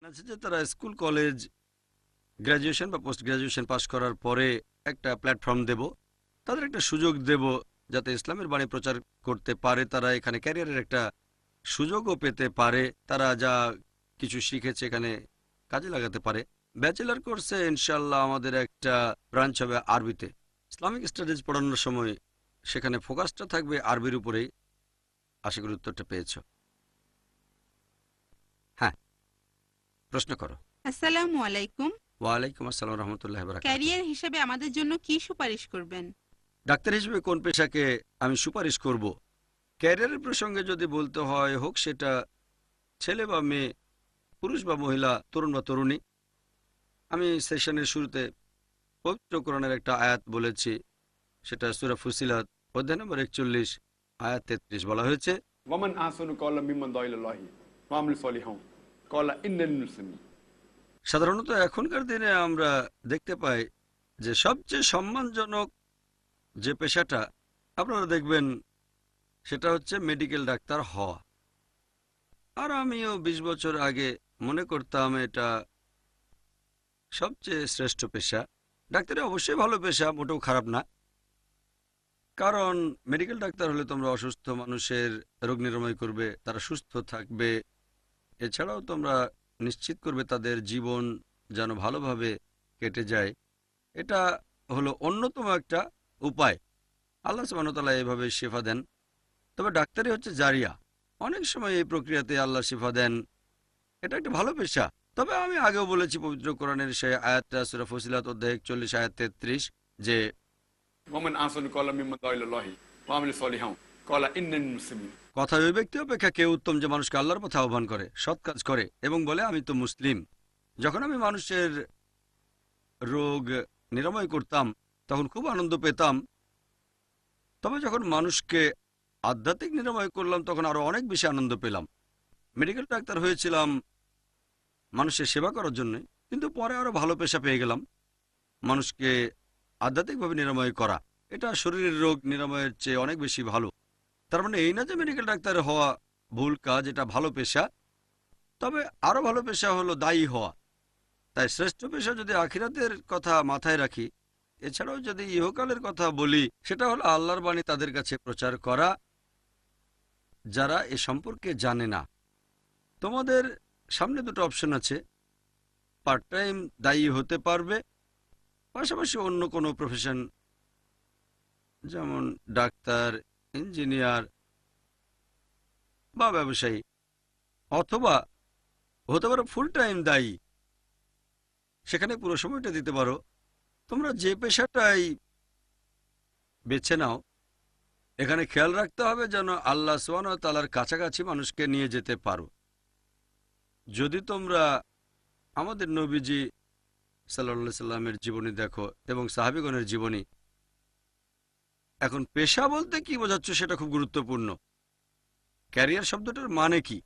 আছে যে তারা স্কুল কলেজ গ্র্যাজুয়েশন বা পোস্ট গ্র্যাজুয়েশন পাশ করার পরে একটা প্ল্যাটফর্ম দেব, তাদের একটা সুযোগ দেব যাতে ইসলামের বাণী প্রচার করতে পারে, তারা এখানে ক্যারিয়ারের একটা সুযোগও পেতে পারে, তারা যা কিছু শিখেছে এখানে কাজে লাগাতে পারে। ব্যাচেলার কোর্সে ইনশাল্লাহ আমাদের একটা ব্রাঞ্চ হবে আরবিতে। ইসলামিক স্টাডিজ পড়ানোর সময় সেখানে ফোকাসটা থাকবে আরবির উপরেই। আশা করি উত্তরটা পেয়েছ। হ্যাঁ, প্রশ্ন করো। আসসালামু আলাইকুম। ওয়ালাইকুম আসসালাম রহমতুল্লাহ বারাকাতুহু। ক্যারিয়ার হিসেবে আমাদের জন্য কি সুপারিশ করবেন? ডাক্তার হিসেবে কোন পেশাকে আমি সুপারিশ করব? ক্যারিয়ারের প্রসঙ্গে যদি বলতে হয়, হোক সেটা ছেলে বা মেয়ে, পুরুষ বা মহিলা, তরুণ বা তরুণী, আমি সেশনের শুরুতে পবিত্র কোরআনের একটা আয়াত বলেছি, সেটা সূরা ফুসিলাত অধ্যায় নম্বর 41 আয়াত 33 বলা হয়েছে, ওয়ামান আহসানু ক্বাওলাম মিম্মান দাআ ইলাল্লাহি ওয়া আমিলা সলিহান ক্বালা ইন্নানি মুসলিমুন। সাধারণত এখনকার দিনে আমরা দেখতে পাই যে সবচেয়ে সম্মানজনক যে পেশাটা আপনারা দেখবেন সেটা হচ্ছে মেডিকেল ডাক্তার হওয়া। আর আমিও ২০ বছর আগে মনে করতাম এটা সবচেয়ে শ্রেষ্ঠ পেশা। ডাক্তারি অবশ্যই ভালো পেশা, মোটেও খারাপ না। কারণ মেডিকেল ডাক্তার হলে তোমরা অসুস্থ মানুষের রোগ নিরাময় করবে, তারা সুস্থ থাকবে। এছাড়াও তোমরা নিশ্চিত করবে তাদের জীবন যেন ভালোভাবে কেটে যায়। এটা হলো অন্যতম একটা উপায়। আল্লাহ সুবহানাহু ওয়া তাআলা এভাবে শিফা দেন। তবে ডাক্তারি হচ্ছে জারিয়া, অনেক সময় এই প্রক্রিয়াতে আল্লাহ শিফা দেন। এটা একটা ভালো পেশা। তবে আমি আগেও বলেছি পবিত্র কোরআনের সেই আয়াতটা সূরা ফুসিলাত অধ্যায় 41 আয়াত 33 যে ওয়ামান আহসানু ক্বাওলাম মিম্মান দাআ ইলাল্লাহি ওয়া আমিলা সলিহান ক্বালা ইন্নানি মুসলিমুন। কথা ওই ব্যক্তি অপেক্ষা কে উত্তম যে মানুষকে আল্লাহর পথে আহ্বান করে, সৎ কাজ করে এবং বলে আমি তো মুসলিম। যখন আমি মানুষের রোগ নিরাময় করতাম তখন খুব আনন্দ পেতাম। তবে যখন মানুষকে আধ্যাত্মিক নিরাময় করলাম তখন আরো অনেক বেশি আনন্দ পেলাম। মেডিকেল ডাক্তার হয়েছিলাম মানুষের সেবা করার জন্য, কিন্তু পরে আরো ভালো পেশা পেয়ে গেলাম, মানুষকে আধ্যাত্মিকভাবে নিরাময় করা। এটা শরীরের রোগ নিরাময়ের চেয়ে অনেক বেশি ভালো। তার মানে এই না যে মেডিকেল ডাক্তার হওয়া ভুল কাজ, এটা ভালো পেশা। তবে আরো ভালো পেশা হলো দায়ী হওয়া। তাই শ্রেষ্ঠ পেশা যদি আখিরাতের কথা মাথায় রাখি, এছাড়াও যদি ইহকালের কথা বলি, সেটা হলো আল্লাহর বাণী তাদের কাছে প্রচার করা যারা এ সম্পর্কে জানে না। তোমাদের সামনে দুটো অপশন আছে। পার্ট টাইম দায়ী হতে পারবে, পাশাপাশি অন্য কোনো প্রফেশন যেমন ডাক্তার, ইঞ্জিনিয়ার বা ব্যবসায়ী, অথবা হতে পারো ফুল টাইম দায়ী, সেখানে পুরো সময়টা দিতে পারো। তোমরা যে পেশাটাই বেছে নাও, এখানে খেয়াল রাখতে হবে যেন আল্লাহ সুবহানাহু ওয়া তাআলার কাছাকাছি মানুষকে নিয়ে যেতে পারো। যদি তোমরা আমাদের নবীজি সাল্লাল্লাহু আলাইহি সাল্লামের জীবনী দেখো এবং সাহাবীগণের জীবনী, এখন পেশা বলতে কি বোঝাচ্ছ সেটা খুব গুরুত্বপূর্ণ। ক্যারিয়ার শব্দটার মানে কি?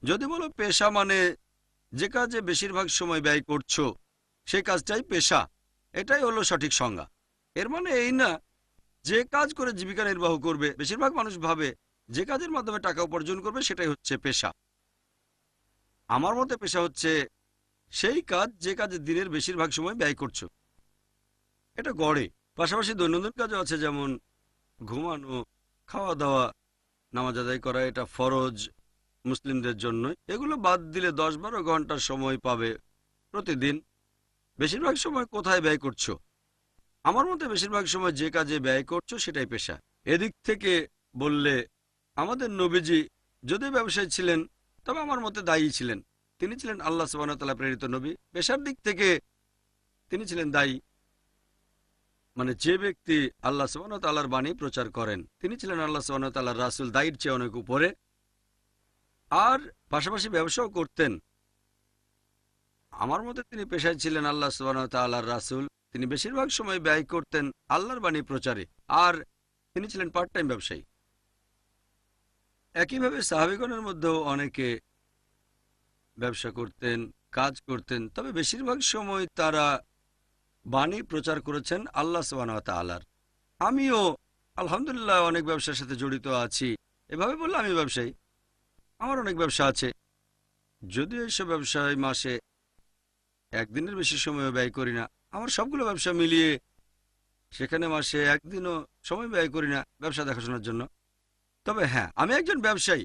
যদি বলো পেশা মানে যে কাজে বেশিরভাগ সময় ব্যয় করছো সেই কাজটাই পেশা, এটাই হলো সঠিক সংজ্ঞা। এর মানে এই না যে কাজ করে জীবিকা নির্বাহ করবে। বেশিরভাগ মানুষ ভাবে যে কাজের মাধ্যমে টাকা উপার্জন করবে সেটাই হচ্ছে পেশা। আমার মতে পেশা হচ্ছে সেই কাজ যে কাজে দিনের বেশিরভাগ সময় ব্যয় করছো। এটা গড়ে। পাশাপাশি দৈনন্দিন কাজও আছে, যেমন ঘুমানো, খাওয়া দাওয়া, নামাজ আদায় করা, এটা ফরজ মুসলিমদের জন্য। এগুলো বাদ দিলে 10-12 ঘন্টার সময় পাবে প্রতিদিন। বেশিরভাগ সময় কোথায় ব্যয় করছো? আমার মতে বেশিরভাগ সময় যে কাজে ব্যয় করছো সেটাই পেশা। এদিক থেকে বললে আমাদের নবীজি যদি ব্যবসায়ী ছিলেন তবে আমার মতে দায়ী ছিলেন। তিনি ছিলেন আল্লাহ সুবহানাহু ওয়া তাআলা প্রেরিত নবী। পেশার দিক থেকে তিনি ছিলেন দায়ী, মানে যে ব্যক্তি আল্লাহ সুবহানাহু ওয়া তাআলার বাণী প্রচার করেন তিনি ছিলেন আল্লাহ সুবহানাহু ওয়া তাআলার রাসূল, দায়ীর চেয়ে অনেক উপরে। আর পাশাপাশি ব্যবসাও করতেন। আমার মতে তিনি পেশায় ছিলেন আল্লাহ সুবহানাহু ওয়া তাআলার রাসূল। তিনি বেশিরভাগ সময় ব্যয় করতেন আল্লাহর বাণী প্রচারে, আর তিনি ছিলেন পার্ট টাইম ব্যবসায়ী। একইভাবে সাহাবীগণের মধ্যেও অনেকে ব্যবসা করতেন, কাজ করতেন, তবে বেশিরভাগ সময় তারা বাণী প্রচার করেছেন আল্লাহ সুবহানাহু ওয়া তাআলার। আমিও আলহামদুলিল্লাহ অনেক ব্যবসার সাথে জড়িত আছি। এভাবে বললে আমি ব্যবসায়ী, আমার অনেক ব্যবসা আছে। যদি এইসব ব্যবসায় মাসে একদিনের বেশি সময় ব্যয় করি না, আমার সবগুলো ব্যবসা মিলিয়ে সেখানে মাসে একদিনও সময় ব্যয় করি না ব্যবসা দেখাশোনার জন্য। তবে হ্যাঁ, আমি একজন ব্যবসায়ী,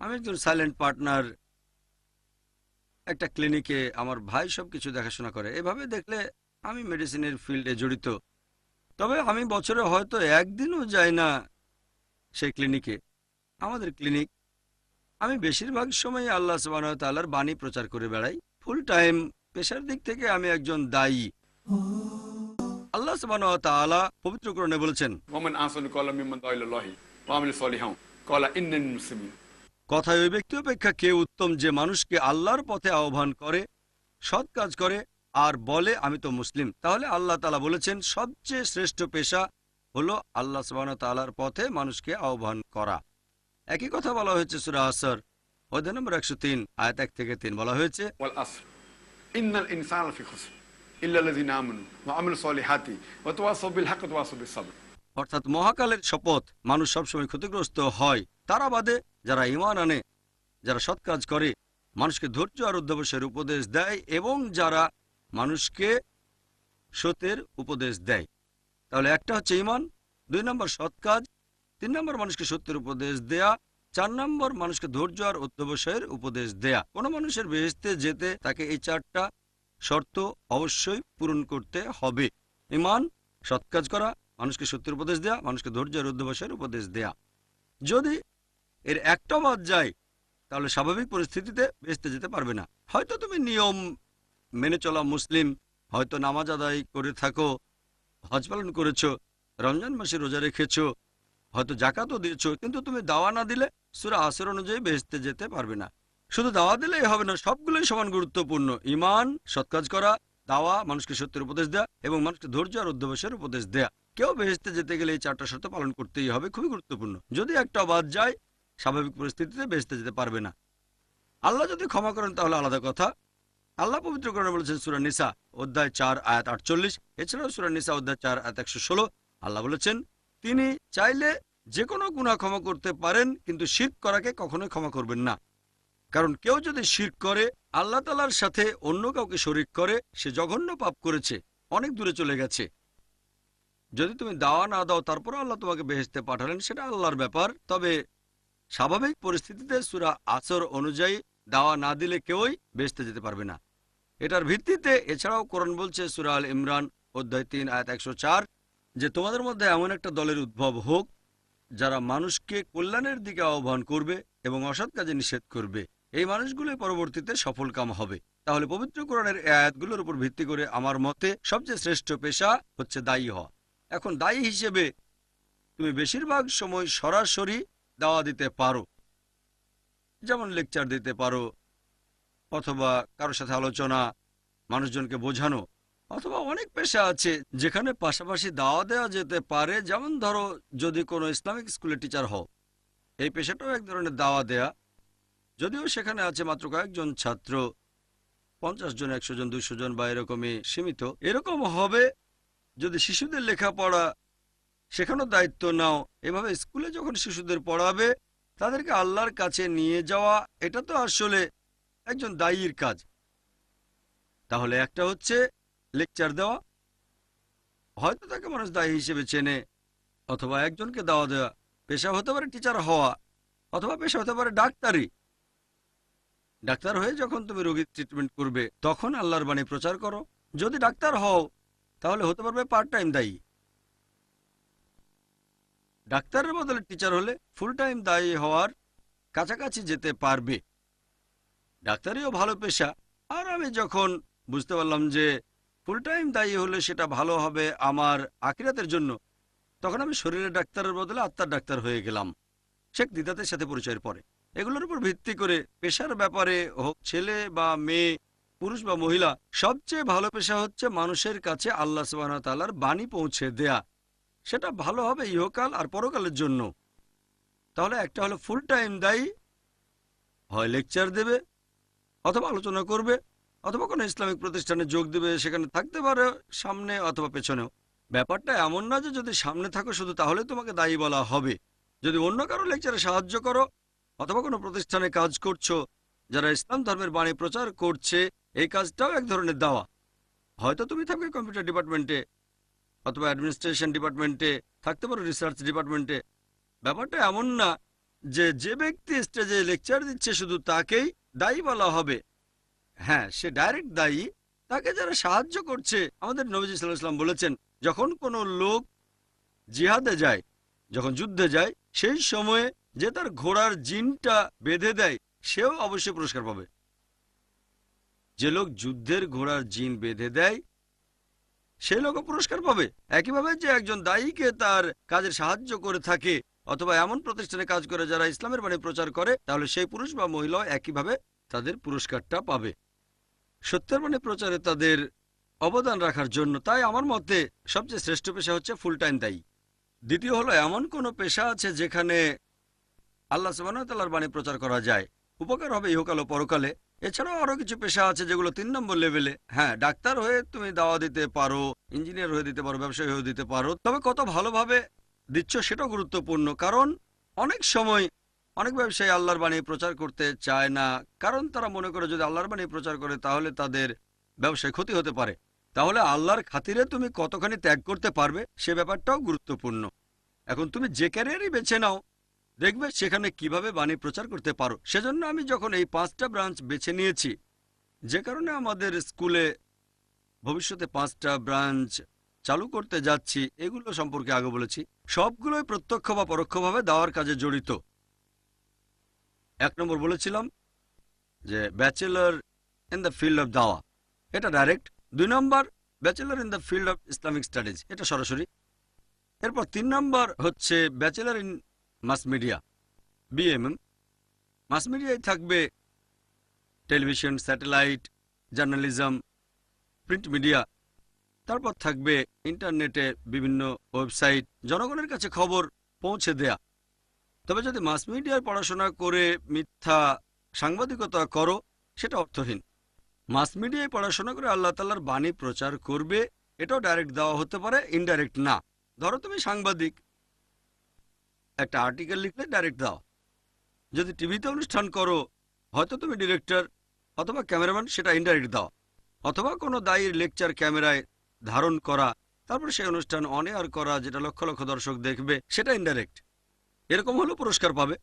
আমি একজন সাইলেন্ট পার্টনার একটা ক্লিনিকে, আমার ভাই সবকিছু দেখাশোনা করে। এভাবে দেখলে আমি মেডিসিনের ফিল্ডে জড়িত। তবে আমি বছরে হয়তো একদিনও যাই না সেই ক্লিনিকে, আমাদের ক্লিনিক। আমি বেশিরভাগ সময় আল্লাহ সুবহানাহু ওয়া তাআলার বাণী প্রচার করে বেড়াই। ফুল টাইম পেশার দিক থেকে আমি একজন দায়ী। আল্লাহ সুবহানাহু ওয়া তাআলা পবিত্র কোরআনে বলেছেন, ওমান আহসানু কওলাম মিম্মান দাআ ইলাল্লাহি ওয়া আমিলা সলিহান ক্বালা ইন্নানি মুসলিমুন। কথায় ওই ব্যক্তি অপেক্ষা কে উত্তম যে মানুষকে আল্লাহর পথে আহ্বান করে, সৎ কাজ করে আর বলে আমি তো মুসলিম। তাহলে আল্লাহ তাআলা বলেছেন সবচেয়ে শ্রেষ্ঠ পেশা হলো আল্লাহ সুবহানাহু ওয়া তাআলার পথে মানুষকে আহ্বান করা। একই কথা বলা হয়েছে সূরা আসর অধ্যায় নম্বর 103 আয়াত 1 থেকে 3 বলা হয়েছে, ওয়াল আসর ইন্নাল ইনসানা লাফি খুসর ইল্লাল্লাযিনা আমানু ওয়া আমিলুস সলিহাতি ওয়া তাওয়াসাউ বিল হাক্কি ওয়া তাওয়াসাউ বিস সাবর। অর্থাৎ মহাকালের শপথ, মানুষ সবসময় ক্ষতিগ্রস্ত হয় তারা বাদে যারা ঈমান আনে, যারা সৎ কাজ করে, মানুষকে ধৈর্য আর অধ্যবসায়ের উপদেশ দেয় এবং যারা মানুষকে সত্যের উপদেশ দেয়। তাহলে একটা হচ্ছে ঈমান, 2 নম্বর সৎ কাজ, 3 নম্বর মানুষকে সত্যের উপদেশ দেয়া, 4 নম্বর মানুষকে ধৈর্য আর অধ্যবসায়ের উপদেশ দেয়া। কোনো মানুষের বেহেশতে যেতে তাকে এই 4টা শর্ত অবশ্যই পূরণ করতে হবে: ঈমান, সৎ কাজ করা, মানুষকে সত্যের উপদেশ দেয়া, মানুষকে ধৈর্য আর অধ্যবসায়ের উপদেশ দেয়া। যদি এর একটা বাদ যায় তাহলে স্বাভাবিক পরিস্থিতিতে বেহেশতে যেতে পারবে না। হয়তো তুমি নিয়ম মেনে চলা মুসলিম, হয়তো নামাজ আদায় করে থাকো, হজ পালন করেছো, রমজান মাসে রোজা রেখেছো, হয়তো জাকাতও দিয়েছো, কিন্তু তুমি দাওয়া না দিলে সূরা আসর অনুযায়ী বেহেশতে যেতে পারবে না। শুধু দাওয়া দিলেই হবে না, সবগুলোই সমান গুরুত্বপূর্ণ: ঈমান, সৎ কাজ করা, দাওয়া, মানুষকে সত্যের উপদেশ দেয়া এবং মানুষকে ধৈর্য আর অধ্যবসায়ের উপদেশ দেয়া। কেউ বেহেশতে যেতে গেলে এই 4টা শর্ত পালন করতেই হবে, খুবই গুরুত্বপূর্ণ। যদি একটা বাদ যায় স্বাভাবিক পরিস্থিতিতে বেহেশতে যেতে পারবে না। আল্লাহ যদি ক্ষমা করেন তাহলে আলাদা কথা। আল্লাহ পবিত্র কোরআনে বলেছেন সূরা নিসা অধ্যায় 4 আয়াত 48, এছাড়াও সূরা নিসা অধ্যায় 4 আয়াত 116। আল্লাহ বলেছেন তিনি চাইলে যে কোনো গুনাহ ক্ষমা করতে পারেন, কিন্তু শিরক করাকে কখনোই ক্ষমা করবেন না। কারণ কেউ যদি শিরক করে, আল্লাহ তাআলার সাথে অন্য কাউকে শরীক করে, সে জঘন্য পাপ করেছে, অনেক দূরে চলে গেছে। যদি তুমি দাওয়া না দাও তারপর আল্লাহ তোমাকে বেহেশতে পাঠালেন, সেটা আল্লাহর ব্যাপার। তবে স্বাভাবিক পরিস্থিতিতে সূরা আসর অনুযায়ী দাওয়া না দিলে কেউই বেহেশতে যেতে পারবে না। এটার ভিত্তিতে এছাড়াও কোরআন বলছে সূরা আল ইমরান অধ্যায় 3 আয়াত 104 যে তোমাদের মধ্যে এমন একটা দলের উদ্ভব হোক যারা মানুষকে কল্যাণের দিকে আহ্বান করবে এবং অসৎ কাজে নিষেধ করবে। এই মানুষগুলোই পরবর্তীতে সফল কাম হবে। তাহলে পবিত্র কোরআনের এই আয়াতগুলোর উপর ভিত্তি করে আমার মতে সবচেয়ে শ্রেষ্ঠ পেশা হচ্ছে দায়ী হওয়া। এখন দায়ী হিসেবে তুমি বেশিরভাগ সময় সরাসরি দাওয়া দিতে পারো, যেমন লেকচার দিতে পারো, অথবা কারোর সাথে আলোচনা, মানুষজনকে বোঝানো, অথবা অনেক পেশা আছে যেখানে পাশাপাশি দাওয়া দেওয়া যেতে পারে। যেমন ধরো যদি কোনো ইসলামিক স্কুলের টিচার হও, এই পেশাটাও এক ধরনের দাওয়া দেয়া, যদিও সেখানে আছে মাত্র কয়েকজন ছাত্র, 50 জন, 100 জন, 200 জন বা এরকমই সীমিত। এরকম হবে যদি শিশুদের লেখাপড়া শেখানোর দায়িত্ব নাও। এভাবে স্কুলে যখন শিশুদের পড়াবে, তাদেরকে আল্লাহর কাছে নিয়ে যাওয়া, এটা তো আসলে একজন দায়ীর কাজ। তাহলে একটা হচ্ছে লেকচার দেওয়া, হয়তো তাকে মানুষ দায়ী হিসেবে চেনে, অথবা একজনকে দাওয়া দেওয়া। পেশা হতে পারে টিচার হওয়া, অথবা পেশা হতে পারে ডাক্তারি। ডাক্তার হয়ে যখন তুমি রোগীর ট্রিটমেন্ট করবে তখন আল্লাহর বাণী প্রচার করো। যদি ডাক্তার হও তাহলে হতে পারবে পার্ট টাইম দায়ী। ডাক্তারের বদলে টিচার হলে ফুল টাইম দায়ী হওয়ার কাছাকাছি যেতে পারবে। ডাক্তারিও ভালো পেশা। আর আমি যখন বুঝতে পারলাম যে ফুল টাইম দায়ী হলে সেটা ভালো হবে আমার আখিরাতের জন্য, তখন আমি শরীরের ডাক্তারের বদলে আত্মার ডাক্তার হয়ে গেলাম শেখ দিদাতের সাথে পরিচয়ের পরে। এগুলোর উপর ভিত্তি করে পেশার ব্যাপারে হোক ছেলে বা মেয়ে, পুরুষ বা মহিলা, সবচেয়ে ভালো পেশা হচ্ছে মানুষের কাছে আল্লাহ সুবহানাহু ওয়া তাআলার বাণী পৌঁছে দেয়া। সেটা ভালো হবে ইহকাল আর পরকালের জন্য। তাহলে একটা হলো ফুল টাইম দায়ী, হয় লেকচার দেবে, অথবা আলোচনা করবে, অথবা কোনো ইসলামিক প্রতিষ্ঠানে যোগ দেবে, সেখানে থাকতে পারে সামনে অথবা পেছনেও। ব্যাপারটা এমন না যে যদি সামনে থাকো শুধু তাহলে তোমাকে দায়ী বলা হবে। যদি অন্য কারো লেকচারে সাহায্য করো, অথবা কোনো প্রতিষ্ঠানে কাজ করছো যারা ইসলাম ধর্মের বাণী প্রচার করছে এই কাজটাও এক ধরনের দাওয়া। হয়তো তুমি থাকবে কম্পিউটার ডিপার্টমেন্টে অথবা অ্যাডমিনিস্ট্রেশন ডিপার্টমেন্টে, থাকতে পারো রিসার্চ ডিপার্টমেন্টে। ব্যাপারটা এমন না যে যে ব্যক্তি স্টেজে লেকচার দিচ্ছে শুধু তাকেই দায়ী বলা হবে। হ্যাঁ, সে ডাইরেক্ট দায়ী। তাকে যারা সাহায্য করছে, আমাদের নবীজি সাল্লাল্লাহু আলাইহি ওয়াসাল্লাম বলেছেন যখন কোনো লোক জিহাদে যায়, যখন যুদ্ধে যায়, সেই সময়ে যে তার ঘোড়ার জিনটা বেঁধে দেয় সেও অবশ্যই পুরস্কার পাবে। যে লোক যুদ্ধের ঘোড়ার জিন বেঁধে দেয় সেই লোকও পুরস্কার পাবে। একইভাবে যে একজন দায়ীকে তার কাজের সাহায্য করে থাকে অথবা এমন প্রতিষ্ঠানে কাজ করে যারা ইসলামের বাণী প্রচার করে, তাহলে সেই পুরুষ বা মহিলাও একইভাবে তাদের পুরস্কারটা পাবে সত্যের বাণী প্রচারে তাদের অবদান রাখার জন্য। তাই আমার মতে সবচেয়ে শ্রেষ্ঠ পেশা হচ্ছে ফুল টাইম দায়ী। দ্বিতীয় হলো এমন কোনো পেশা আছে যেখানে আল্লাহ সুবহানাহু ওয়া তাআলার বাণী প্রচার করা যায়, উপকার হবে ইহকাল ও পরকালে। এছাড়াও আরো কিছু পেশা আছে যেগুলো 3 নম্বর লেভেলে। হ্যাঁ, ডাক্তার হয়ে তুমি দাওয়া দিতে পারো, ইঞ্জিনিয়ার হয়ে দিতে পারো, ব্যবসায়ী হয়ে দিতে পারো, তবে কত ভালোভাবে দিচ্ছ সেটাও গুরুত্বপূর্ণ। কারণ অনেক সময় অনেক ব্যবসায়ী আল্লাহর বাণী প্রচার করতে চায় না, কারণ তারা মনে করে যদি আল্লাহর বাণী প্রচার করে তাহলে তাদের ব্যবসায় ক্ষতি হতে পারে। তাহলে আল্লাহর খাতিরে তুমি কতখানি ত্যাগ করতে পারবে সে ব্যাপারটাও গুরুত্বপূর্ণ। এখন তুমি যে ক্যারিয়ারই বেছে নাও, দেখবে সেখানে কিভাবে বাণী প্রচার করতে পারো। সেজন্য আমি যখন এই 5টা ব্রাঞ্চ বেছে নিয়েছি, যে কারণে আমাদের স্কুলে ভবিষ্যতে 5টা ব্রাঞ্চ চালু করতে যাচ্ছি, এগুলো সম্পর্কে আগে বলেছি, সবগুলোই প্রত্যক্ষ বা পরোক্ষভাবে দাওয়ার কাজে জড়িত। 1 নম্বর বলেছিলাম যে bachelor in the field of দাওয়া, এটা ডাইরেক্ট। 2 নম্বর bachelor in the field of Islamic studies, এটা সরাসরি। এরপর 3 নম্বর হচ্ছে bachelor in mass media, BMM. Mass মিডিয়ায় থাকবে television, satellite, journalism, print media. তারপর থাকবে ইন্টারনেটে বিভিন্ন ওয়েবসাইট, জনগণের কাছে খবর পৌঁছে দেয়া। তবে যদি মাস মিডিয়ায় পড়াশোনা করে মিথ্যা সাংবাদিকতা করো সেটা অর্থহীন। মাস মিডিয়ায় পড়াশোনা করে আল্লাহ তাআলার বাণী প্রচার করবে, এটাও ডাইরেক্ট দেওয়া হতে পারে, ইনডাইরেক্ট না। ধরো তুমি সাংবাদিক, একটা আর্টিকেল লিখলে ডাইরেক্ট দাও। যদি টিভিতে অনুষ্ঠান করো, হয়তো তুমি ডিরেক্টর অথবা ক্যামেরাম্যান, সেটা ইনডাইরেক্ট দাও। অথবা কোনো দায়ীর লেকচার ক্যামেরায় ধারণ করা, তারপর সেই অনুষ্ঠান অন এয়ার করা, যেটা লক্ষ লক্ষ দর্শক দেখবে, সেটা ইনডাইরেক্ট। এরকম হলেও পুরস্কার পাবে।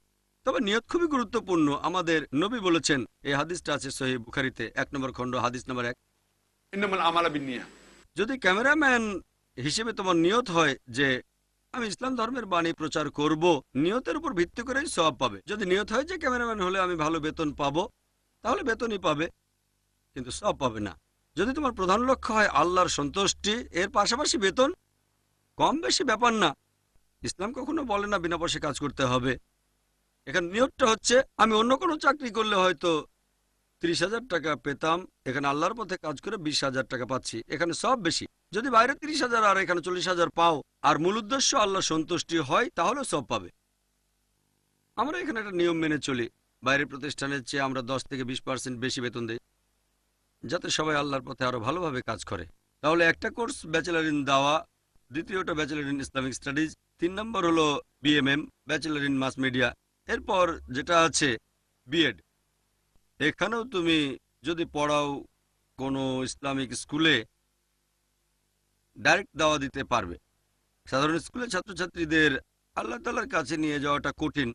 তবে নিয়ত খুবই গুরুত্বপূর্ণ। আমাদের নবী বলেছেন, এই হাদিসটা আছে সহিহ বুখারীতে 1 নম্বর খণ্ড হাদিস নম্বর 1, ইন্নামাল আমালু বিন্নিয়াহ। যদি ক্যামেরাম্যান হিসেবে তোমার নিয়ত হয় যে আমি ইসলাম ধর্মের বাণী প্রচার করব, নিয়তের উপর ভিত্তি করেই সওয়াব পাবে। যদি নিয়ত হয় যে ক্যামেরাম্যান হলে আমি ভালো বেতন পাবো, তাহলে বেতনই পাবে, কিন্তু সওয়াব পাবে না। যদি তোমার প্রধান লক্ষ্য হয় আল্লাহর সন্তুষ্টি, এর পাশাপাশি বেতন কম বেশি ব্যাপার না। ইসলাম কখনো বলে না বিনা পয়সায় কাজ করতে হবে। এখানে নিয়তটা হচ্ছে আমি অন্য কোনো চাকরি করলে হয়তো 30,000 টাকা পেতাম, এখানে আল্লাহর পথে কাজ করে 20,000 টাকা পাচ্ছি, এখানে সব বেশি। যদি বাইরে 30,000 আর এখানে 40,000 পাও, আর মূল উদ্দেশ্য আল্লাহ সন্তুষ্টি হয়, তাহলে সব পাবে। আমরা এখানে একটা নিয়ম মেনে চলি, বাইরের প্রতিষ্ঠানের চেয়ে আমরা 10 থেকে 20% বেশি বেতন দেই, যাতে সবাই আল্লাহর পথে আরো ভালোভাবে কাজ করে। তাহলে একটা কোর্স ব্যাচেলর ইন দাওয়া, দ্বিতীয়টা ব্যাচেলর ইন ইসলামিক স্টাডিজ, 3 নম্বর হলো BMM, bachelor in mass media. এরপর যেটা আছে বিএড। এখানেও তুমি যদি পড়াও কোনো ইসলামিক স্কুলে, ডাইরেক্ট দাওয়া দিতে পারবে। সাধারণ স্কুলের ছাত্রছাত্রীদের আল্লাহ তাআলার কাছে নিয়ে যাওয়াটা কঠিন,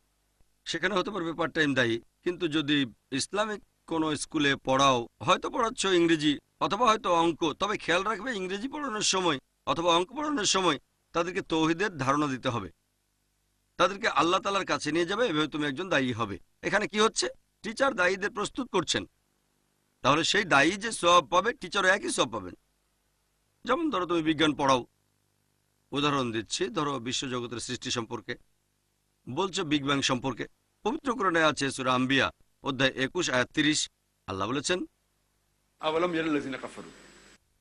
সেখানে হতে পারবে পার্ট টাইম দায়ী। কিন্তু যদি ইসলামিক কোনো স্কুলে পড়াও, হয়তো পড়াচ্ছ ইংরেজি অথবা হয়তো অঙ্ক, তবে খেয়াল রাখবে ইংরেজি পড়ানোর সময় অথবা অঙ্ক পড়ানোর সময় তাদেরকে তৌহিদের ধারণা দিতে হবে, তাদেরকে আল্লাহ তাআলার কাছে নিয়ে যাবে, এভাবে তুমি একজন দায়ী হবে। এখানে কি হচ্ছে, টিচার দায়ীদের প্রস্তুত করছেন, তাহলে সেই দায়ী যে সওয়াব পাবে, টিচারও একই সওয়াব পাবেন। যেমন ধরো তুমি বিজ্ঞান পড়াও, উদাহরণ দিচ্ছি, ধরো বিশ্বজগতের সৃষ্টি সম্পর্কে বলছো, বিগ ব্যাং সম্পর্কে। পবিত্র কোরআনে আছে সূরা আম্বিয়া অধ্যায় 21 আয়াত 30, আল্লাহ বলেছেন, আওয়ালাম ইয়ারাল্লাযিনা কাফারু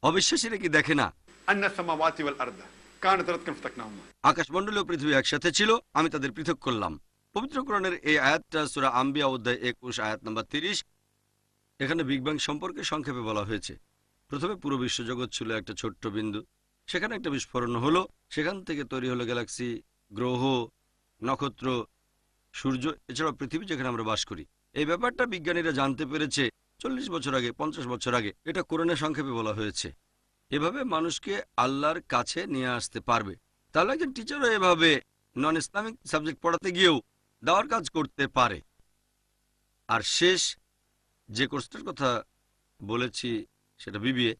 অবিশ্বাসীরা কি দেখে না আন্না সামাওয়াতি ওয়াল আরদা কানাত রাতকান ফাতাকনাহুমা। আকাশমণ্ডলী ও পৃথিবী একসাথে ছিল, আমি তাদের পৃথক করলাম। পবিত্র কোরআনের এই আয়াতটা সূরা আম্বিয়া অধ্যায় 21 আয়াত নম্বর 30। এখানে বিগ ব্যাং সম্পর্কে সংক্ষেপে বলা হয়েছে। প্রথমে পুরো বিশ্বজগৎ ছিল একটা ছোট্ট বিন্দু, সেখানে একটা বিস্ফোরণ হলো, সেখান থেকে তৈরি হলো গ্যালাক্সি, গ্রহ, নক্ষত্র, সূর্য, এছাড়াও পৃথিবী যেখানে আমরা বাস করি। এই ব্যাপারটা বিজ্ঞানীরা জানতে পেরেছে 40 বছর আগে, 50 বছর আগে। এটা কোরআনে সংক্ষেপে বলা হয়েছে। এভাবে মানুষকে আল্লাহর কাছে নিয়ে আসতে পারবে। তাহলে একজন টিচারও এভাবে নন ইসলামিক সাবজেক্ট পড়াতে গিয়েও দাওয়ার কাজ করতে পারে। আর শেষ যে কোর্সটার কথা বলেছি সেটা BBA,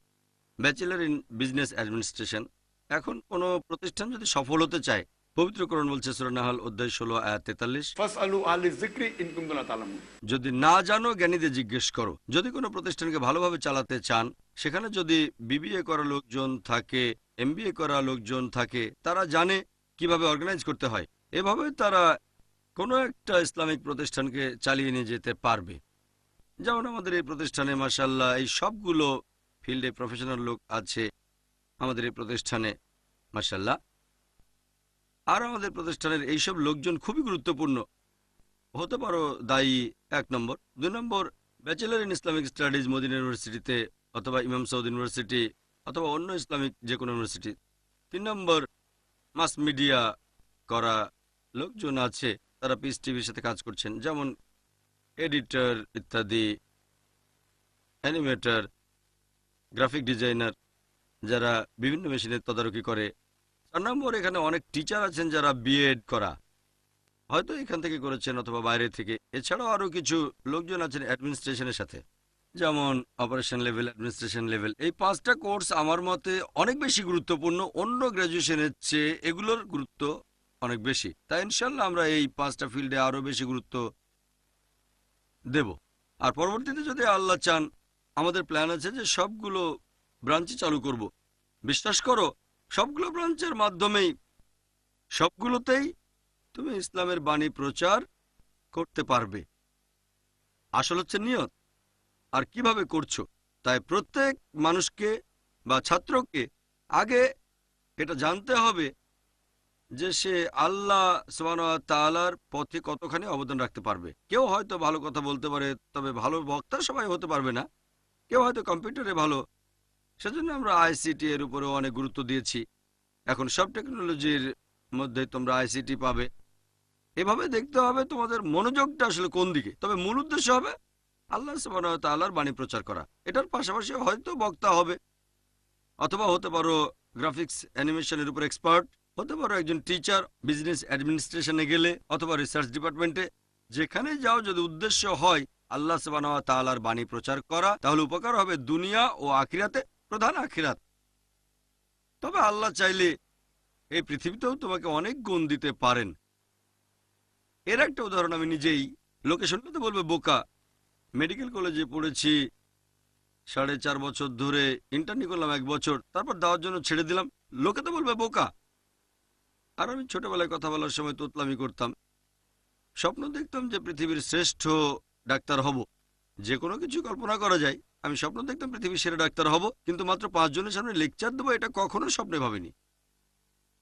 bachelor in business administration. এখন কোনো প্রতিষ্ঠান যদি সফল হতে চায়, পবিত্র কোরআন বলছে সূরা নাহল অধ্যায় 16 আয়াত 43, ফাসআলু আহলি যিকরি ইন কুনতুম লা তা'লামুন। যদি না জানো জ্ঞানীদের জিজ্ঞেস করো। যদি কোনো প্রতিষ্ঠানকে ভালোভাবে চালাতে চান, সেখানে যদি বিবিএ করা লোকজন থাকে, এমবিএ করা লোকজন থাকে, তারা জানে কিভাবে অর্গানাইজ করতে হয়। এভাবে তারা কোনো একটা ইসলামিক প্রতিষ্ঠানকে চালিয়ে নিয়ে যেতে পারবে। যেমন আমাদের এই প্রতিষ্ঠানে মাশাআল্লাহ এই সবগুলো ফিল্ডে প্রফেশনাল লোক আছে আমাদের এই প্রতিষ্ঠানে মাশাআল্লাহ। আর আমাদের প্রতিষ্ঠানের এইসব লোকজন খুবই গুরুত্বপূর্ণ। হতে পারো দায়ী 1 নম্বর। 2 নম্বর, bachelor in Islamic studies Medina ইউনিভার্সিটিতে অথবা ইমাম সৌদ ইউনিভার্সিটি অথবা অন্য ইসলামিক যে কোনো ইউনিভার্সিটি। 3 নম্বর, মাস মিডিয়া করা লোকজন আছে, তারা পিস টিভির সাথে কাজ করছেন, যেমন এডিটর ইত্যাদি, অ্যানিমেটর, গ্রাফিক ডিজাইনার, যারা বিভিন্ন মেশিনের তদারকি করে। 4 নম্বর, এখানে অনেক টিচার আছেন যারা বিএড করা, হয়তো এখান থেকে করেছেন অথবা বাইরে থেকে। এছাড়াও আরও কিছু লোকজন আছেন অ্যাডমিনিস্ট্রেশনের সাথে, যেমন অপারেশন লেভেল, অ্যাডমিনিস্ট্রেশন লেভেল। এই 5টা কোর্স আমার মতে অনেক বেশি গুরুত্বপূর্ণ। অন্য গ্র্যাজুয়েশনের চেয়ে এগুলোর গুরুত্ব অনেক বেশি। তাই ইনশাল্লাহ আমরা এই 5টা ফিল্ডে আরও বেশি গুরুত্ব দেব। আর পরবর্তীতে যদি আল্লাহ চান, আমাদের প্ল্যান আছে যে সবগুলো ব্রাঞ্চই চালু করব। বিশ্বাস করো, সবগুলো ব্রাঞ্চের মাধ্যমেই সবগুলোতেই তুমি ইসলামের বাণী প্রচার করতে পারবে। আসল হচ্ছে নিয়ত আর কিভাবে করছো। তাই প্রত্যেক মানুষকে বা ছাত্রকে আগে এটা জানতে হবে যে সে আল্লাহ সুবহানাহু ওয়া তাআলার পথে কতখানি অবদান রাখতে পারবে। কেউ হয়তো ভালো কথা বলতে পারে, তবে ভালো বক্তা সবাই হতে পারবে না। কেউ হয়তো কম্পিউটারে ভালো, সেজন্য আমরা আইসিটি এর উপরেও অনেক গুরুত্ব দিয়েছি। এখন সব টেকনোলজির মধ্যে তোমরা আইসিটি পাবে। এভাবে দেখতে হবে তোমাদের মনোযোগটা আসলে কোন দিকে। তবে মূল উদ্দেশ্য হবে আল্লাহ সুবহানাহু ওয়া তাআলার বাণী প্রচার করা। এটার পাশাপাশি হয়তো বক্তা হবে, অথবা হতে পারো গ্রাফিক্স অ্যানিমেশনের উপর এক্সপার্ট, হতে পারো একজন টিচার বিজনেস অ্যাডমিনিস্ট্রেশনে গেলে, অথবা রিসার্চ ডিপার্টমেন্টে। যেখানে যাও, যদি উদ্দেশ্য হয় আল্লাহ সুবহানাহু ওয়া তাআলার বাণী প্রচার করা, তাহলে উপকার হবে দুনিয়া ও আখিরাতে, প্রধান আখিরাত। তবে আল্লাহ চাইলে এই পৃথিবীতেও তোমাকে অনেক গুণ দিতে পারেন। এর একটা উদাহরণ আমি নিজেই, লোকে শুনলে তো বলবে বোকা। মেডিকেল কলেজে পড়েছি 4.5 বছর ধরে, ইন্টার্নি করলাম 1 বছর, তারপর দেওয়ার জন্য ছেড়ে দিলাম। লোকে তো বলবে বোকা। আর আমি ছোটবেলায় কথা বলার সময় তোতলামি করতাম, স্বপ্ন দেখতাম যে পৃথিবীর শ্রেষ্ঠ ডাক্তার হব। যে কোনো কিছু কল্পনা করা যায়। আমি স্বপ্ন দেখতাম পৃথিবীর সেরা ডাক্তার হব, কিন্তু মাত্র 5 জনের সামনে লেকচার দেবো, এটা কখনো স্বপ্নে ভাবিনি।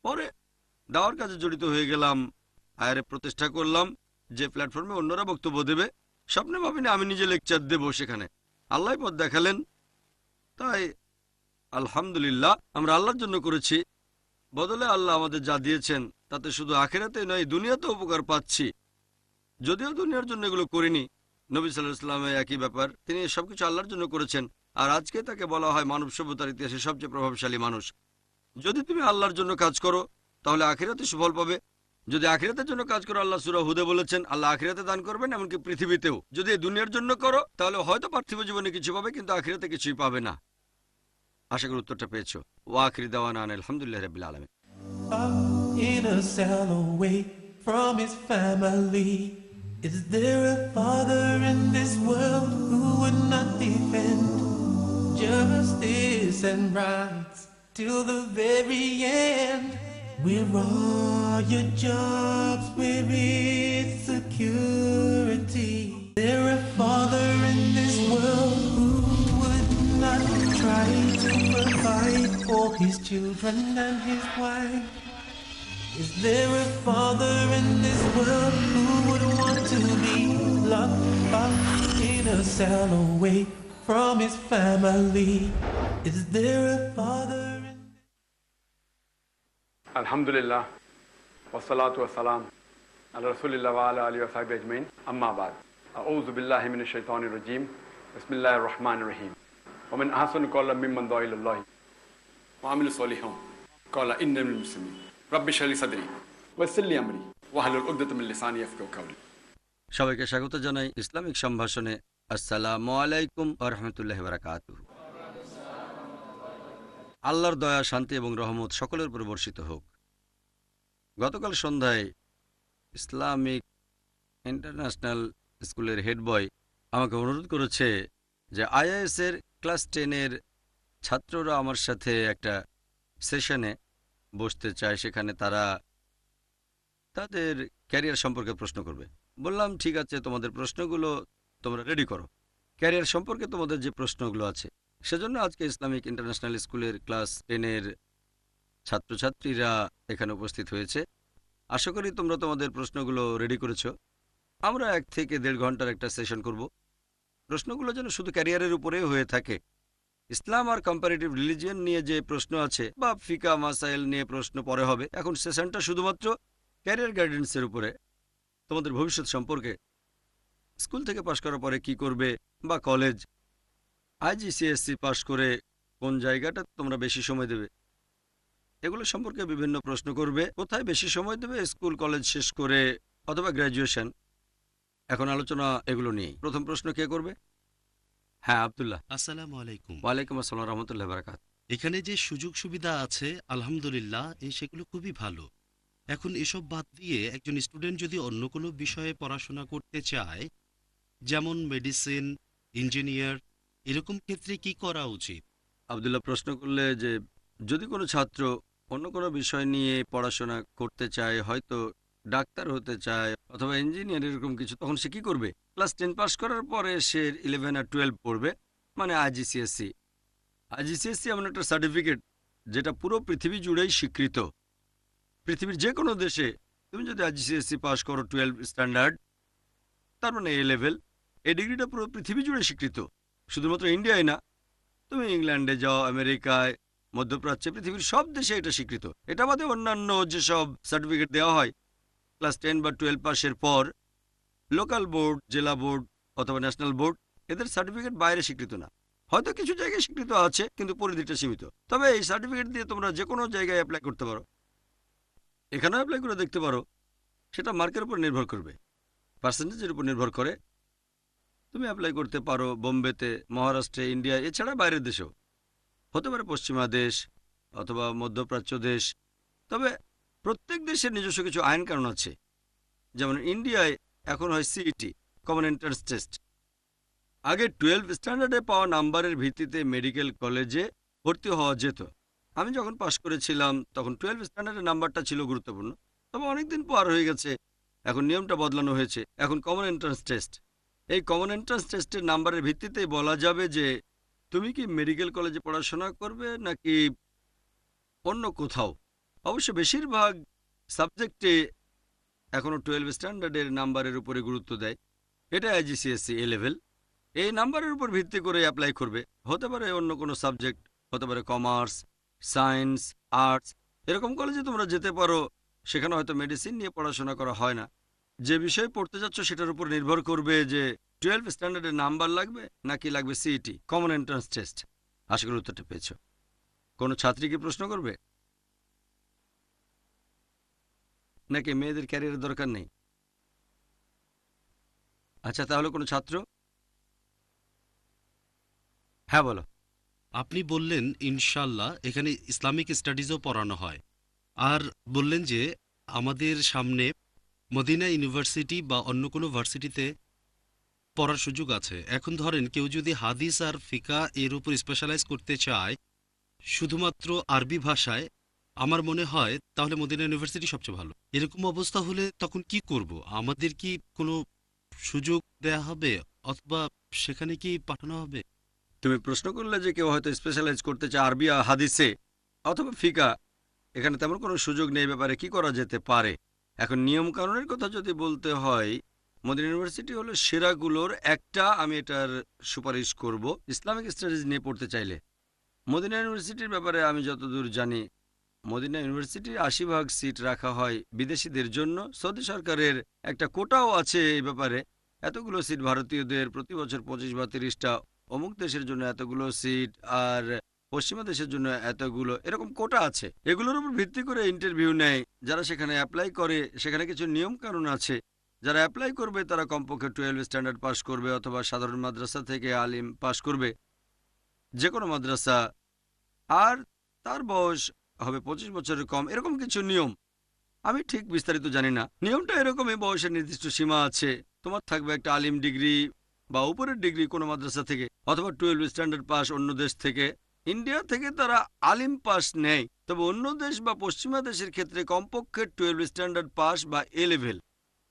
পরে দাওয়ার কাজে জড়িত হয়ে গেলাম, আয়ারে প্রতিষ্ঠা করলাম যে প্ল্যাটফর্মে অন্যরা বক্তব্য দেবে। স্বপ্নে ভাবিনি আমি নিজে লেকচার দেব সেখানে। আল্লাহ পথ দেখালেন। তাই আলহামদুলিল্লাহ, আমরা আল্লাহর জন্য করেছি। বদলে আল্লাহ আমাদের যা দিয়েছেন তাতে শুধু আখেরাতে নয়, দুনিয়াতেও উপকার পাচ্ছি। যদিও দুনিয়ার জন্য এগুলো করিনি। নবী সাল্লাল্লাহু আলাইহি ওয়াসাল্লাম একই ব্যাপার, তিনি সবকিছু আল্লাহর জন্য করেছেন। আর আজকে তাকে বলা হয় মানব সভ্যতার ইতিহাসে সবচেয়ে প্রভাবশালী মানুষ। যদি তুমি আল্লাহর জন্য কাজ করো, তাহলে আখিরাতে সুফল পাবে। যদি আখিরাতের জন্য কাজ করো, আল্লাহ সূরা হুদে বলেছেন আল্লাহ আখিরাতে দান করবেন, এমনকি পৃথিবীতেও। যদি এই দুনিয়ার জন্য করো, তাহলে হয়তো পার্থিব জীবনে কিছু পাবে, কিন্তু আখিরাতে কিছুই পাবে না। আশা করি উত্তরটা পেয়েছো। ওয়া আখিরি দাওয়ানা আলহামদুলিল্লাহি রাব্বিল আলামিন। In a cell away from his family, is there a father in this world who would not defend justice and rights till the very end? Where are your jobs? Where is security? Is there a father in this world who would not try to provide for his children and his wife? Is there a father in this world who would want to be locked up in a cell away from his family? Is there a father in... আলহামদুলিল্লাহ ওয়াসসালাতু ওয়াসসালাম আলা রাসূলিল্লাহ ওয়া আলা আলিহি ওয়া সাহবিহি আজমাইন, আম্মা বাদ। আউযু বিল্লাহি মিনাশ শাইতানির রাজীম বিসমিল্লাহির রহমানির রহিম ওয়া মান আহসানু ক্বাওলাম মিম্মান দাআ ইলাল্লাহি ওয়া আমিলা সলিহান ক্বালা ইন্নানি মিনাল মুসলিমিন রাব্বি ইশরাহ লি সাদরি ওয়াসসির লি আমরি ওয়াহলুল উকদাতাম মিন লিসানি ইয়াফকাহু কাওলি। সবাইকে স্বাগত জানাই ইসলামিক সম্ভাষণে। আসসালামু আলাইকুম ওয়া রাহমাতুল্লাহি ওয়া বারাকাতুহু। আল্লাহর দয়া, শান্তি এবং রহমত সকলের উপর বর্ষিত হোক। গতকাল সন্ধ্যায় ইসলামিক ইন্টারন্যাশনাল স্কুলের হেড বয় আমাকে অনুরোধ করেছে যে আইএএস এর ক্লাস 10-এর ছাত্ররা আমার সাথে একটা সেশনে বসতে চায়, সেখানে তারা তাদের ক্যারিয়ার সম্পর্কে প্রশ্ন করবে। বললাম ঠিক আছে, তোমাদের প্রশ্নগুলো তোমরা রেডি করো। ক্যারিয়ার সম্পর্কে তোমাদের যে প্রশ্নগুলো আছে, সেজন্য আজকে ইসলামিক ইন্টারন্যাশনাল স্কুলের ক্লাস 10-এর ছাত্রছাত্রীরা এখানে উপস্থিত হয়েছে। আশা করি তোমরা তোমাদের প্রশ্নগুলো রেডি করেছো। আমরা 1 থেকে 1.5 ঘন্টার একটা সেশন করব। প্রশ্নগুলো যেন শুধু ক্যারিয়ারের উপরে হয়ে থাকে। ইসলাম আর কম্পারেটিভ রিলিজিয়ন নিয়ে যে প্রশ্ন আছে বা ফিকা মাসাইল নিয়ে প্রশ্ন পরে হবে। এখন সেশনটা শুধুমাত্র ক্যারিয়ার গাইডেন্সের উপরে, তোমাদের ভবিষ্যৎ সম্পর্কে, স্কুল থেকে পাশ করার পরে কি করবে, বা কলেজ, আইজিসিএসসি পাশ করে কোন জায়গাটা তোমরা বেশি সময় দেবে, এগুলো সম্পর্কে বিভিন্ন প্রশ্ন করবে। কোথায় বেশি সময় দেবে, স্কুল কলেজ শেষ করে অথবা গ্র্যাজুয়েশন। এখন আলোচনা এগুলো নিয়ে। প্রথম প্রশ্ন কে করবে? হ্যাঁ, আব্দুল্লাহ। আসসালামু আলাইকুম। ওয়ালাইকুম আসসালাম রহমতুল্লাহ বারাকাত। এখানে যে সুযোগ সুবিধা আছে আলহামদুলিল্লাহ, সেগুলো খুবই ভালো। এখন এসব বাদ দিয়ে একজন স্টুডেন্ট যদি অন্য কোনো বিষয়ে পড়াশোনা করতে চায়, যেমন মেডিসিন, ইঞ্জিনিয়ার, এরকম ক্ষেত্রে কি করা উচিত? আব্দুল্লাহ প্রশ্ন করলে যে যদি কোনো ছাত্র অন্য কোনো বিষয় নিয়ে পড়াশোনা করতে চায়, হয়তো ডাক্তার হতে চায় অথবা ইঞ্জিনিয়ার এরকম কিছু, তখন সে কি করবে? ক্লাস 10 পাস করার পরে সে 11 আর 12 পড়বে, মানে আইজিসিএসসি। আইজিসিএসসি এমন একটা সার্টিফিকেট যেটা পুরো পৃথিবী জুড়েই স্বীকৃত। পৃথিবীর যে কোনো দেশে তুমি যদি আইজিসিএসসি পাস করো 12 স্ট্যান্ডার্ড, তার মানে এ লেভেল, এই ডিগ্রিটা পুরো পৃথিবী জুড়ে স্বীকৃত। শুধুমাত্র ইন্ডিয়ায় না, তুমি ইংল্যান্ডে যাও, আমেরিকায়, মধ্যপ্রাচ্যে, পৃথিবীর সব দেশে এটা স্বীকৃত। এটা বাদে অন্যান্য যেসব সার্টিফিকেট দেওয়া হয় ক্লাস 10 বা 12 পাসের পর, লোকাল বোর্ড, জেলা বোর্ড অথবা ন্যাশনাল বোর্ড, এদের সার্টিফিকেট বাইরে স্বীকৃত না। হয়তো কিছু জায়গায় স্বীকৃত আছে, কিন্তু পরিধিটা সীমিত। তবে এই সার্টিফিকেট দিয়ে তোমরা যে কোনো জায়গায় অ্যাপ্লাই করতে পারো। এখানেও অ্যাপ্লাই করে দেখতে পারো। সেটা মার্কের উপর নির্ভর করবে, পার্সেন্টেজের উপর নির্ভর করে। তুমি অ্যাপ্লাই করতে পারো বোম্বেতে, মহারাষ্ট্রে, ইন্ডিয়া, এছাড়া বাইরের দেশেও হতে পারে, পশ্চিমা দেশ অথবা মধ্যপ্রাচ্য দেশ। তবে প্রত্যেক দেশের নিজস্ব কিছু আইন কানুন আছে। যেমন ইন্ডিয়ায় এখন হয় সিইটি, কমন এন্ট্রান্স টেস্ট। আগে 12 স্ট্যান্ডার্ডে পাওয়া নাম্বারের ভিত্তিতে মেডিকেল কলেজে ভর্তি হওয়া যেত। আমি যখন পাশ করেছিলাম তখন 12 স্ট্যান্ডার্ডের নাম্বারটা ছিল গুরুত্বপূর্ণ। তবে অনেকদিন পার হয়ে গেছে, এখন নিয়মটা বদলানো হয়েছে। এখন কমন এন্ট্রান্স টেস্ট। এই কমন এন্ট্রান্স টেস্টের নাম্বারের ভিত্তিতেই বলা যাবে যে তুমি কি মেডিকেল কলেজে পড়াশোনা করবে নাকি অন্য কোথাও। অবশ্য বেশিরভাগ সাবজেক্টে এখনও 12 স্ট্যান্ডার্ডের নাম্বারের উপরে গুরুত্ব দেয়। এটা আইজিসিএসসি এ লেভেল। এই নাম্বারের উপর ভিত্তি করে অ্যাপ্লাই করবে। হতে পারে অন্য কোনো সাবজেক্ট, হতে পারে কমার্স, সায়েন্স, আর্টস। এরকম কলেজে তোমরা যেতে পারো, সেখানে হয়তো মেডিসিন নিয়ে পড়াশোনা করা হয় না। যে বিষয়ে পড়তে যাচ্ছ সেটার উপর নির্ভর করবে যে 12 স্ট্যান্ডার্ডের নাম্বার লাগবে নাকি লাগবে সিইটি, কমন এন্ট্রান্স টেস্ট। আশা করি উত্তরটা পেয়েছ। কোনো ছাত্রী কি প্রশ্ন করবে, নাকি মেয়েদের ক্যারিয়ারের দরকার নেই? আচ্ছা, তাহলে কোনো ছাত্র? হ্যাঁ, বলো। আপনি বললেন ইনশাল্লাহ এখানে ইসলামিক স্টাডিজও পড়ানো হয়, আর বললেন যে আমাদের সামনে মদিনা ইউনিভার্সিটি বা অন্য কোনো ভার্সিটিতে পড়ার সুযোগ আছে। এখন ধরেন কেউ যদি হাদিস আর ফিকা এর উপর স্পেশালাইজ করতে চায় শুধুমাত্র আরবি ভাষায়, আমার মনে হয় তাহলে মদিনা ইউনিভার্সিটি সবচেয়ে ভালো। এরকম অবস্থা হলে তখন কি করব? আমাদের কি কোনো সুযোগ দেয়া হবে অথবা সেখানে কি পাঠানো হবে? তুমি প্রশ্ন করলে যে কেউ হয়তো স্পেশালাইজ করতে চায় আরবি আর হাদিসে অথবা ফিকা, এখানে তেমন কোনো সুযোগ নেই, ব্যাপারে কি করা যেতে পারে। এখন নিয়ম কানুনের কথা যদি বলতে হয়, মদিনা ইউনিভার্সিটি হলো সেরাগুলোর একটা। আমি এটার সুপারিশ করব ইসলামিক স্টাডিজ নিয়ে পড়তে চাইলে। মদিনা ইউনিভার্সিটির ব্যাপারে আমি যতদূর জানি, মদিনা ইউনিভার্সিটির 80% সিট রাখা হয় বিদেশিদের জন্য। সৌদি সরকারের একটা কোটাও আছে এই ব্যাপারে। এতগুলো সিট ভারতীয়দের, প্রতি বছর 25 বা 30টা, অমুক দেশের জন্য এতগুলো সিট, আর পশ্চিমা দেশের জন্য এতগুলো, এরকম কোটা আছে। এগুলোর উপর ভিত্তি করে ইন্টারভিউ নেয়। যারা সেখানে অ্যাপ্লাই করে সেখানে কিছু নিয়ম কানুন আছে। যারা অ্যাপ্লাই করবে তারা কমপক্ষে 12 স্ট্যান্ডার্ড পাস করবে অথবা সাধারণ মাদ্রাসা থেকে আলিম পাস করবে, যে কোনো মাদ্রাসা, আর তার বয়স হবে 25 বছরের কম, এরকম কিছু নিয়ম। আমি ঠিক বিস্তারিত জানি না। নিয়মটা এরকমই, বয়সের নির্দিষ্ট সীমা আছে। তোমার থাকবে একটা আলিম ডিগ্রি বা উপরের ডিগ্রি কোনো মাদ্রাসা থেকে, অথবা 12 স্ট্যান্ডার্ড পাস অন্য দেশ থেকে। ইন্ডিয়া থেকে তারা আলিম পাস নেয়, তবে অন্য দেশ বা পশ্চিমা দেশের ক্ষেত্রে কমপক্ষে 12 স্ট্যান্ডার্ড পাস বা এ লেভেল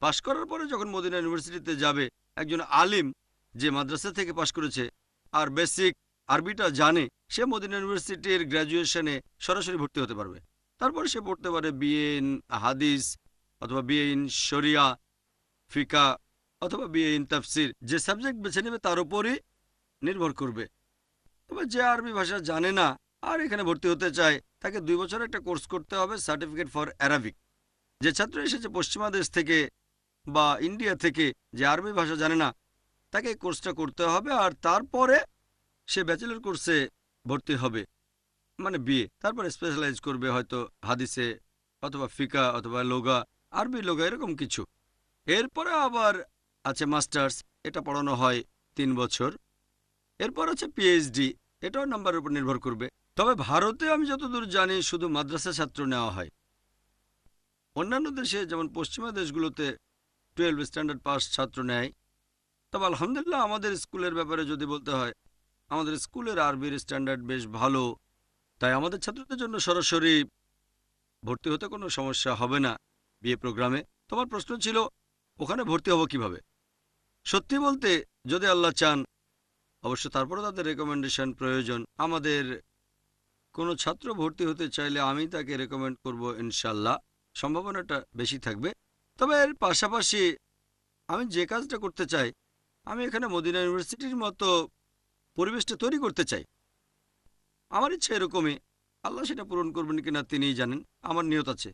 পাস করার পরে যখন মদিনা ইউনিভার্সিটিতে যাবে, একজন আলিম যে মাদ্রাসা থেকে পাস করেছে আর বেসিক আরবিটা জানে, সে মদিনা ইউনিভার্সিটির গ্র্যাজুয়েশনে সরাসরি ভর্তি হতে পারবে। তারপর সে পড়তে পারে বিএ ইন হাদিস অথবা বিএ ইন শরিয়া, ফিকা অথবা বিএ ইন তাফসির। যে সাবজেক্ট বেছে নেবে তার উপরই নির্ভর করবে। তবে যে আরবি ভাষা জানে না আর এখানে ভর্তি হতে চায়, তাকে 2 বছর একটা কোর্স করতে হবে, সার্টিফিকেট ফর অ্যারাবিক। যে ছাত্র এসেছে পশ্চিমা দেশ থেকে বা ইন্ডিয়া থেকে, যে আরবি ভাষা জানে না, তাকে এই কোর্সটা করতে হবে, আর তারপরে সে ব্যাচেলর কোর্সে ভর্তি হবে, মানে বিএ। তারপরে স্পেশালাইজ করবে হয়তো হাদিসে অথবা ফিকা অথবা লোগা, আরবি লোগা, এরকম কিছু। এরপরে আবার আছে মাস্টার্স, এটা পড়ানো হয় 3 বছর। এরপর আছে পিএইচডি, এটাও নাম্বারের উপর নির্ভর করবে। তবে ভারতে আমি যতদূর জানি শুধু মাদ্রাসা ছাত্র নেওয়া হয়। অন্যান্য দেশে যেমন পশ্চিমা দেশগুলোতে 12 স্ট্যান্ডার্ড পাস ছাত্র নেয়। তবে আলহামদুলিল্লাহ আমাদের স্কুলের ব্যাপারে যদি বলতে হয়, আমাদের স্কুলের আরবির স্ট্যান্ডার্ড বেশ ভালো, তাই আমাদের ছাত্রদের জন্য সরাসরি ভর্তি হতে কোনো সমস্যা হবে না বিএ প্রোগ্রামে। তোমার প্রশ্ন ছিল ওখানে ভর্তি হব কিভাবে। সত্যি বলতে, যদি আল্লাহ চান, অবশ্য তারপরে তাদের রেকমেন্ডেশন প্রয়োজন। আমাদের কোনো ছাত্র ভর্তি হতে চাইলে আমি তাকে রেকমেন্ড করব, ইনশাল্লাহ সম্ভাবনাটা বেশি থাকবে। তবে এর পাশাপাশি আমি যে কাজটা করতে চাই, আমি এখানে মদিনা ইউনিভার্সিটির মতো পরিবেশটা তৈরি করতে চাই। আমার ইচ্ছা এরকমই, আল্লাহ সেটা পূরণ করবেন কিনা তিনিই জানেন। আমার নিয়ত আছে।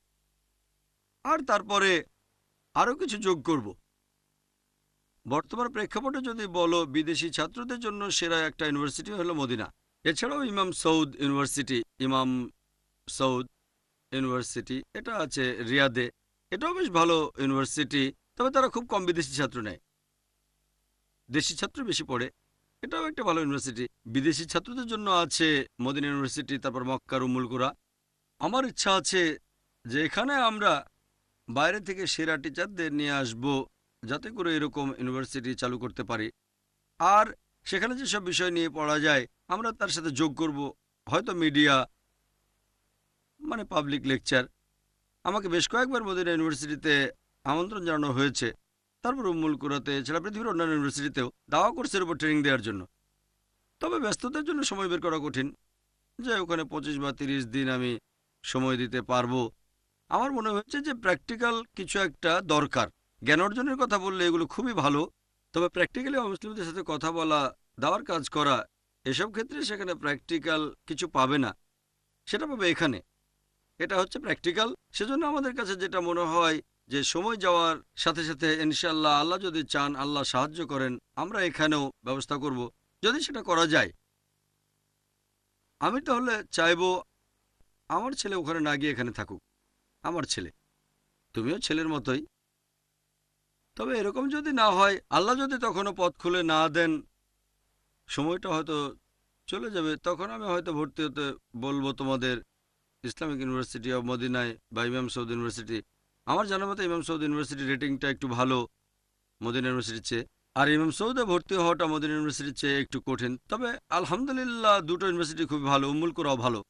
আর তারপরে আরও কিছু যোগ করব। বর্তমান প্রেক্ষাপটে যদি বলো, বিদেশি ছাত্রদের জন্য সেরা একটা ইউনিভার্সিটি হলো মদিনা। এছাড়াও ইমাম সৌদ ইউনিভার্সিটি, ইমাম সৌদ ইউনিভার্সিটি, এটা আছে রিয়াদে, এটাও বেশ ভালো ইউনিভার্সিটি। তবে তারা খুব কম বিদেশি ছাত্র নেয়, দেশি ছাত্র বেশি পড়ে। এটাও একটা ভালো ইউনিভার্সিটি। বিদেশি ছাত্রদের জন্য আছে মদিনা ইউনিভার্সিটি, তারপর মক্কার উম্মুল কুরা। আমার ইচ্ছা আছে যে এখানে আমরা বাইরে থেকে সেরা টিচারদের নিয়ে আসব, যাতে করে এরকম ইউনিভার্সিটি চালু করতে পারি। আর সেখানে যেসব বিষয় নিয়ে পড়া যায় আমরা তার সাথে যোগ করব, হয়তো মিডিয়া, মানে পাবলিক লেকচার। আমাকে বেশ কয়েকবার মদিনা ইউনিভার্সিটিতে আমন্ত্রণ জানানো হয়েছে, তারপর উম্মুল কুরাতে, এছাড়া পৃথিবীর অন্যান্য ইউনিভার্সিটিতেও দাওয়া কোর্সের উপর ট্রেনিং দেওয়ার জন্য। তবে ব্যস্ততার জন্য সময় বের করা কঠিন, যে ওখানে 25 বা 30 দিন আমি সময় দিতে পারবো। আমার মনে হচ্ছে যে প্র্যাকটিক্যাল কিছু একটা দরকার। জ্ঞান অর্জনের কথা বললে এগুলো খুবই ভালো, তবে প্র্যাকটিক্যালি মুসলিমদের সাথে কথা বলা, দাওয়ার কাজ করা, এসব ক্ষেত্রে সেখানে প্র্যাকটিক্যাল কিছু পাবে না, সেটা পাবে এখানে। এটা হচ্ছে প্র্যাকটিক্যাল। সেজন্য আমাদের কাছে যেটা মনে হয় যে সময় যাওয়ার সাথে সাথে ইনশাআল্লাহ, আল্লাহ যদি চান, আল্লাহ সাহায্য করেন, আমরা এখানেও ব্যবস্থা করব যদি সেটা করা যায়। আমি তাহলে চাইবো আমার ছেলে ওখানে না গিয়ে এখানে থাকুক। আমার ছেলে, তুমিও ছেলের মতোই। তবে এরকম যদি না হয়, আল্লাহ যদি তখনও পথ খুলে না দেন, সময়টা হয়তো চলে যাবে, তখন আমি হয়তো ভর্তি হতে বলবো তোমাদের ইসলামিক ইউনিভার্সিটি অব মদিনায় বা ইমাম সৌদ ইউনিভার্সিটি। আমার জানা মতে ইমাম সৌদ ইউনিভার্সিটির রেটিংটা একটু ভালো মদিনা ইউনিভার্সিটির চেয়ে, আর ইমাম সৌদে ভর্তি হওয়াটা মদিনা ইউনিভার্সিটির চেয়ে একটু কঠিন। তবে আলহামদুলিল্লাহ দুটো ইউনিভার্সিটি খুবই ভালো, উম্মুল কুরাও ভালো।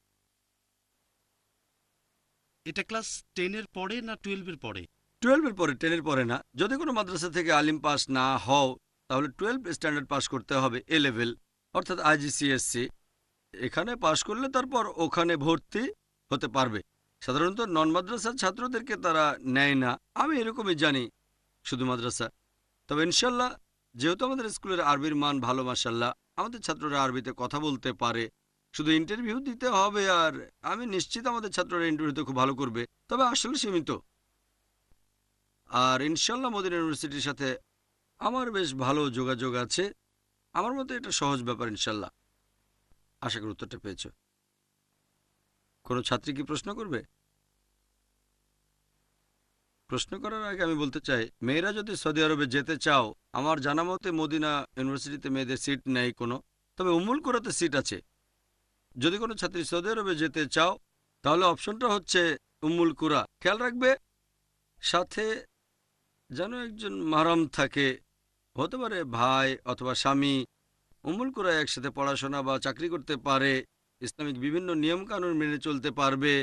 এটা ক্লাস 10-এর পরে না 12-এর পরে? 12-এর পরে, 10-এর পরে না। যদি কোনো মাদ্রাসা থেকে আলিম পাস না হও, তাহলে 12 স্ট্যান্ডার্ড পাস করতে হবে, এ লেভেল, অর্থাৎ আইজিসিএসসি। এখানে পাশ করলে তারপর ওখানে ভর্তি হতে পারবে। সাধারণত নন মাদ্রাসার ছাত্রদেরকে তারা নেয় না, আমি এরকমই জানি, শুধু মাদ্রাসা। তবে ইনশাল্লাহ, যেহেতু আমাদের স্কুলের আরবির মান ভালো মাশাল্লাহ, আমাদের ছাত্ররা আরবিতে কথা বলতে পারে, শুধু ইন্টারভিউ দিতে হবে। আর আমি নিশ্চিত আমাদের ছাত্ররা ইন্টারভিউতে খুব ভালো করবে, তবে আসলে সীমিত। আর ইনশাল্লাহ মদিনা ইউনিভার্সিটির সাথে আমার বেশ ভালো যোগাযোগ আছে। আমার মতে এটা সহজ ব্যাপার ইনশাল্লাহ। আশা করি উত্তরটা পেয়েছো। কোনো ছাত্রী কি প্রশ্ন করবে? প্রশ্ন করার আগে আমি বলতে চাই, মেয়েরা যদি সৌদি আরবে যেতে চাও, আমার জানা মতে মদিনা ইউনিভার্সিটিতে মেয়েদের সিট নেই কোনো, তবে উম্মুল কুরাতে সিট আছে। যদি কোনো ছাত্রী সৌদি আরবে যেতে চাও তাহলে অপশনটা হচ্ছে উম্মুল কুরা। খেয়াল রাখবে সাথে যেন একজন মাহরাম থাকে, হতে পারে ভাই অথবা স্বামী। উম্মুল কুরায় একসাথে পড়াশোনা বা চাকরি করতে পারে, ইসলামিক বিভিন্ন নিয়মকানুন মেনে চলতে পারবে,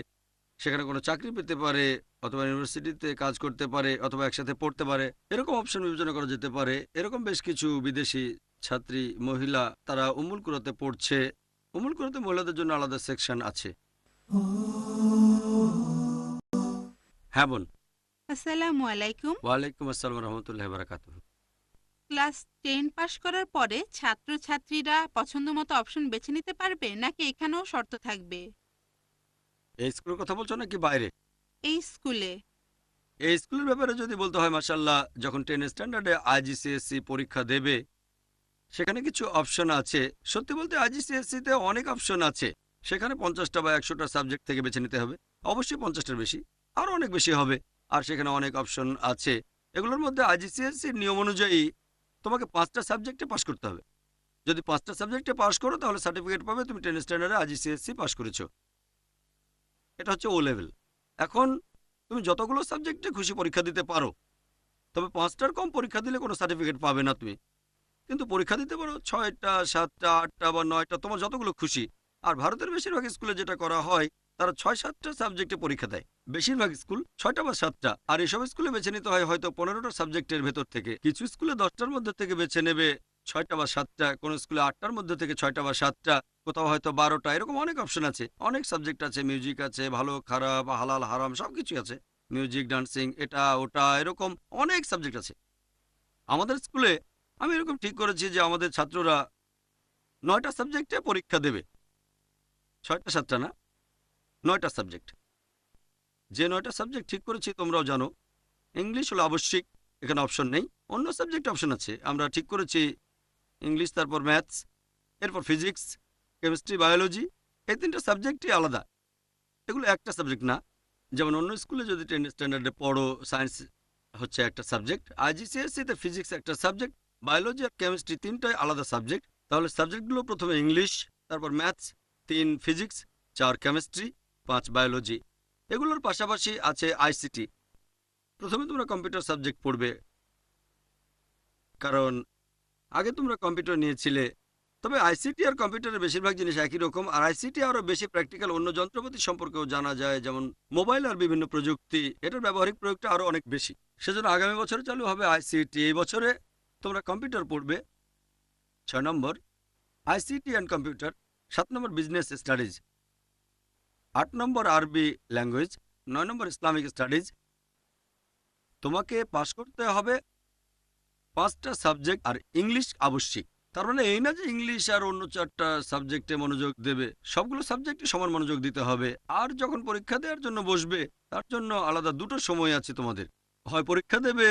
সেখানে কোনো চাকরি পেতে পারে, অথবা ইউনিভার্সিটিতে কাজ করতে পারে, অথবা একসাথে পড়তে পারে। এরকম অপশন বিবেচনা করা যেতে পারে। এরকম বেশ কিছু বিদেশি ছাত্রী মহিলা তারা উম্মুল কুরাতে পড়ছে। উম্মুল কুরাতে মহিলাদের জন্য আলাদা সেকশন আছে। হ্যাঁ বোন। আসসালামু আলাইকুম। ওয়ালাইকুম আসসালাম রহমতুল্লাহ বারাকাতুহু। ক্লাস 10 পাশ করার পরে ছাত্রছাত্রীরা পছন্দ মতো অপশন বেছে নিতে পারবে নাকি এখানেও শর্ত থাকবে? এই স্কুলের কথা বলছো নাকি বাইরে? এই স্কুলে। এই স্কুলের ব্যাপারে যদি বলতে হয়, মাশাআল্লাহ, যখন 10 স্ট্যান্ডার্ডে আইজিসিএসসি পরীক্ষা দেবে সেখানে কিছু অপশন আছে। সত্যি বলতে আইজিসিএসসিতে অনেক অপশন আছে। সেখানে 50টা বা 100টা সাবজেক্ট থেকে বেছে নিতে হবে। অবশ্যই 50টার বেশি, আরও অনেক বেশি হবে। আর সেখানে অনেক অপশন আছে। এগুলোর মধ্যে আইজিসিএসসির নিয়ম অনুযায়ী তোমাকে 5টা সাবজেক্টে পাশ করতে হবে। যদি 5টা সাবজেক্টে পাশ করো তাহলে সার্টিফিকেট পাবে তুমি 10 স্ট্যান্ডার্ডে আইজিসিএসসি পাশ করেছো। এটা হচ্ছে ও লেভেল। এখন তুমি যতগুলো সাবজেক্টে খুশি পরীক্ষা দিতে পারো, তবে 5টার কম পরীক্ষা দিলে কোনো সার্টিফিকেট পাবে না তুমি। কিন্তু পরীক্ষা দিতে পারো 6টা, 7টা, 8টা বা 9টা, তোমার যতগুলো খুশি। আর ভারতের বেশিরভাগ স্কুলে যেটা করা হয়, তারা 6-7টা সাবজেক্টে পরীক্ষা দেয়। বেশিরভাগ স্কুল 6টা বা 7টা। আর এসব স্কুলে বেছে নিতে হয় হয়তো 15টা সাবজেক্টের ভেতর থেকে। কিছু স্কুলে 10টার মধ্যে থেকে বেছে নেবে 6টা বা 7টা, কোনো স্কুলে 8টার মধ্যে থেকে 6টা বা 7টা, কোথাও হয়তো 12টা। এরকম অনেক অপশন আছে, অনেক সাবজেক্ট আছে। মিউজিক আছে, ভালো খারাপ, হালাল হারাম সবকিছু আছে। মিউজিক, ডান্সিং, এটা ওটা, এরকম অনেক সাবজেক্ট আছে। আমাদের স্কুলে আমি এরকম ঠিক করেছি যে আমাদের ছাত্ররা 9টা সাবজেক্টে পরীক্ষা দেবে। 6টা 7টা না, 9টা সাবজেক্ট। যে 9টা সাবজেক্ট ঠিক করেছি তোমরাও জানো। ইংলিশ হলো আবশ্যিক, এখানে অপশন নেই। অন্য সাবজেক্ট অপশন আছে। আমরা ঠিক করেছি ইংলিশ, তারপর ম্যাথস, এরপর ফিজিক্স, কেমিস্ট্রি, বায়োলজি। এই 3টা সাবজেক্টই আলাদা। এগুলো একটা সাবজেক্ট না। যেমন অন্য স্কুলে যদি 10 স্ট্যান্ডার্ডে পড়ো, সায়েন্স হচ্ছে একটা সাবজেক্ট, আইজিসিএসসিতে ফিজিক্স একটা সাবজেক্ট, বায়োলজি আর কেমিস্ট্রি 3টাই আলাদা সাবজেক্ট। তাহলে সাবজেক্টগুলো প্রথমে ইংলিশ, তারপর ম্যাথস, 3 ফিজিক্স, 4 কেমিস্ট্রি, 5 বায়োলজি। এগুলোর পাশাপাশি আছে আইসিটি। প্রথমে তোমরা কম্পিউটার সাবজেক্ট পড়বে, কারণ আগে তোমরা কম্পিউটার নিয়েছিলে। তবে আইসিটি আর কম্পিউটারের বেশিরভাগ জিনিস একই রকম। আর আইসিটি আরও বেশি প্র্যাকটিক্যাল, অন্য যন্ত্রপাতি সম্পর্কেও জানা যায়, যেমন মোবাইল আর বিভিন্ন প্রযুক্তি। এটার ব্যবহারিক প্রয়োগটা আরও অনেক বেশি। সেজন্য আগামী বছরে চালু হবে আইসিটি। এই বছরে তোমরা কম্পিউটার পড়বে 6 number, ICT and computer. 7 number business studies, 8 number আরবি ল্যাঙ্গুয়েজ, 9 নম্বর ইসলামিক স্টাডিজ। তোমাকে পাস করতে হবে 5টা সাবজেক্ট, আর ইংলিশ আবশ্যিক। তার মানে এই না যে ইংলিশ আর অন্য 4টা সাবজেক্টে মনোযোগ দেবে। সবগুলো সাবজেক্টে সমান মনোযোগ দিতে হবে। আর যখন পরীক্ষা দেওয়ার জন্য বসবে, তার জন্য আলাদা 2টো সময় আছে তোমাদের। হয় পরীক্ষা দেবে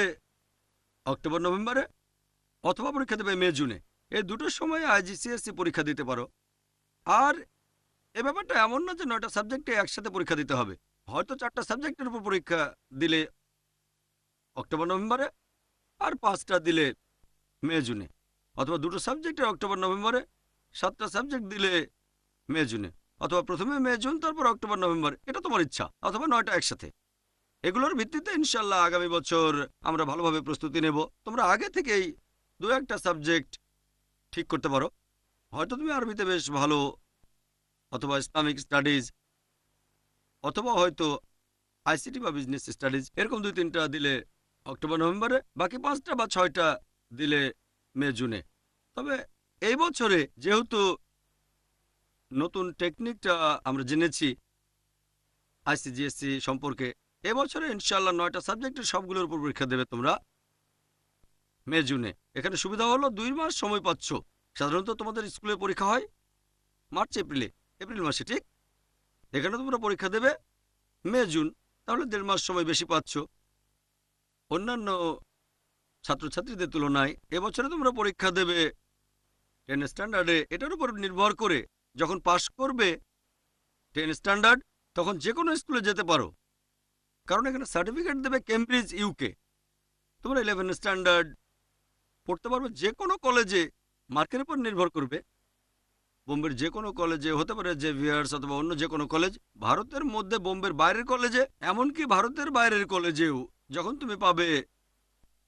অক্টোবর নভেম্বরে, অথবা পরীক্ষা দেবে মে জুনে। এই 2টো সময়ে আইজিসিএসসি পরীক্ষা দিতে পারো। আর এ ব্যাপারটা এমন না যে 9টা সাবজেক্টে একসাথে পরীক্ষা দিতে হবে। হয়তো 4টা সাবজেক্টের উপর পরীক্ষা দিলে অক্টোবর নভেম্বরে, আর 5টা দিলে মে জুনে। অথবা 2টো সাবজেক্টে অক্টোবর নভেম্বরে, 7টা সাবজেক্ট দিলে মে জুনে। অথবা প্রথমে মে জুন, তারপর অক্টোবর নভেম্বর। এটা তোমার ইচ্ছা। অথবা 9টা একসাথে। এগুলোর ভিত্তিতে ইনশাল্লাহ আগামী বছর আমরা ভালোভাবে প্রস্তুতি নেব। তোমরা আগে থেকেই 2-1টা সাবজেক্ট ঠিক করতে পারো। হয়তো তুমি আরবিতে বেশ ভালো, অথবা ইসলামিক স্টাডিজ, অথবা হয়তো আইসিটি বা বিজনেস স্টাডিজ। এরকম 2-3টা দিলে অক্টোবর নভেম্বরে, বাকি 5টা বা 6টা দিলে মে জুনে। তবে এই বছরে যেহেতু নতুন টেকনিকটা আমরা জেনেছি আইসিজিএসসি সম্পর্কে, এবছরে ইনশাল্লাহ 9টা সাবজেক্টের সবগুলোর উপর পরীক্ষা দেবে তোমরা মে জুনে। এখানে সুবিধা হলো 2 মাস সময় পাচ্ছ। সাধারণত তোমাদের স্কুলে পরীক্ষা হয় মার্চ এপ্রিলে, এপ্রিল মাসে, ঠিক? এখানে তোমরা পরীক্ষা দেবে মে জুন, তাহলে 1.5 মাস সময় বেশি পাচ্ছ। অন্যান্য ছাত্রছাত্রীদের তুলনায় এবছরে তোমরা পরীক্ষা দেবে 10 স্ট্যান্ডার্ডে, এটার উপর নির্ভর করে যখন পাশ করবে 10 স্ট্যান্ডার্ড তখন যে কোনো স্কুলে যেতে পারো, কারণ এখানে সার্টিফিকেট দেবে কেমব্রিজ ইউকে। তোমরা 11 স্ট্যান্ডার্ড পড়তে পারবে যে কোনো কলেজে, মার্কের উপর নির্ভর করবে। বোম্বের যে কোনো কলেজে হতে পারে, জেভিয়ার্স অথবা অন্য যে কোনো কলেজ, ভারতের মধ্যে বোম্বের বাইরের কলেজে, এমনকি ভারতের বাইরের কলেজেও যখন তুমি পাবে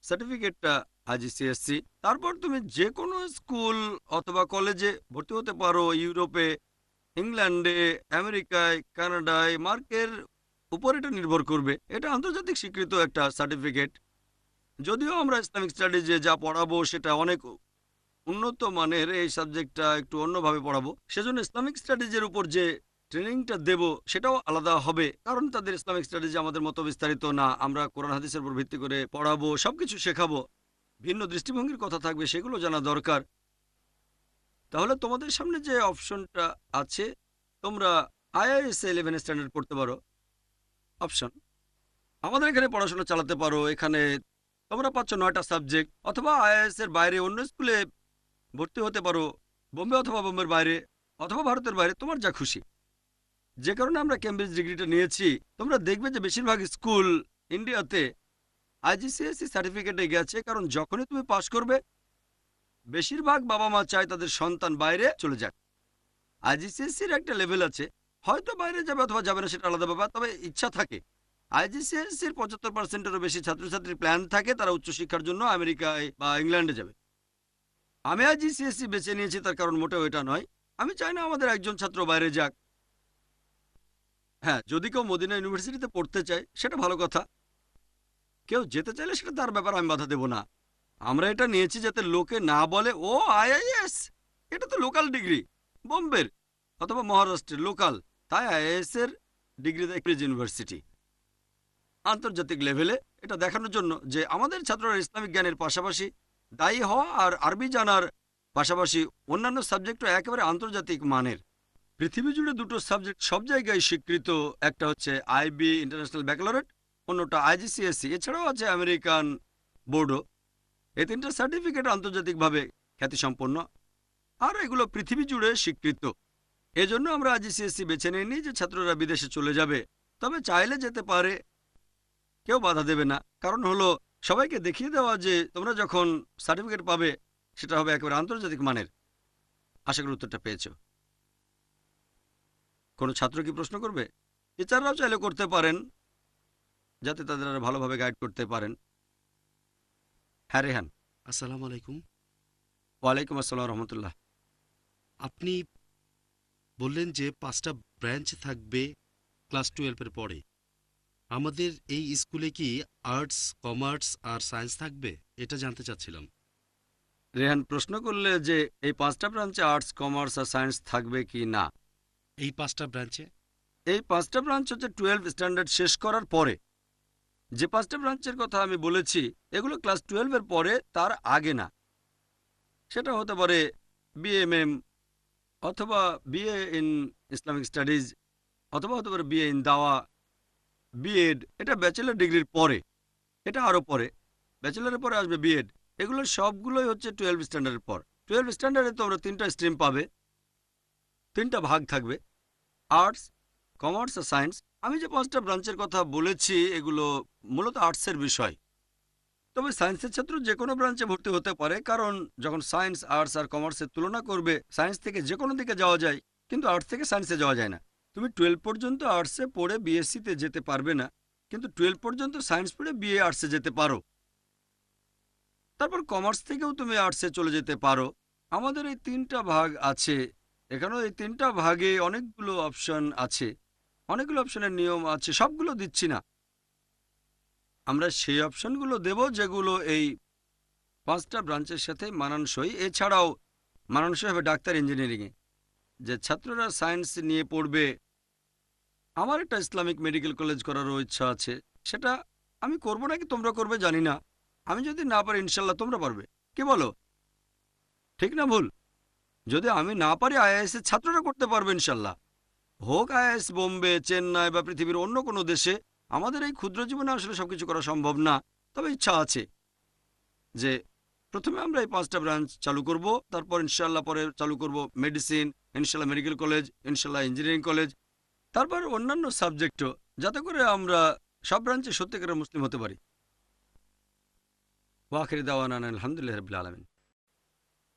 সার্টিফিকেটটা আইজিসিএসসি, তারপর তুমি যে কোনো স্কুল অথবা কলেজে ভর্তি হতে পারো। ইউরোপে, ইংল্যান্ডে, আমেরিকায়, কানাডায়, মার্কের উপর এটা নির্ভর করবে। এটা আন্তর্জাতিক স্বীকৃত একটা সার্টিফিকেট। যদিও আমরা ইসলামিক স্টাডিজে যা পড়াবো সেটা অনেক উন্নত মানের, এই সাবজেক্টটা একটু অন্যভাবে পড়াবো, সেজন্য ইসলামিক স্টাডিজের উপর যে ট্রেনিংটা দেব সেটাও আলাদা হবে, কারণ তাদের ইসলামিক স্টাডিজ আমাদের মতো বিস্তারিত না। আমরা কোরআন হাদিসের উপর ভিত্তি করে পড়াবো, সবকিছু শেখাবো, ভিন্ন দৃষ্টিভঙ্গির কথা থাকবে, সেগুলো জানা দরকার। তাহলে তোমাদের সামনে যে অপশনটা আছে, তোমরা আইআইএস 11 স্ট্যান্ডার্ড পড়তে পারো, অপশন। আমাদের এখানে পড়াশোনা চালাতে পারো। এখানে তোমরা পাচ্ছ 9টা সাবজেক্ট, অথবা আইআইএস এর বাইরে অন্য স্কুলে ভর্তি হতে পারো, বোম্বে অথবা বোম্বের বাইরে অথবা ভারতের বাইরে, তোমার যা খুশি। যে কারণে আমরা কেমব্রিজ ডিগ্রিটা নিয়েছি, তোমরা দেখবে যে বেশিরভাগ স্কুল ইন্ডিয়াতে আইজিসিএসসি সার্টিফিকেটে গেছে, কারণ যখনই তুমি পাশ করবে বেশিরভাগ বাবা মা চায় তাদের সন্তান বাইরে চলে যাক। আইজিসিএসসির একটা লেভেল আছে, হয়তো বাইরে যাবে অথবা যাবে না সেটা আলাদা ব্যাপার, তবে ইচ্ছা থাকে। আইজিসিএসসির 75%-এরও বেশি ছাত্রছাত্রীর প্ল্যান থাকে তারা উচ্চশিক্ষার জন্য আমেরিকায় বা ইংল্যান্ডে যাবে। আমি আইজিসিএসসি বেছে নিয়েছি, তার কারণ মোটেও এটা নয়। আমি চাই না আমাদের একজন ছাত্র বাইরে যাক। হ্যাঁ, যদি কেউ মদিনা ইউনিভার্সিটিতে পড়তে চায় সেটা ভালো কথা, কেউ যেতে চাইলে সেটা তার ব্যাপার, আমি বাধা দেব না। আমরা এটা নিয়েছি যাতে লোকে না বলে ও আইআইএস, এটা তো লোকাল ডিগ্রি, বোম্বের অথবা মহারাষ্ট্রের লোকাল, তাই আইআইএস এর ডিগ্রি দেয় কেমব্রিজ ইউনিভার্সিটি। আন্তর্জাতিক লেভেলে এটা দেখানোর জন্য যে আমাদের ছাত্ররা ইসলামিক জ্ঞানের পাশাপাশি দায়ী হওয়া আর আরবি জানার পাশাপাশি অন্যান্য সাবজেক্টও একেবারে আন্তর্জাতিক মানের। পৃথিবী জুড়ে দুটো সাবজেক্ট সব জায়গায় স্বীকৃত, একটা হচ্ছে আইবি ইন্টারন্যাশনাল ব্যাকালরেট, অন্যটা আইজিসিএসসি, এছাড়াও আছে আমেরিকান বোর্ডও। এই 3টা সার্টিফিকেট আন্তর্জাতিকভাবে খ্যাতিসম্পন্ন আর এগুলো পৃথিবী জুড়ে স্বীকৃত। এজন্য আমরা আইজিসিএসসি বেছে নিইনি যে ছাত্ররা বিদেশে চলে যাবে, তবে চাইলে যেতে পারে, কেউ বাধা দেবে না। কারণ হলো সবাইকে দেখিয়ে দেওয়া যে তোমরা যখন সার্টিফিকেট পাবে সেটা হবে একেবারে আন্তর্জাতিক মানের। আশা করি উত্তরটা পেয়েছো। কোনো ছাত্র কি প্রশ্ন করবে? টিচাররাও চাইলে করতে পারেন, যাতে তাদের আরো ভালোভাবে গাইড করতে পারেন। হ্যাঁ রেহান। আসসালামু আলাইকুম। ওয়ালাইকুম আসসালাম রহমতুল্লাহ। আপনি বললেন যে 5টা ব্রাঞ্চ থাকবে ক্লাস 12-এর পরে। আমাদের এই স্কুলে কি আর্টস, কমার্স আর সায়েন্স থাকবে? এটা জানতে চাচ্ছিলাম। রেহান প্রশ্ন করলে যে এই 5টা ব্রাঞ্চে আর্টস, কমার্স আর সায়েন্স থাকবে কি না। এই 5টা ব্রাঞ্চে এই 5টা ব্রাঞ্চ হচ্ছে 12 স্ট্যান্ডার্ড শেষ করার পরে। যে 5টা ব্রাঞ্চের কথা আমি বলেছি এগুলো ক্লাস 12-এর পরে, তার আগে না। সেটা হতে পারে বিএমএম অথবা বিএ ইন ইসলামিক স্টাডিজ, অথবা হতে পারে বিএ ইন দাওয়া, বিএড। এটা ব্যাচেলর ডিগ্রির পরে, এটা আরও পরে। ব্যাচেলরের পরে আসবে বিএড। এগুলো সবগুলোই হচ্ছে 12 স্ট্যান্ডার্ডের পর। 12 স্ট্যান্ডার্ডে তোমরা 3টা স্ট্রিম পাবে, 3টা ভাগ থাকবে, আর্টস, কমার্স আর সায়েন্স। আমি যে 5টা ব্রাঞ্চের কথা বলেছি এগুলো মূলত আর্টসের বিষয়, তবে সায়েন্সের ছাত্র যে কোনো ব্রাঞ্চে ভর্তি হতে পারে, কারণ যখন সায়েন্স, আর্টস আর কমার্সের তুলনা করবে, সায়েন্স থেকে যে কোনো দিকে যাওয়া যায়, কিন্তু আর্টস থেকে সায়েন্সে যাওয়া যায় না। তুমি 12 পর্যন্ত আর্টসে পড়ে বিএসসিতে যেতে পারবে না, কিন্তু 12 পর্যন্ত সায়েন্স পড়ে বিএ আর্টসে যেতে পারো। তারপর কমার্স থেকেও তুমি আর্টসে চলে যেতে পারো। আমাদের এই 3টা ভাগ আছে। এখানেও এই 3টা ভাগে অনেকগুলো অপশন আছে, অনেকগুলো অপশনের নিয়ম আছে, সবগুলো দিচ্ছি না। আমরা সেই অপশনগুলো দেব যেগুলো এই 5টা ব্রাঞ্চের সাথে মানানসই। এছাড়াও মানানসই হবে ডাক্তার, ইঞ্জিনিয়ারিংয়ে। যে ছাত্ররা সায়েন্স নিয়ে পড়বে, আমার একটা ইসলামিক মেডিকেল কলেজ করারও ইচ্ছা আছে। সেটা আমি করব নাকি তোমরা করবে জানি না। আমি যদি না পারি ইনশাল্লাহ তোমরা পারবে। কি বলো, ঠিক না ভুল? যদি আমি না পারি আইআইএস এর ছাত্ররা করতে পারবে ইনশাল্লাহ। হোক আইআইএস বোম্বে, চেন্নাই বা পৃথিবীর অন্য কোনো দেশে। আমাদের এই ক্ষুদ্র জীবনে আসলে সবকিছু করা সম্ভব না, তবে ইচ্ছা আছে। যে প্রথমে আমরা এই 5টা ব্রাঞ্চ চালু করব, তারপর ইনশাল্লাহ পরে চালু করব মেডিসিন, ইনশাল্লাহ মেডিকেল কলেজ, ইনশাল্লাহ ইঞ্জিনিয়ারিং কলেজ, তারপর অন্যান্য সাবজেক্টও, যাতে করে আমরা সব ব্রাঞ্চে সত্যিকারের মুসলিম হতে পারি। ওয়াখির দাওয়ানা আলহামদুলিল্লাহ রাব্বিল আলামিন।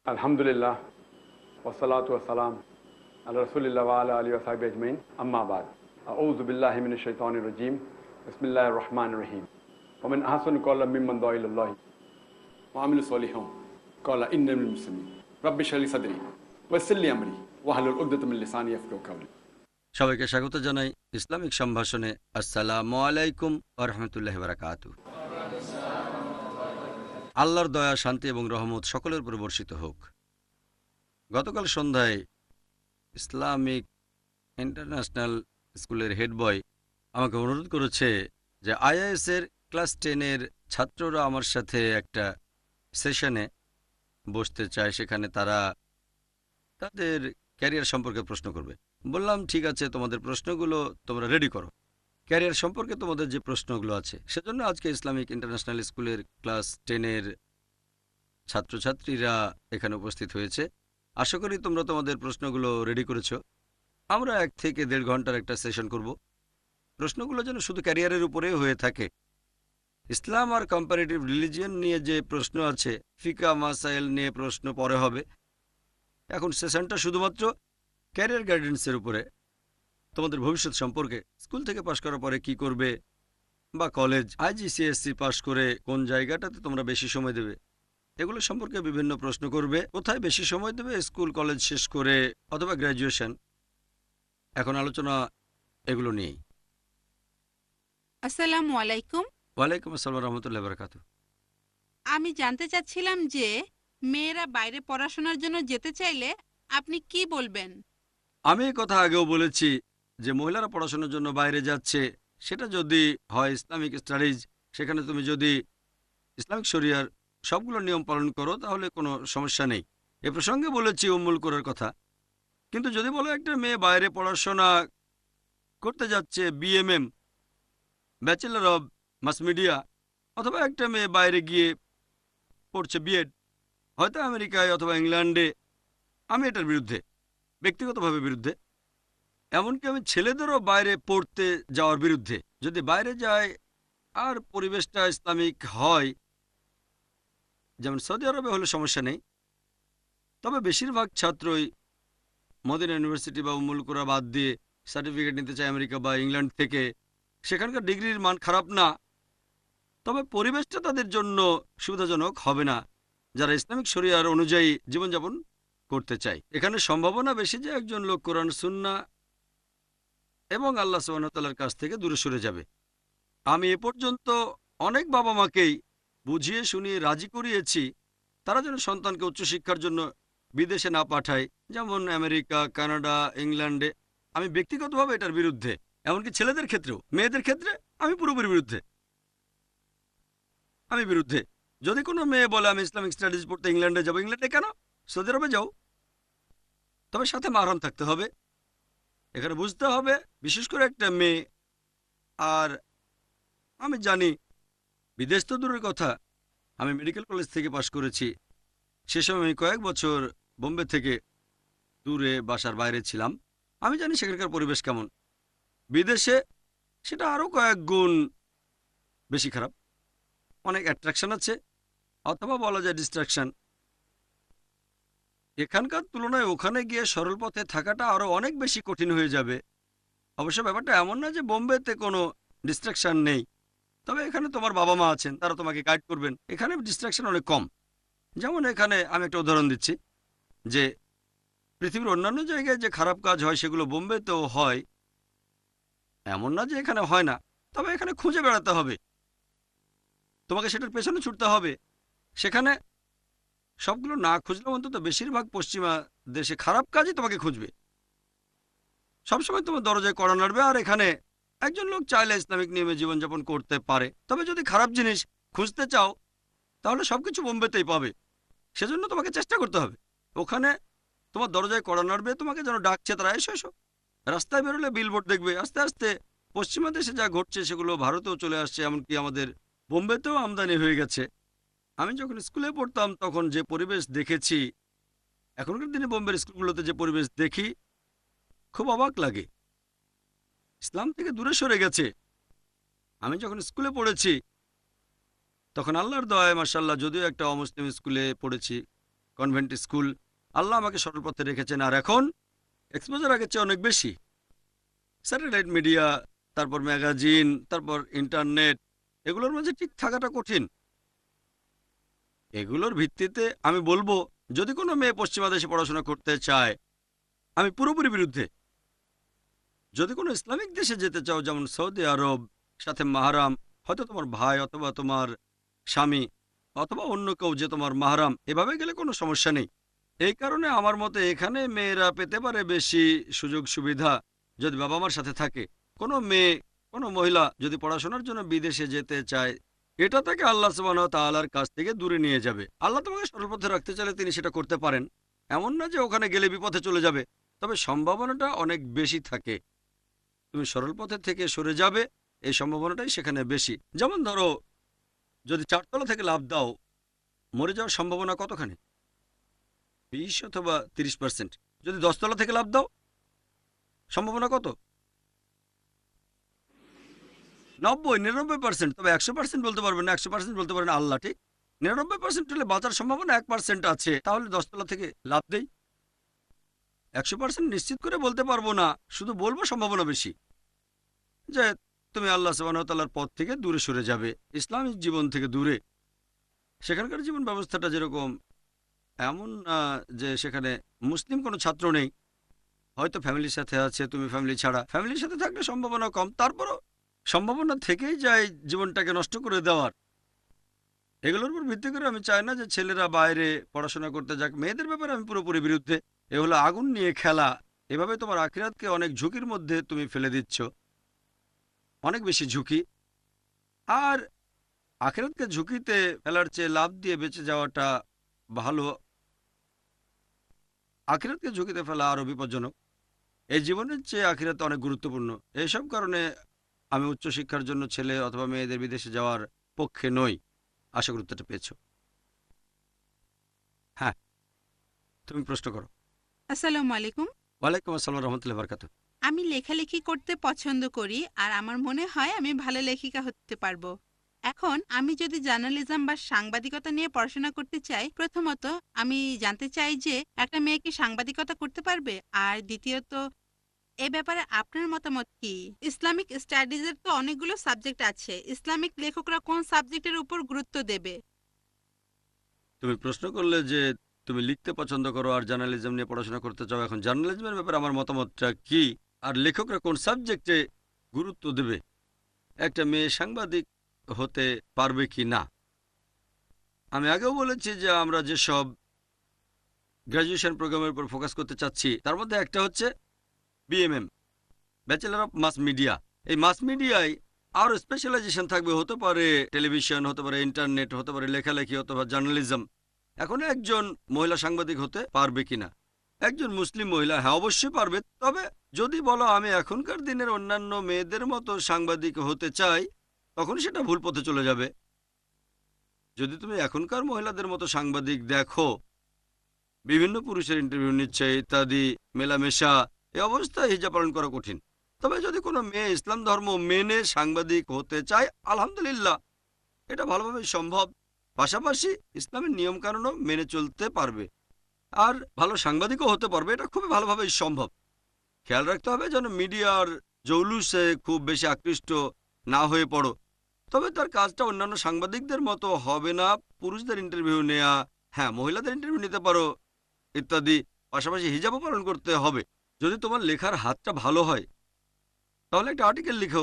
আলহামদুলিল্লাহ ওয়াসসালাতু ওয়াসসালাম আলা রাসূলিল্লাহ ওয়া আলা আলিহি ওয়া সাহবিহি আজমাইন, আম্মা বাদ। আউযু বিল্লাহি মিনাশ শাইতানির রাজীম, বিসমিল্লাহির রহমানির রহিম। ওয়া মান আহসানু ক্বাওলাম মিম্মান দাআ ইলাল্লাহি ওয়া আমিলা সলিহান ক্বালা ইন্নী মিনাল মুসলিমিন। রাব্বি ইশরাহ লি সাদরি ওয়াইসির লি আমরি ওয়াহলুল উকদাতাম মিন লিসানি ইয়াফকাহু কাওলি। সবাইকে স্বাগত জানাই ইসলামিক সম্ভাষণে। আসসালামু আলাইকুম ওয়া রাহমাতুল্লাহি ওয়া বারাকাতুহু। আল্লাহর দয়া, শান্তি এবং রহমত সকলের উপর বর্ষিত হোক। গতকাল সন্ধ্যায় ইসলামিক ইন্টারন্যাশনাল স্কুলের হেড বয় আমাকে অনুরোধ করেছে যে আইআইএস এর ক্লাস 10-এর ছাত্ররা আমার সাথে একটা সেশনে বসতে চায়, সেখানে তারা তাদের ক্যারিয়ার সম্পর্কে প্রশ্ন করবে। বললাম ঠিক আছে, তোমাদের প্রশ্নগুলো তোমরা রেডি করো। ক্যারিয়ার সম্পর্কে তোমাদের যে প্রশ্নগুলো আছে, সেজন্য আজকে ইসলামিক ইন্টারন্যাশনাল স্কুলের ক্লাস 10-এর ছাত্রছাত্রীরা এখানে উপস্থিত হয়েছে। আশা করি তোমরা তোমাদের প্রশ্নগুলো রেডি করেছো। আমরা 1 থেকে 1.5 ঘন্টার একটা সেশন করব। প্রশ্নগুলো যেন শুধু ক্যারিয়ারের উপরে হয়ে থাকে। ইসলাম আর কম্পারেটিভ রিলিজিয়ন নিয়ে যে প্রশ্ন আছে, ফিকা মাসাইল নিয়ে প্রশ্ন পরে হবে। এখন সেশনটা শুধুমাত্র ক্যারিয়ার গাইডেন্সের উপরে, তোমাদের ভবিষ্যৎ সম্পর্কে, স্কুল থেকে পাশ করার পরে কি করবে, বা কলেজ, আইজিসিএসসি পাশ করে কোন জায়গাটাতে তোমরা বেশি সময় দেবে, এগুলো সম্পর্কে বিভিন্ন প্রশ্ন করবে। কোথায় বেশি সময় দেবে, স্কুল কলেজ শেষ করে অথবা গ্র্যাজুয়েশন। এখন আলোচনা এগুলো নিয়েই। আসসালামু আলাইকুম। ওয়ালাইকুম আসসালাম রহমতুল্লাহ বারাকাতুহু। আমি জানতে চাচ্ছিলাম যে মেয়েরা বাইরে পড়াশোনার জন্য যেতে চাইলে আপনি কি বলবেন? আমি এই কথা আগেও বলেছি যে মহিলারা পড়াশোনার জন্য বাইরে যাচ্ছে, সেটা যদি হয় ইসলামিক স্টাডিজ, সেখানে তুমি যদি ইসলামিক শরিয়ার সবগুলো নিয়ম পালন করো তাহলে কোনো সমস্যা নেই। এ প্রসঙ্গে বলেছি উম্মুল কোরার কথা। কিন্তু যদি বলো একটা মেয়ে বাইরে পড়াশোনা করতে যাচ্ছে BMM, bachelor of mass media, অথবা একটা মেয়ে বাইরে গিয়ে পড়ছে বিএড, হয়তো আমেরিকায় অথবা ইংল্যান্ডে, আমি এটার বিরুদ্ধে, ব্যক্তিগতভাবে বিরুদ্ধে। এমনকি আমি ছেলেদেরও বাইরে পড়তে যাওয়ার বিরুদ্ধে। যদি বাইরে যায় আর পরিবেশটা ইসলামিক হয়, যেমন সৌদি আরবে হলে সমস্যা নেই। তবে বেশিরভাগ ছাত্রই মদিনা ইউনিভার্সিটি বা উম্মুল কোরা বাদ দিয়ে সার্টিফিকেট নিতে চায় আমেরিকা বা ইংল্যান্ড থেকে। সেখানকার ডিগ্রির মান খারাপ না, তবে পরিবেশটা তাদের জন্য সুবিধাজনক হবে না যারা ইসলামিক শরিয়ার অনুযায়ী জীবনযাপন করতে চায়। এখানে সম্ভাবনা বেশি যে একজন লোক কোরআন সুন্নাহ এবং আল্লাহ সুবহানাহু ওয়া তাআলার কাছ থেকে দূরে সরে যাবে। আমি এ পর্যন্ত অনেক বাবা মাকেই বুঝিয়ে শুনিয়ে রাজি করিয়েছি তারা যেন সন্তানকে উচ্চশিক্ষার জন্য বিদেশে না পাঠায়, যেমন আমেরিকা, কানাডা, ইংল্যান্ডে। আমি ব্যক্তিগতভাবে এটার বিরুদ্ধে, এমনকি ছেলেদের ক্ষেত্রেও। মেয়েদের ক্ষেত্রে আমি পুরোপুরি বিরুদ্ধে। আমি বিরুদ্ধে। যদি কোনো মেয়ে বলে আমি ইসলামিক স্টাডিজ পড়তে ইংল্যান্ডে যাবো, ইংল্যান্ডে কেন, সৌদি আরবে যাও, তবে সাথে মাহরাম থাকতে হবে। এখানে বুঝতে হবে, বিশেষ করে একটা মেয়ে। আর আমি জানি বিদেশ তো দূরের কথা, আমি মেডিকেল কলেজ থেকে পাশ করেছি। সে সময় আমি কয়েক বছর বোম্বে থেকে দূরে বাসার বাইরে ছিলাম। আমি জানি সেখানকার পরিবেশ কেমন। বিদেশে সেটা আরও কয়েক গুণ বেশি খারাপ। অনেক অ্যাট্রাকশন আছে, অথবা বলা যায় ডিস্ট্রাকশন। এখানকার তুলনায় ওখানে গিয়ে সরল পথে থাকাটা আরও অনেক বেশি কঠিন হয়ে যাবে। অবশ্য ব্যাপারটা এমন না যে বোম্বেতে কোনো ডিস্ট্রাকশন নেই, তবে এখানে তোমার বাবা মা আছেন, তারা তোমাকে গাইড করবেন। এখানে ডিস্ট্রাকশন অনেক কম। যেমন এখানে আমি একটা উদাহরণ দিচ্ছি যে পৃথিবীর অন্যান্য জায়গায় যে খারাপ কাজ হয় সেগুলো বোম্বেতেও হয়, এমন না যে এখানে হয় না। তবে এখানে খুঁজে বেড়াতে হবে, তোমাকে সেটার পেছনে ছুটতে হবে। সেখানে সবগুলো না খুঁজলেও অন্তত বেশিরভাগ পশ্চিমা দেশে খারাপ কাজই তোমাকে খুঁজবে। সবসময় তোমার দরজায় কড়া নাড়বে। আর এখানে একজন লোক চাইলে ইসলামিক নিয়মে জীবনযাপন করতে পারে, তবে যদি খারাপ জিনিস খুঁজতে চাও তাহলে সবকিছু বোম্বেতেই পাবে। সেজন্য তোমাকে চেষ্টা করতে হবে। ওখানে তোমার দরজায় কড়া নাড়বে, তোমাকে যেন ডাকছে তারা, এসো এসো। রাস্তায় বেরোলে বিলবোর্ড দেখবে। আস্তে আস্তে পশ্চিমা দেশে যা ঘটছে সেগুলো ভারতেও চলে আসছে, এমনকি আমাদের বোম্বেতেও আমদানি হয়ে গেছে। আমি যখন স্কুলে পড়তাম তখন যে পরিবেশ দেখেছি, এখনকার দিনে বোম্বের স্কুলগুলোতে যে পরিবেশ দেখি, খুব অবাক লাগে। ইসলাম থেকে দূরে সরে গেছে। আমি যখন স্কুলে পড়েছি তখন আল্লাহর দয়ায় মাশাআল্লাহ, যদিও একটা অমুসলিম স্কুলে পড়েছি, কনভেন্ট স্কুল, আল্লাহ আমাকে সরল পথে রেখেছেন। আর এখন এক্সপোজার আগের চেয়ে অনেক বেশি। স্যাটেলাইট মিডিয়া, তারপর ম্যাগাজিন, তারপর ইন্টারনেট, এগুলোর মাঝে ঠিক থাকাটা কঠিন। এগুলোর ভিত্তিতে আমি বলবো, যদি কোনো মেয়ে পশ্চিমা দেশে পড়াশোনা করতে চায়, আমি পুরোপুরি বিরুদ্ধে। যদি কোনো ইসলামিক দেশে যেতে চাও, যেমন সৌদি আরব, সাথে মাহারাম, হয়তো তোমার ভাই অথবা তোমার স্বামী অথবা অন্য কেউ যে তোমার মাহারাম, এভাবে গেলে কোনো সমস্যা নেই। এই কারণে আমার মতে এখানে মেয়েরা পেতে পারে বেশি সুযোগ সুবিধা যদি বাবা মার সাথে থাকে। কোনো মেয়ে, কোনো মহিলা যদি পড়াশোনার জন্য বিদেশে যেতে চায়, এটা তাকে আল্লাহ সুবহানাহু ওয়া তাআলার কাছ থেকে দূরে নিয়ে যাবে। আল্লাহ তোমাকে সরল পথে রাখতে চাইলে তিনি সেটা করতে পারেন। এমন না যে ওখানে গেলে বিপথে চলে যাবে, তবে সম্ভাবনাটা অনেক বেশি থাকে। তুমি সরল পথে থেকে সরে যাবে, এই সম্ভাবনাটাই সেখানে বেশি। যেমন ধরো, যদি 4 তলা থেকে লাফ দাও, মরে যাওয়ার সম্ভাবনা কতখানি? 20 অথবা 30%। যদি 10 তলা থেকে লাফ দাও, সম্ভাবনা কত? 90-99%। তবে 100% বলতে পারবেন না, 100% বলতে পারেন আল্লাহ, ঠিক? 99% হলে বাঁচার সম্ভাবনা 1% আছে। তাহলে 10 তলা থেকে লাফ দেই। 100% নিশ্চিত করে বলতে পারবো না, শুধু বলবো সম্ভাবনা বেশি যে তুমি আল্লাহ সুবহানাহু ওয়া তাআলার পথ থেকে দূরে সরে যাবে, ইসলামিক জীবন থেকে দূরে। সেখানকার জীবন ব্যবস্থাটা যেরকম, এমন না যে সেখানে মুসলিম কোনো ছাত্র নেই, হয়তো ফ্যামিলির সাথে আছে, তুমি ফ্যামিলি ছাড়া। ফ্যামিলির সাথে থাকলে সম্ভাবনা কম, তারপরও সম্ভাবনা থেকেই যায় জীবনটাকে নষ্ট করে দেওয়ার। এগুলোর উপর ভিত্তি করে আমি চাই না যে ছেলেরা বাইরে পড়াশোনা করতে যাক। মেয়েদের ব্যাপারে আমি পুরোপুরি বিরুদ্ধে। এ হলো আগুন নিয়ে খেলা। এভাবে তোমার আখিরাতকে অনেক ঝুঁকির মধ্যে তুমি ফেলে দিচ্ছ, অনেক বেশি ঝুঁকি। আর আখিরাতকে ঝুঁকিতে ফেলার চেয়ে লাভ দিয়ে বেঁচে যাওয়াটা ভালো। আখিরাতকে ঝুঁকিতে ফেলা আরও বিপজ্জনক। এই জীবনের চেয়ে আখিরাত অনেক গুরুত্বপূর্ণ। এইসব কারণে আমি উচ্চশিক্ষার জন্য ছেলে অথবা মেয়েদের বিদেশে যাওয়ার পক্ষে নই। আশা করি উত্তরটা পেয়েছো। হ্যাঁ, তুমি প্রশ্ন করো। আসসালামু আলাইকুম। ওয়ালাইকুম আসসালাম রহমতুল্লাহ বারকাতুহ। আমি লেখালেখি করতে পছন্দ করি আর আমার মনে হয় আমি ভালো লেখিকা হতে পারবো। এখন আমি যদি জার্নালিজম বা সাংবাদিকতা নিয়ে পড়াশোনা করতে চাই, প্রথমত আমি জানতে চাই যে একটা মেয়ে কি সাংবাদিকতা করতে পারবে, আর দ্বিতীয়ত এ ব্যাপারে আপনার মতামত কি? ইসলামিক স্টাডিজের তো অনেকগুলো সাবজেক্ট আছে, ইসলামিক লেখকরা কোন সাবজেক্টের উপর গুরুত্ব দেবে? তুমি প্রশ্ন করলে যে তুমি লিখতে পছন্দ করো আর জার্নালিজম নিয়ে পড়াশোনা করতে চাও। এখন জার্নালিজমের ব্যাপারে আমার মতামতটা কি, আর লেখকরা কোন সাবজেক্টে গুরুত্ব দেবে, একটা মেয়ে সাংবাদিক হতে পারবে কি না। আমি আগেও বলেছি যে আমরা যেসব গ্র্যাজুয়েশন প্রোগ্রামের উপর ফোকাস করতে চাচ্ছি, তার মধ্যে একটা হচ্ছে BMM, bachelor of mass media. এই মাস মিডিয়ায় আরও স্পেশালাইজেশন থাকবে, হতে পারে টেলিভিশন, হতে পারে ইন্টারনেট, হতে পারে লেখালেখি অথবা জার্নালিজম। এখন একজন মহিলা সাংবাদিক হতে পারবে কিনা, একজন মুসলিম মহিলা, হ্যাঁ অবশ্যই পারবে। তবে যদি বলো আমি এখনকার দিনের অন্যান্য মেয়েদের মতো সাংবাদিক হতে চাই, তখন সেটা ভুল পথে চলে যাবে। যদি তুমি এখনকার মহিলাদের মতো সাংবাদিক দেখো, বিভিন্ন পুরুষের ইন্টারভিউ নিচ্ছে ইত্যাদি, মেলামেশা, এই অবস্থায় হিজাব পালন করা কঠিন। তবে যদি কোনো মেয়ে ইসলাম ধর্ম মেনে সাংবাদিক হতে চায়, আলহামদুলিল্লাহ, এটা ভালোভাবে সম্ভব। পাশাপাশি ইসলামের নিয়মকানুনও মেনে চলতে পারবে আর ভালো সাংবাদিকও হতে পারবে, এটা খুবই ভালোভাবেই সম্ভব। খেয়াল রাখতে হবে যেন মিডিয়ার জৌলুসে খুব বেশি আকৃষ্ট না হয়ে পড়ো। তবে তার কাজটা অন্যান্য সাংবাদিকদের মতো হবে না। পুরুষদের ইন্টারভিউ নেয়া, হ্যাঁ মহিলাদের ইন্টারভিউ নিতে পারো ইত্যাদি, পাশাপাশি হিজাবও পালন করতে হবে। যদি তোমার লেখার হাতটা ভালো হয়, তাহলে একটা আর্টিকেল লিখো,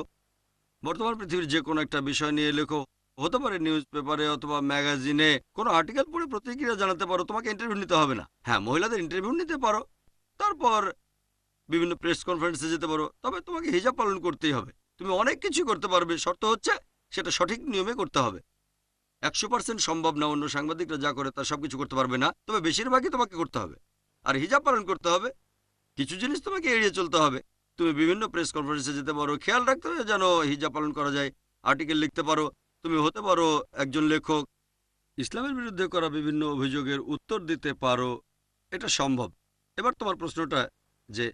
বর্তমান পৃথিবীর যে কোনো একটা বিষয় নিয়ে লেখো, হতে পারে নিউজ পেপারে অথবা ম্যাগাজিনে কোনো আর্টিকেল পড়ে প্রতিক্রিয়া জানাতে পারো। তোমাকে ইন্টারভিউ নিতে হবে না। হ্যাঁ মহিলাদের ইন্টারভিউ নিতে পারো, তারপর বিভিন্ন প্রেস কনফারেন্সে যেতে পারো, তবে তোমাকে হিজাব পালন করতেই হবে। তুমি অনেক কিছু করতে পারবে, শর্ত হচ্ছে সেটা সঠিক নিয়মে করতে হবে। 100% সম্ভব না, অন্য সাংবাদিকরা যা করে তা সবকিছু করতে পারবে না, তবে বেশিরভাগই তোমাকে করতে হবে। আর হিজাব পালন করতে হবে, কিছু জিনিস তোমাকে এড়িয়ে চলতে হবে। তুমি বিভিন্ন প্রেস কনফারেন্সে যেতে পারো, খেয়াল রাখতে হবে যেন হিজাব পালন করা যায়। আর্টিকেল লিখতে পারো, তুমি হতে পারো একজন লেখক, ইসলামের বিরুদ্ধে করা বিভিন্ন অভিযোগের উত্তর দিতে পারো, এটা সম্ভব। এবার তোমার প্রশ্নটা যে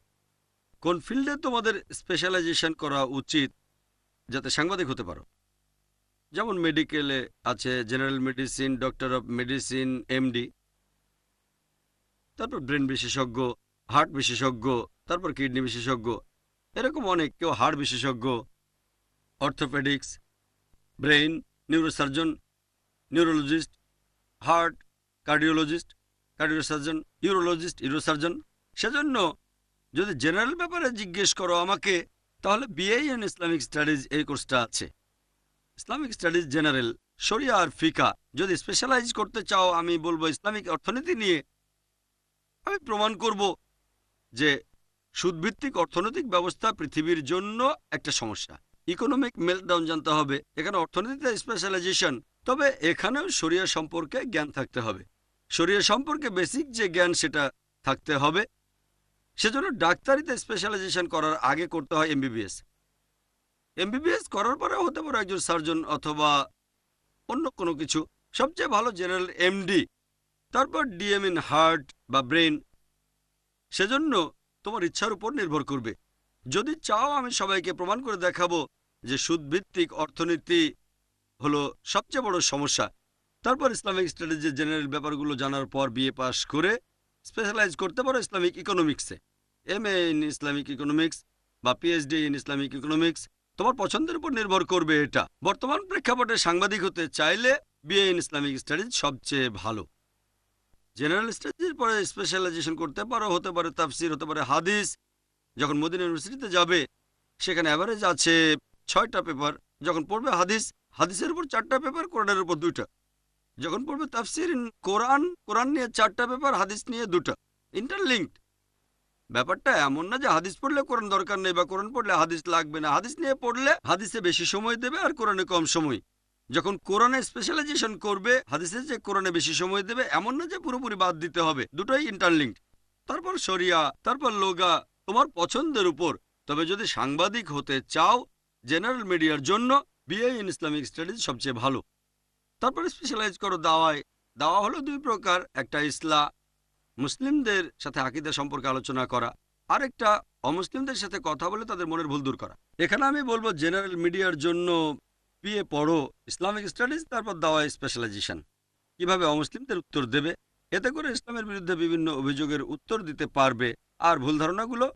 কোন ফিল্ডে তোমাদের স্পেশালাইজেশন করা উচিত যাতে সাংবাদিক হতে পারো। যেমন মেডিকেলে আছে general medicine, doctor of medicine, MD, তারপর ব্রেন বিশেষজ্ঞ, হার্ট বিশেষজ্ঞ, তারপর কিডনি বিশেষজ্ঞ, এরকম অনেক। কেউ হাড় বিশেষজ্ঞ, orthopaedics, brain, neurosurgeon, neurologist, heart, cardiologist, cardiosurgeon, urologist, urosurgeon. সেজন্য যদি জেনারেল ব্যাপারে জিজ্ঞেস করো আমাকে, তাহলে বিএ ইন ইসলামিক স্টাডিজ এই কোর্সটা আছে। ইসলামিক স্টাডিজ জেনারেল, শরিয়া আর ফিকা। যদি স্পেশালাইজ করতে চাও, আমি বলবো ইসলামিক অর্থনীতি নিয়ে। আমি প্রমাণ করব যে সুদভিত্তিক অর্থনৈতিক ব্যবস্থা পৃথিবীর জন্য একটা সমস্যা। ইকোনমিক মেল্টডাউন জানতে হবে, এখানে অর্থনীতিতে স্পেশালাইজেশন। তবে এখানেও শরিয়া সম্পর্কে জ্ঞান থাকতে হবে। শরিয়া সম্পর্কে বেসিক যে জ্ঞান সেটা থাকতে হবে। সেজন্য ডাক্তারিতে স্পেশালাইজেশন করার আগে করতে হয় এমবিবিএস। এমবিবিএস করার পরে হতে পারে একজন সার্জন অথবা অন্য কোনো কিছু। সবচেয়ে ভালো জেনারেল এমডি, তারপর ডিএম ইন হার্ট বা ব্রেন। সেজন্য তোমার ইচ্ছার উপর নির্ভর করবে। যদি চাও আমি সবাইকে প্রমাণ করে দেখাবো যে সুদভিত্তিক অর্থনীতি হলো সবচেয়ে বড় সমস্যা। তারপর ইসলামিক স্টাডিজের জেনারেল ব্যাপারগুলো জানার পর বিএ পাস করে স্পেশালাইজ করতে পারো ইসলামিক ইকোনমিক্সে, এমএ ইন ইসলামিক ইকোনমিক্স বা পিএইচডি ইন ইসলামিক ইকোনমিক্স। তোমার পছন্দের উপর নির্ভর করবে এটা। বর্তমান প্রেক্ষাপটে সাংবাদিক হতে চাইলে বিএ ইন ইসলামিক স্টাডিজ সবচেয়ে ভালো। জেনারেল স্টাডিজের পরে স্পেশালাইজেশন করতে পারো, হতে পারে তাফসির, হতে পারে হাদিস। যখন মদিনা ইউনিভার্সিটিতে যাবে সেখানে অ্যাভারেজ আছে 6টা পেপার। যখন পড়বে হাদিস, হাদিসের উপর 4টা পেপার, কোরআনের উপর 2টা। যখন পড়বে তাফসির কোরআন, কোরআন নিয়ে 4টা পেপার, হাদিস নিয়ে 2টা। ইন্টারলিঙ্কড। ব্যাপারটা এমন না যে হাদিস পড়লে কোরআন দরকার নেই বা কোরআন পড়লে হাদিস লাগবে না। হাদিস নিয়ে পড়লে হাদিসে বেশি সময় দেবে আর কোরআনে কম সময়। যখন কোরআনে স্পেশালাইজেশন করবে, হাদিসে যে কোরআনে বেশি সময় দেবে এমন না যে পুরোপুরি বাদ দিতে হবে। দুটোই ইন্টারলিঙ্কড। তারপর শরিয়া, তারপর লোগা, তোমার পছন্দের উপর। তবে যদি সাংবাদিক হতে চাও জেনারেল মিডিয়ার জন্য বিএ ইন ইসলামিক স্টাডিজ সবচেয়ে ভালো। তারপরে স্পেশালাইজ করো দাওয়ায়। দাওয়া হলো 2 প্রকার, একটা ইসলাম, মুসলিমদের সাথে আকীদা সম্পর্কে আলোচনা করা, আর একটা অমুসলিমদের সাথে কথা বলে তাদের মনের ভুল দূর করা। এখানে আমি বলবো জেনারেল মিডিয়ার জন্য বিএ পড়ো, ইসলামিক স্টাডিজ, তারপর দাওয়ায় স্পেশালাইজেশন। কিভাবে অমুসলিমদের উত্তর দেবে, এতে করে ইসলামের বিরুদ্ধে বিভিন্ন অভিযোগের উত্তর দিতে পারবে আর ভুল ধারণাগুলো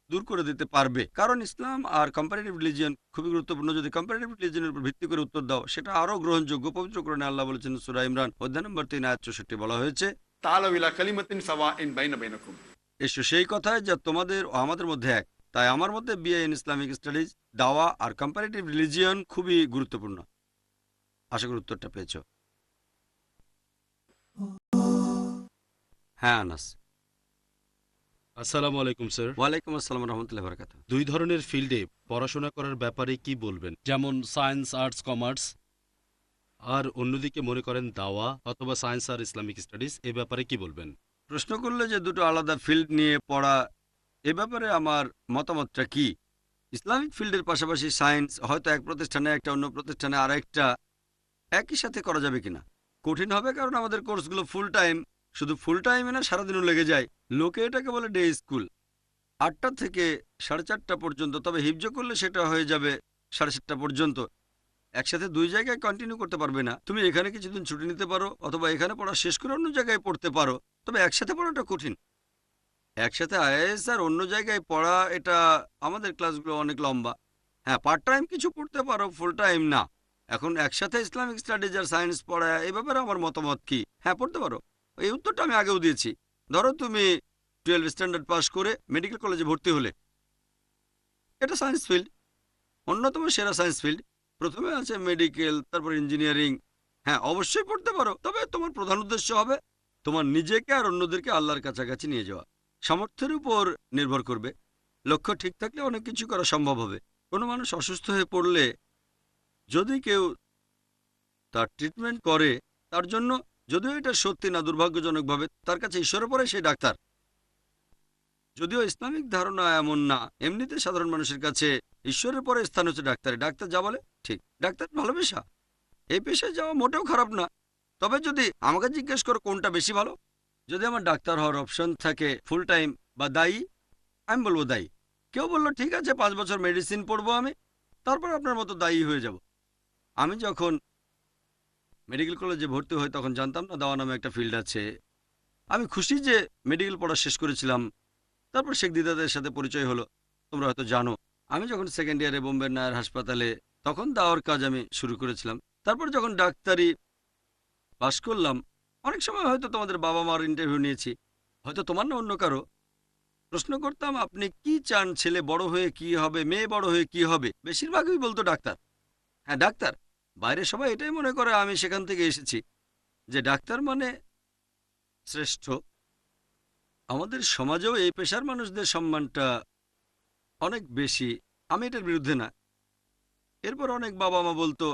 দূর করে দিতে পারবে। কারণ ইসলাম আর কম্পারেটিভ রিলিজিয়ন খুবই গুরুত্বপূর্ণ। যদি কম্পারেটিভ রিলিজিয়নের উপর ভিত্তি করে উত্তর দাও, সেটা আরও গ্রহণযোগ্য। পবিত্র কোরআনে আল্লাহ বলেছেন, সূরা ইমরান অধ্যায় নম্বর 3 আয়াত 64 বলা হয়েছে, তাআলাউ ইলা কালিমাতিন সাওয়াইন বাইনা বাইনাকুম। এসো সেই কথায় যা তোমাদের ও আমাদের মধ্যে এক। তাই আমার মধ্যে বিএ ইন ইসলামিক স্টাডিজ, দাওয়া আর কম্পারেটিভ রিলিজিয়ন খুবই গুরুত্বপূর্ণ। আশা করি উত্তরটা পেয়েছ। হ্যাঁ আনাস। আসসালামু আলাইকুম স্যার। ওয়ালাইকুম আসসালাম রহমতুল্লাহ বারাকাত। 2 ধরনের ফিল্ডে পড়াশোনা করার ব্যাপারে কি বলবেন? যেমন সায়েন্স, আর্টস, কমার্স, আর অন্যদিকে মনে করেন দাওয়া অথবা সায়েন্স আর ইসলামিক স্টাডিজ, এ ব্যাপারে কি বলবেন? প্রশ্ন করলে যে দুটো আলাদা ফিল্ড নিয়ে পড়া, এ ব্যাপারে আমার মতামতটা কি। ইসলামিক ফিল্ডের পাশাপাশি সায়েন্স হয়তো এক প্রতিষ্ঠানে একটা, অন্য প্রতিষ্ঠানে আর একটা, একই সাথে করা যাবে কিনা কঠিন হবে। কারণ আমাদের কোর্সগুলো ফুল টাইম। শুধু ফুল টাইমে না, সারাদিনও লেগে যায়। লোকে এটাকে বলে ডে স্কুল, 8টা থেকে 4:30 পর্যন্ত। তবে হিফজ করলে সেটা হয়ে যাবে 7:30 পর্যন্ত। একসাথে 2 জায়গায় কন্টিনিউ করতে পারবে না। তুমি এখানে কিছুদিন ছুটি নিতে পারো, অথবা এখানে পড়া শেষ করে অন্য জায়গায় পড়তে পারো। তবে একসাথে পড়াটা কঠিন। একসাথে আইএএস আর অন্য জায়গায় পড়া, এটা আমাদের ক্লাসগুলো অনেক লম্বা। হ্যাঁ, পার্ট টাইম কিছু পড়তে পারো, ফুল টাইম না। এখন একসাথে ইসলামিক স্টাডিজ আর সায়েন্স পড়া, এ ব্যাপারে আমার মতামত কি। হ্যাঁ, পড়তে পারো। এই উত্তরটা আমি আগেও দিয়েছি। ধরো তুমি 12 স্ট্যান্ডার্ড পাস করে মেডিকেল কলেজে ভর্তি হলে, এটা সায়েন্স ফিল্ড, অন্যতম সেরা সায়েন্স ফিল্ড। প্রথমে আছে মেডিকেল, তারপর ইঞ্জিনিয়ারিং। হ্যাঁ, অবশ্যই পড়তে পারো। তবে তোমার প্রধান উদ্দেশ্য হবে তোমার নিজেকে আর অন্যদেরকে আল্লাহর কাছাকাছি নিয়ে যাওয়া। সামর্থ্যের উপর নির্ভর করবে। লক্ষ্য ঠিক থাকলে অনেক কিছু করা সম্ভব হবে। কোনো মানুষ অসুস্থ হয়ে পড়লে যদি কেউ তার ট্রিটমেন্ট করে, তার জন্য, যদিও এটা সত্যি না, দুর্ভাগ্যজনকভাবে তার কাছে ঈশ্বরের পরে সেই ডাক্তার। যদিও ইসলামিক ধারণা এমন না, এমনিতে সাধারণ মানুষের কাছে ঈশ্বরের পরে স্থান হচ্ছে ডাক্তার। ডাক্তার যা বলে ঠিক। ডাক্তার ভালো পেশা, এই পেশায় যাওয়া মোটেও খারাপ না। তবে যদি আমাকে জিজ্ঞেস করো কোনটা বেশি ভালো, যদি আমার ডাক্তার হওয়ার অপশন থাকে ফুল টাইম বা দায়ী, আমি বলবো দায়ী। কেউ বললো ঠিক আছে 5 বছর মেডিসিন পড়বো আমি, তারপর আপনার মতো দায়ী হয়ে যাব। আমি যখন মেডিকেল কলেজে ভর্তি হই তখন জানতাম না দাওয়া নামে একটা ফিল্ড আছে। আমি খুশি যে মেডিকেল পড়া শেষ করেছিলাম। তারপর শেখ দিদাদের সাথে পরিচয় হলো, তোমরা হয়তো জানো। আমি যখন সেকেন্ড ইয়ারে বোম্বের নায়ার হাসপাতালে, তখন দাওয়ার কাজ আমি শুরু করেছিলাম। তারপর যখন ডাক্তারি পাশ করলাম, অনেক সময় হয়তো তোমাদের বাবা মার ইন্টারভিউ নিয়েছি, হয়তো তোমার না অন্য কারো। প্রশ্ন করতাম আপনি কি চান, ছেলে বড় হয়ে কি হবে, মেয়ে বড় হয়ে কি হবে, বেশিরভাগই বলতো ডাক্তার। হ্যাঁ ডাক্তার। বাইরে সবাই এটাই মনে করে, আমি সেখান থেকে এসেছি, যে ডাক্তার মানে শ্রেষ্ঠ। আমাদের সমাজেও এই পেশার মানুষদের সম্মানটা অনেক বেশি। আমি এটার বিরুদ্ধে না। এরপর অনেক বাবা মা বলতো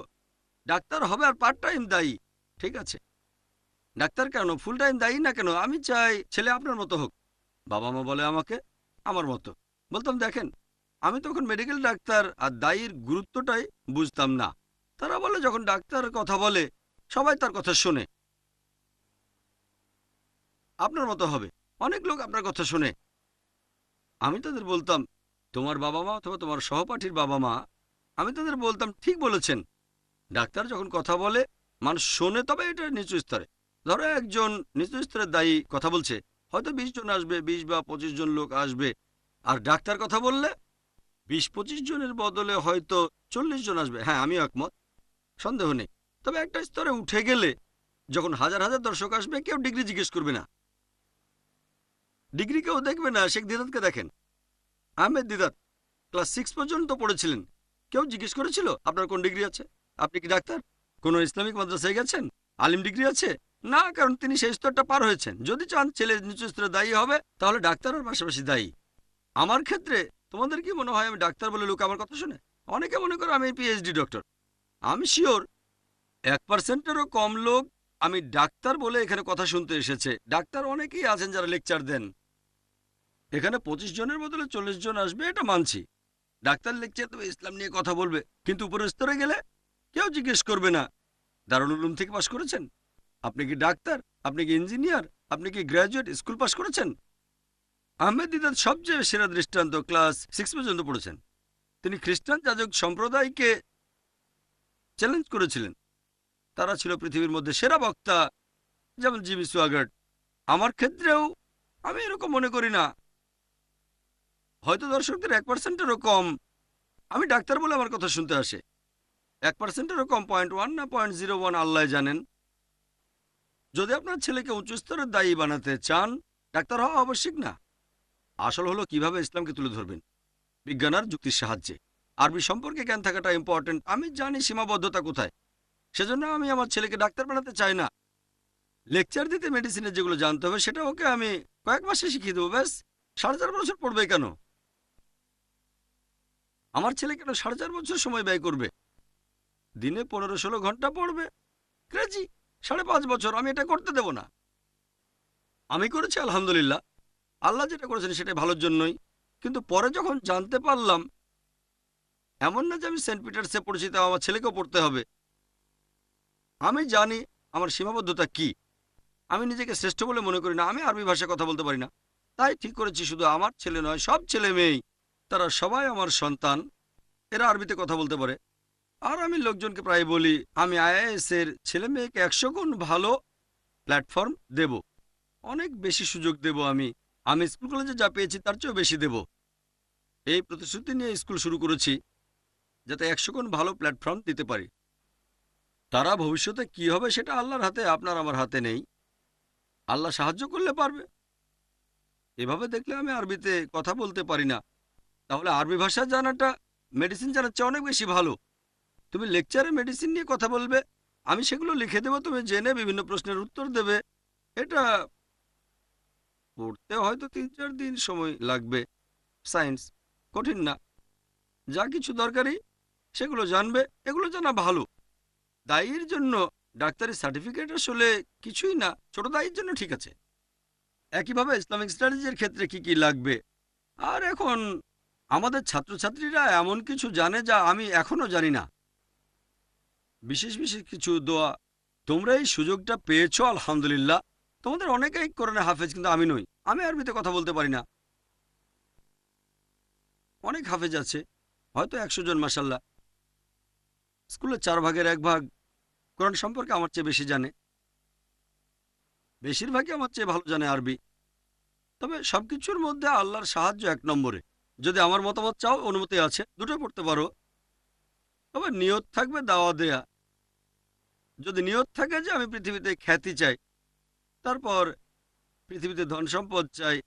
ডাক্তার হবে আর পার্ট টাইম দায়ী। ঠিক আছে, ডাক্তার কেন, ফুল টাইম দায়ী না কেন, আমি চাই ছেলে আপনার মতো হোক। বাবা মা বলে আমাকে আমার মতো। বলতাম দেখেন, আমি তখন মেডিকেল ডাক্তার আর দায়ীর গুরুত্বটাই বুঝতাম না। তারা বলে যখন ডাক্তার কথা বলে সবাই তার কথা শোনে, আপনার মতো হবে, অনেক লোক আপনার কথা শোনে। আমি তাদের বলতাম তোমার বাবা মা অথবা তোমার সহপাঠীর বাবা মা, আমি তাদের বলতাম ঠিক বলেছেন, ডাক্তার যখন কথা বলে মানুষ শোনে, তবে এটা নিচু স্তরে। ধরো একজন নিচু স্তরের দায়ী কথা বলছে, হয়তো 20 জন আসবে, 20 বা 25 জন লোক আসবে। আর ডাক্তার কথা বললে 20-25 জনের বদলে হয়তো 40 জন আসবে। হ্যাঁ আমিও একমত, সন্দেহ নেই। তবে একটা স্তরে উঠে গেলে যখন হাজার হাজার দর্শক আসবে, কেউ ডিগ্রি জিজ্ঞেস করবে না, ডিগ্রি কেউ দেখবে না। শেখ দিদাতকে দেখেন, আহমেদ দিদাত ক্লাস 6 পর্যন্ত পড়েছিলেন। কেউ জিজ্ঞেস করেছিল আপনার কোন ডিগ্রি আছে, আপনি কি ডাক্তার, কোনো ইসলামিক মাদ্রাসায় গেছেন, আলিম ডিগ্রি আছে? না, কারণ তিনি সেই স্তরটা পার হয়েছেন। যদি চান ছেলে নিচু স্তরে দায়ী হবে, তাহলে ডাক্তারের পাশাপাশি দায়ী। আমার ক্ষেত্রে তোমাদের কি মনে হয় আমি ডাক্তার বলে লোক আমার কথা শুনে? অনেকে মনে করে আমি পিএইচডি ডক্টর। আমি শিওর 1%-এরও কম লোক আমি ডাক্তার বলে এখানে কথা শুনতে এসেছে। ডাক্তার অনেকেই আছেন যারা লেকচার দেন। এখানে 25 জনের বদলে 40 জন আসবে, এটা মানছি। ডাক্তার লেকচার দেবে, ইসলাম নিয়ে কথা বলবে, কিন্তু উপরের স্তরে গেলে কেউ জিজ্ঞেস করবে না দারুল উলুম থেকে পাশ করেছেন, আপনি কি ডাক্তার, আপনি কি ইঞ্জিনিয়ার, আপনি কি গ্র্যাজুয়েট স্কুল পাশ করেছেন। আহমেদ দিদাত সবচেয়ে সেরা দৃষ্টান্ত, ক্লাস 6 পর্যন্ত পড়েছেন। তিনি খ্রিস্টান যাজক সম্প্রদায়কে চ্যালেঞ্জ করেছিলেন। তারা ছিল পৃথিবীর মধ্যে সেরা বক্তা, যেমন জিমি সোয়াগার্ট। আমার ক্ষেত্রেও আমি এরকম মনে করি না। হয়তো দর্শকদের 1%-এরও কম আমি ডাক্তার বলে আমার কথা শুনতে আসে। 1%-এরও কম, 0.1 না 0.01 আল্লাহ জানেন। যদি আপনার ছেলেকে উচ্চ স্তরের দায়ী বানাতে চান, ডাক্তার হওয়া আবশ্যিক না। আসল হলো কিভাবে ইসলামকে তুলে ধরবেন, বিজ্ঞান আর যুক্তির সাহায্যে। আরবি সম্পর্কে জ্ঞান থাকাটা ইম্পর্টেন্ট। আমি জানি সীমাবদ্ধতা কোথায়, সেজন্য আমি আমার ছেলেকে ডাক্তার বানাতে চাই না। লেকচার দিতে মেডিসিনের যেগুলো জানতে হবে সেটা ওকে আমি কয়েক মাসে শিখিয়ে দেবো, ব্যাস। 4.5 বছর পড়বে কেন? আমার ছেলে কেন 4.5 বছর সময় ব্যয় করবে? দিনে 15-16 ঘন্টা পড়বে, ক্রেজি। 5.5 বছর আমি এটা করতে দেব না। আমি করেছি আলহামদুলিল্লাহ, আল্লাহ যেটা করেছেন সেটা ভালোর জন্যই। কিন্তু পরে যখন জানতে পারলাম, এমন না যে আমি সেন্ট পিটার্সে পড়েছি তাও আমার ছেলেকেও পড়তে হবে। আমি জানি আমার সীমাবদ্ধতা কি। আমি নিজেকে শ্রেষ্ঠ বলে মনে করি না। আমি আরবি ভাষায় কথা বলতে পারি না, তাই ঠিক করেছি শুধু আমার ছেলে নয়, সব ছেলে মেয়েই, তারা সবাই আমার সন্তান, এরা আরবিতে কথা বলতে পারে। আর আমি লোকজনকে প্রায় বলি আমি আইএএস এর ছেলে মেয়েকে 100 গুণ ভালো প্ল্যাটফর্ম দেব, অনেক বেশি সুযোগ দেব। আমি স্কুল কলেজে যা পেয়েছি তার চেয়েও বেশি দেব। এই প্রতিশ্রুতি নিয়ে স্কুল শুরু করেছি, যাতে 100 গুণ ভালো প্ল্যাটফর্ম দিতে পারি। তারা ভবিষ্যতে কি হবে সেটা আল্লাহর হাতে, আপনার আমার হাতে নেই। আল্লাহ সাহায্য করলে পারবে। এভাবে দেখলে আমি আরবিতে কথা বলতে পারি না। তাহলে আরবি ভাষা জানাটা মেডিসিন জানার চেয়ে অনেক বেশি ভালো। তুমি লেকচারে মেডিসিন নিয়ে কথা বলবে, আমি সেগুলো লিখে দেবো, তুমি জেনে বিভিন্ন প্রশ্নের উত্তর দেবে। এটা পড়তে হয়তো 3-4 দিন সময় লাগবে। সায়েন্স কঠিন না, যা কিছু দরকারি সেগুলো জানবে। এগুলো জানা ভালো। দায়ীর জন্য ডাক্তারি সার্টিফিকেট আসলে কিছুই না, ছোট দায়ীর জন্য ঠিক আছে। একইভাবে ইসলামিক স্টাডিজের ক্ষেত্রে কি কি লাগবে। আর এখন আমাদের ছাত্রছাত্রীরা এমন কিছু জানে যা আমি এখনো জানি না। বিশেষ বিশেষ কিছু দোয়া, তোমরা এই সুযোগটা পেয়েছো, আলহামদুলিল্লাহ। তোমাদের অনেকেই কোরআনে হাফেজ, কিন্তু আমি নই। আমি আরবিতে কথা বলতে পারি না। অনেক হাফেজ আছে, হয়তো 100 জন, মাসাল্লাহ। স্কুলের 4 ভাগের 1 ভাগ কোরআন সম্পর্কে আমার চেয়ে বেশি জানে। বেশিরভাগই আমার চেয়ে ভালো জানে আরবি। তবে সবকিছুর মধ্যে আল্লাহর সাহায্য 1 নম্বরে। যদি আমার মতামত চাও, অনুমতি আছে, দুটো পড়তে পারো। তবে নিয়ত থাকবে দাওয়া দেয়া। যদি নিয়ত থাকে যে আমি পৃথিবীতে খ্যাতি চাই, তারপর পৃথিবীতে ধন সম্পদ চাই,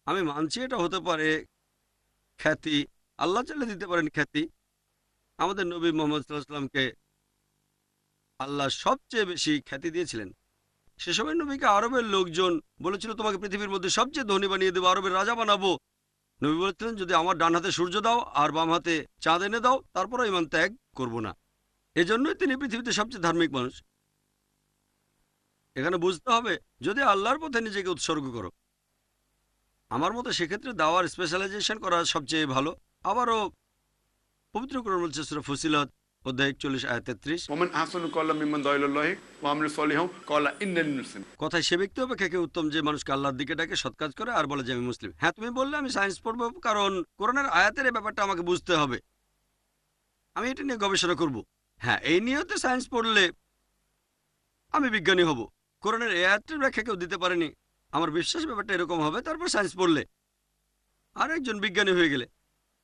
আমি মানছি এটা হতে পারে খ্যাতি। আল্লাহ চাইলে দিতে পারেন খ্যাতি। আমাদের নবী মোহাম্মদ সাল্লাল্লাহু আলাইহি সাল্লামকে আল্লাহ সবচেয়ে বেশি খ্যাতি দিয়েছিলেন। সে সময় নবীকে আরবের লোকজন বলেছিল, তোমাকে পৃথিবীর মধ্যে সবচেয়ে ধনী বানিয়ে দেবো, আরবের রাজা বানাবো। নবী বলেছিলেন, যদি আমার ডান হাতে সূর্য দাও আর বাম হাতে চাঁদ এনে দাও, তারপরও ইমান ত্যাগ করব না। এজন্যই তিনি পৃথিবীতে সবচেয়ে ধার্মিক মানুষ। এখানে বুঝতে হবে, যদি আল্লাহর পথে নিজেকে উৎসর্গ করো, আমার মতে সেক্ষেত্রে দাওয়ার স্পেশালাইজেশন করা সবচেয়ে ভালো। আবারও পবিত্র কোরআন বলছে সূরা ফুসিলাত অধ্যায় 41 আয়াত 33, ওমান আহসানু কওলাম মিম্মান দাআ ইলাল্লাহি ওয়া আমিলা সলিহান ক্বালা ইন্নানি মুসলিম। কথায় সে ব্যক্তি অপেক্ষা কে উত্তম যে মানুষকে আল্লাহর দিকে ডাকে, সৎ কাজ করে আর বলে যে আমি মুসলিম। হ্যাঁ, তুমি বললে আমি সায়েন্স পড়বো, কারণ কোরআনের আয়াতের এই ব্যাপারটা আমাকে বুঝতে হবে। আমি এটা নিয়ে গবেষণা করব। হ্যাঁ, এই নিয়তে সায়েন্স পড়লে আমি বিজ্ঞানী হব। কোরআনের এই আয়াতের ব্যাখ্যা কেউ দিতে পারেনি। আমার বিশ্বাস ব্যাপারটা এরকম হবে। তারপর সায়েন্স পড়লে আর একজন বিজ্ঞানী হয়ে গেলে,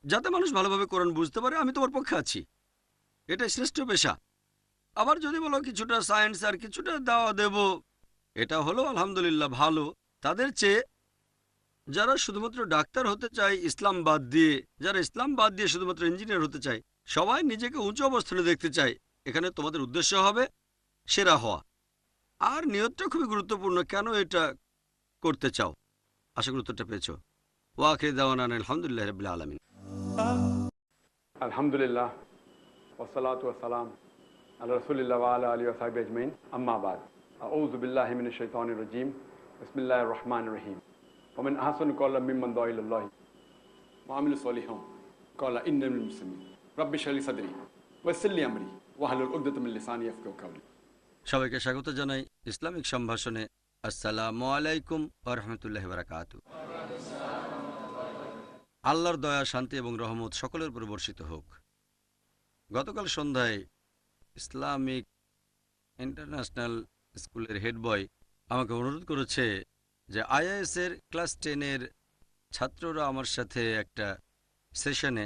যাতে মানুষ ভালোভাবে কোরআন বুঝতে পারে, আমি তোমার পক্ষে আছি। এটাই শ্রেষ্ঠ পেশা। আবার যদি বলো কিছুটা সায়েন্স আর কিছুটা দাওয়া দেব, এটা হলো আলহামদুলিল্লাহ ভালো। তাদের চেয়ে যারা শুধুমাত্র ডাক্তার হতে চায় ইসলাম বাদ দিয়ে, যারা ইসলাম বাদ দিয়ে শুধুমাত্র ইঞ্জিনিয়ার হতে চায়, সবাই নিজেকে উঁচু অবস্থানে দেখতে চায়, এখানে তোমাদের উদ্দেশ্য হবে সেরা হওয়া। আর নিয়তটা খুবই গুরুত্বপূর্ণ, কেন এটা করতে চাও। আশা করি উত্তরটা পেয়েছো। ওয়াখির দাওয়ানা আলহামদুলিল্লাহ রাব্বিল আলামিন। আলহামদুলিল্লাহ ওয়াসসালাতু ওয়াসসালাম আলা রাসূলিল্লাহ ওয়া আলা আলিহি ওয়া সাহবিহি আজমাইন, আম্মা বাদ। আউযু বিল্লাহি মিনাশ শাইতানির রাজীম। বিসমিল্লাহির রহমানির রহিম। ওয়া মান আহসানু কওলাম মিম্মান দাআ ইলাল্লাহি ওয়া আমিলা সলিহান ক্বালা ইন্নানি মিনাল মুসলিমিন। রাব্বি ইশরাহ লি সাদরি ওয়া ইয়াসসির লি আমরি ওয়াহলুল উকদাতাম মিন লিসানি ইয়াফকাহু কাওলি। সবাইকে স্বাগত জানাই ইসলামিক সম্ভাষণে। আসসালামু আলাইকুম ওয়া রাহমাতুল্লাহি ওয়া বারাকাতুহু। আল্লাহর দয়া, শান্তি এবং রহমত সকলের উপর বর্ষিত হোক। গতকাল সন্ধ্যায় ইসলামিক ইন্টারন্যাশনাল স্কুলের হেড বয় আমাকে অনুরোধ করেছে যে আইআইএস এর ক্লাস 10-এর ছাত্ররা আমার সাথে একটা সেশনে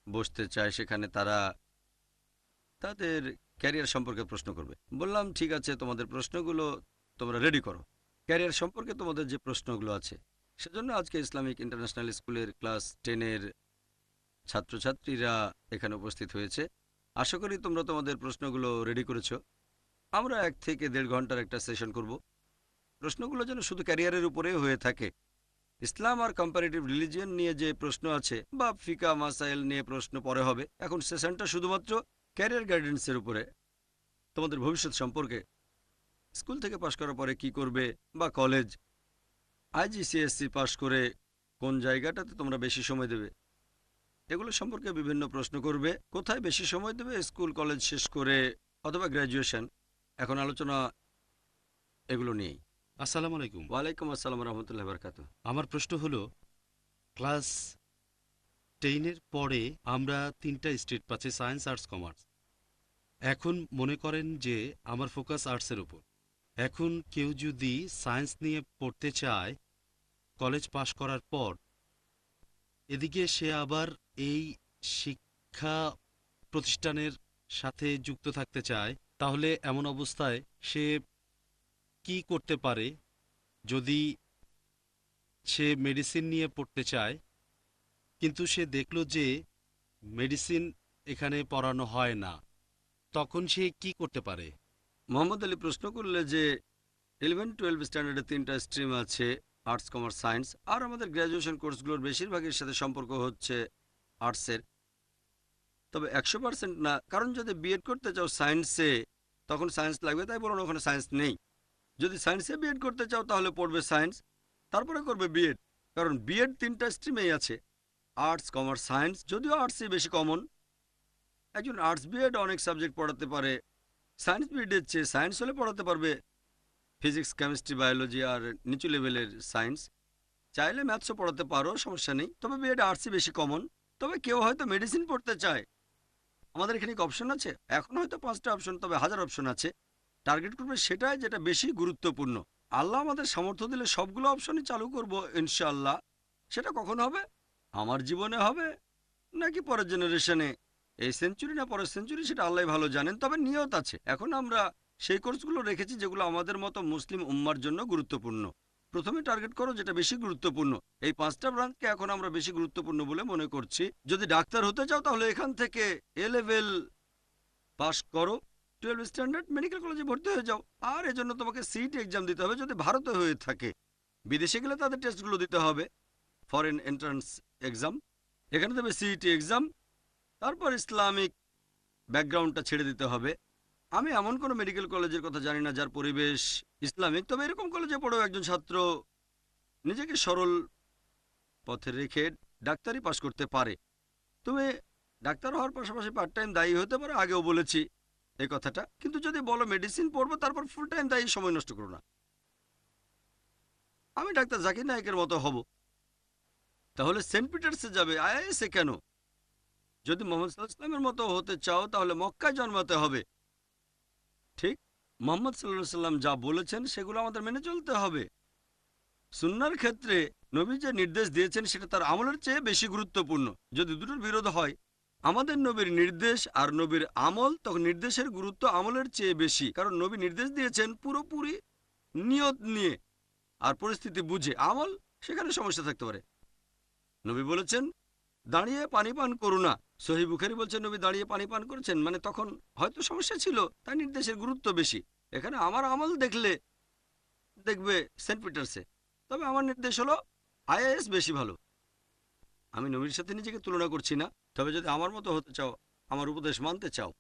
বসতে চায়। সেখানে তারা তাদের ক্যারিয়ার সম্পর্কে প্রশ্ন করবে। বললাম, ঠিক আছে, তোমাদের প্রশ্নগুলো তোমরা রেডি করো। ক্যারিয়ার সম্পর্কে তোমাদের যে প্রশ্নগুলো আছে, সেজন্য আজকে ইসলামিক ইন্টারন্যাশনাল স্কুলের ক্লাস 10-এর ছাত্রছাত্রীরা এখানে উপস্থিত হয়েছে। আশা করি তোমরা তোমাদের প্রশ্নগুলো রেডি করেছো। আমরা 1 থেকে 1.5 ঘন্টার একটা সেশন করব। প্রশ্নগুলো যেন শুধু ক্যারিয়ারের উপরে হয়ে থাকে। ইসলাম আর কম্পারেটিভ রিলিজিয়ন নিয়ে যে প্রশ্ন আছে বা ফিকা মাসাইল নিয়ে প্রশ্ন পরে হবে। এখন সেশনটা শুধুমাত্র ক্যারিয়ার গাইডেন্সের উপরে, তোমাদের ভবিষ্যৎ সম্পর্কে, স্কুল থেকে পাশ করার পরে কি করবে, বা কলেজ, আইজিসিএসসি পাশ করে কোন জায়গাটাতে তোমরা বেশি সময় দেবে, এগুলো সম্পর্কে বিভিন্ন প্রশ্ন করবে। কোথায় বেশি সময় দেবে, স্কুল কলেজ শেষ করে অথবা গ্র্যাজুয়েশন। এখন আলোচনা এগুলো নিয়েই। আসসালামু আলাইকুম। ওয়ালাইকুম আসসালাম রহমতুল্লাহ বারকাতু। আমার প্রশ্ন হলো, ক্লাস 10-এর পরে আমরা 3টা স্ট্রিট পাচ্ছি, সায়েন্স, আর্টস, কমার্স। এখন মনে করেন যে আমার ফোকাস আর্টসের উপর। এখন কেউ যদি সায়েন্স নিয়ে পড়তে চায় কলেজ পাশ করার পর, এদিকে সে আবার এই শিক্ষা প্রতিষ্ঠানের সাথে যুক্ত থাকতে চায়, তাহলে এমন অবস্থায় সে কি করতে পারে? যদি সে মেডিসিন নিয়ে পড়তে চায়, কিন্তু সে দেখলো যে মেডিসিন এখানে পড়ানো হয় না, তখন সে কি করতে পারে? মোহাম্মদ আলী প্রশ্ন করলে যে 11-12 স্ট্যান্ডার্ডে 3টা স্ট্রিম আছে, আর্টস, কমার্স, সায়েন্স। আর আমাদের গ্র্যাজুয়েশন কোর্সগুলোর বেশিরভাগের সাথে সম্পর্ক হচ্ছে আর্টসের। তবে 100% না, কারণ যদি বিএড করতে চাও সায়েন্সে, তখন সায়েন্স লাগবে। তাই বলুন, ওখানে সায়েন্স নেই। যদি সায়েন্সে বিএড করতে চাও তাহলে পড়বে সায়েন্স, তারপরে করবে বিএড। কারণ বিএড 3টা স্ট্রিমেই আছে, আর্টস, কমার্স, সায়েন্স। যদিও আর্টসই বেশি কমন। একজন আর্টস বিএড অনেক সাবজেক্ট পড়াতে পারে, সায়েন্স পিরিয়ডের চেয়ে সায়েন্স হলে পড়াতে পারবে ফিজিক্স, কেমিস্ট্রি, বায়োলজি আর নিচু লেভেলের সায়েন্স। চাইলে ম্যাথসও পড়াতে পারো, সমস্যা নেই। তবে বিএড আর্টসই বেশি কমন। তবে কেউ হয়তো মেডিসিন পড়তে চায়, আমাদের এখানে কি অপশন আছে? এখন হয়তো 5টা অপশন, তবে হাজার অপশন আছে। টার্গেট করবে সেটাই যেটা বেশি গুরুত্বপূর্ণ। আল্লাহ আমাদের সামর্থ্য দিলে সবগুলো অপশনই চালু করব ইনশাআল্লাহ। সেটা কখন হবে? আমার জীবনে হবে নাকি পরের জেনারেশনে, এই সেঞ্চুরি না পরের সেঞ্চুরি, সেটা আল্লাহ ভালো জানেন। তবে নিয়ত আছে। এখন আমরা সেই কোর্সগুলো রেখেছি যেগুলো আমাদের মতো মুসলিম উম্মার জন্য গুরুত্বপূর্ণ। প্রথমে টার্গেট করো যেটা বেশি গুরুত্বপূর্ণ। এই 5টা ব্রাঞ্চকে এখন আমরা বেশি গুরুত্বপূর্ণ বলে মনে করছি। যদি ডাক্তার হতে চাও তাহলে এখান থেকে এ লেভেল পাস করো, 12 স্ট্যান্ডার্ড মেডিকেল কলেজে ভর্তি হয়ে যাও। আর এজন্য তোমাকে সিইটি এক্সাম দিতে হবে যদি ভারতে হয়ে থাকে। বিদেশে গেলে তাদের টেস্টগুলো দিতে হবে, ফরেন এন্ট্রান্স এক্সাম। এখানে দেবে সিইটি এক্সাম। তারপর ইসলামিক ব্যাকগ্রাউন্ডটা ছেড়ে দিতে হবে। আমি এমন কোনো মেডিকেল কলেজের কথা জানি না যার পরিবেশ ইসলামিক। তবে এরকম কলেজে পড়েও একজন ছাত্র নিজেকে সরল পথে রেখে ডাক্তারি পাশ করতে পারে। তুমি ডাক্তার হওয়ার পাশাপাশি পার্ট টাইম দায়ী হতে পারো, আগেও বলেছি এই কথাটা। কিন্তু যদি বলো মেডিসিন পড়বো তারপর ফুল টাইম দায়ী, সময় নষ্ট করো না। আমি ডাক্তার জাকির নায়কের মতো হব, তাহলে সেন্ট পিটার্সে যাবে, আইএসএ কেন? যদি মোহাম্মদ সাল্লাল্লাহু আলাইহি ওয়াসাল্লামের মতো হতে চাও তাহলে মক্কায় জন্মাতে হবে। ঠিক, মোহাম্মদ সাল্লাল্লাহু আলাইহি ওয়াসাল্লাম যা বলেছেন সেগুলো আমাদের মেনে চলতে হবে। সুন্নাহর ক্ষেত্রে নবী যে নির্দেশ দিয়েছেন সেটা তার আমলের চেয়ে বেশি গুরুত্বপূর্ণ। যদি দুটোর বিরোধ হয়, আমাদের নবীর নির্দেশ আর নবীর আমল, তখন নির্দেশের গুরুত্ব আমলের চেয়ে বেশি। কারণ নবী নির্দেশ দিয়েছেন পুরোপুরি নিয়ত নিয়ে আর পরিস্থিতি বুঝে। আমল সেখানে সমস্যা থাকতে পারে। নবী বলেছেন দাঁড়িয়ে পানি পান করো না। সহিহ বুখারী বলছেন নবী দাঁড়িয়ে পানি পান করেছেন, মানে তখন হয়তো সমস্যা ছিল, তাই নির্দেশের গুরুত্ব বেশি। এখানে আমার আমল দেখলে দেখবে সেন্ট পিটার্সে, তবে আমার নির্দেশ হলো আইএএস বেশি ভালো। আমি নবীর সাথে নিজেকে তুলনা করছি না। তবে যদি আমার মতো হতে চাও, আমার উপদেশ মানতে চাও,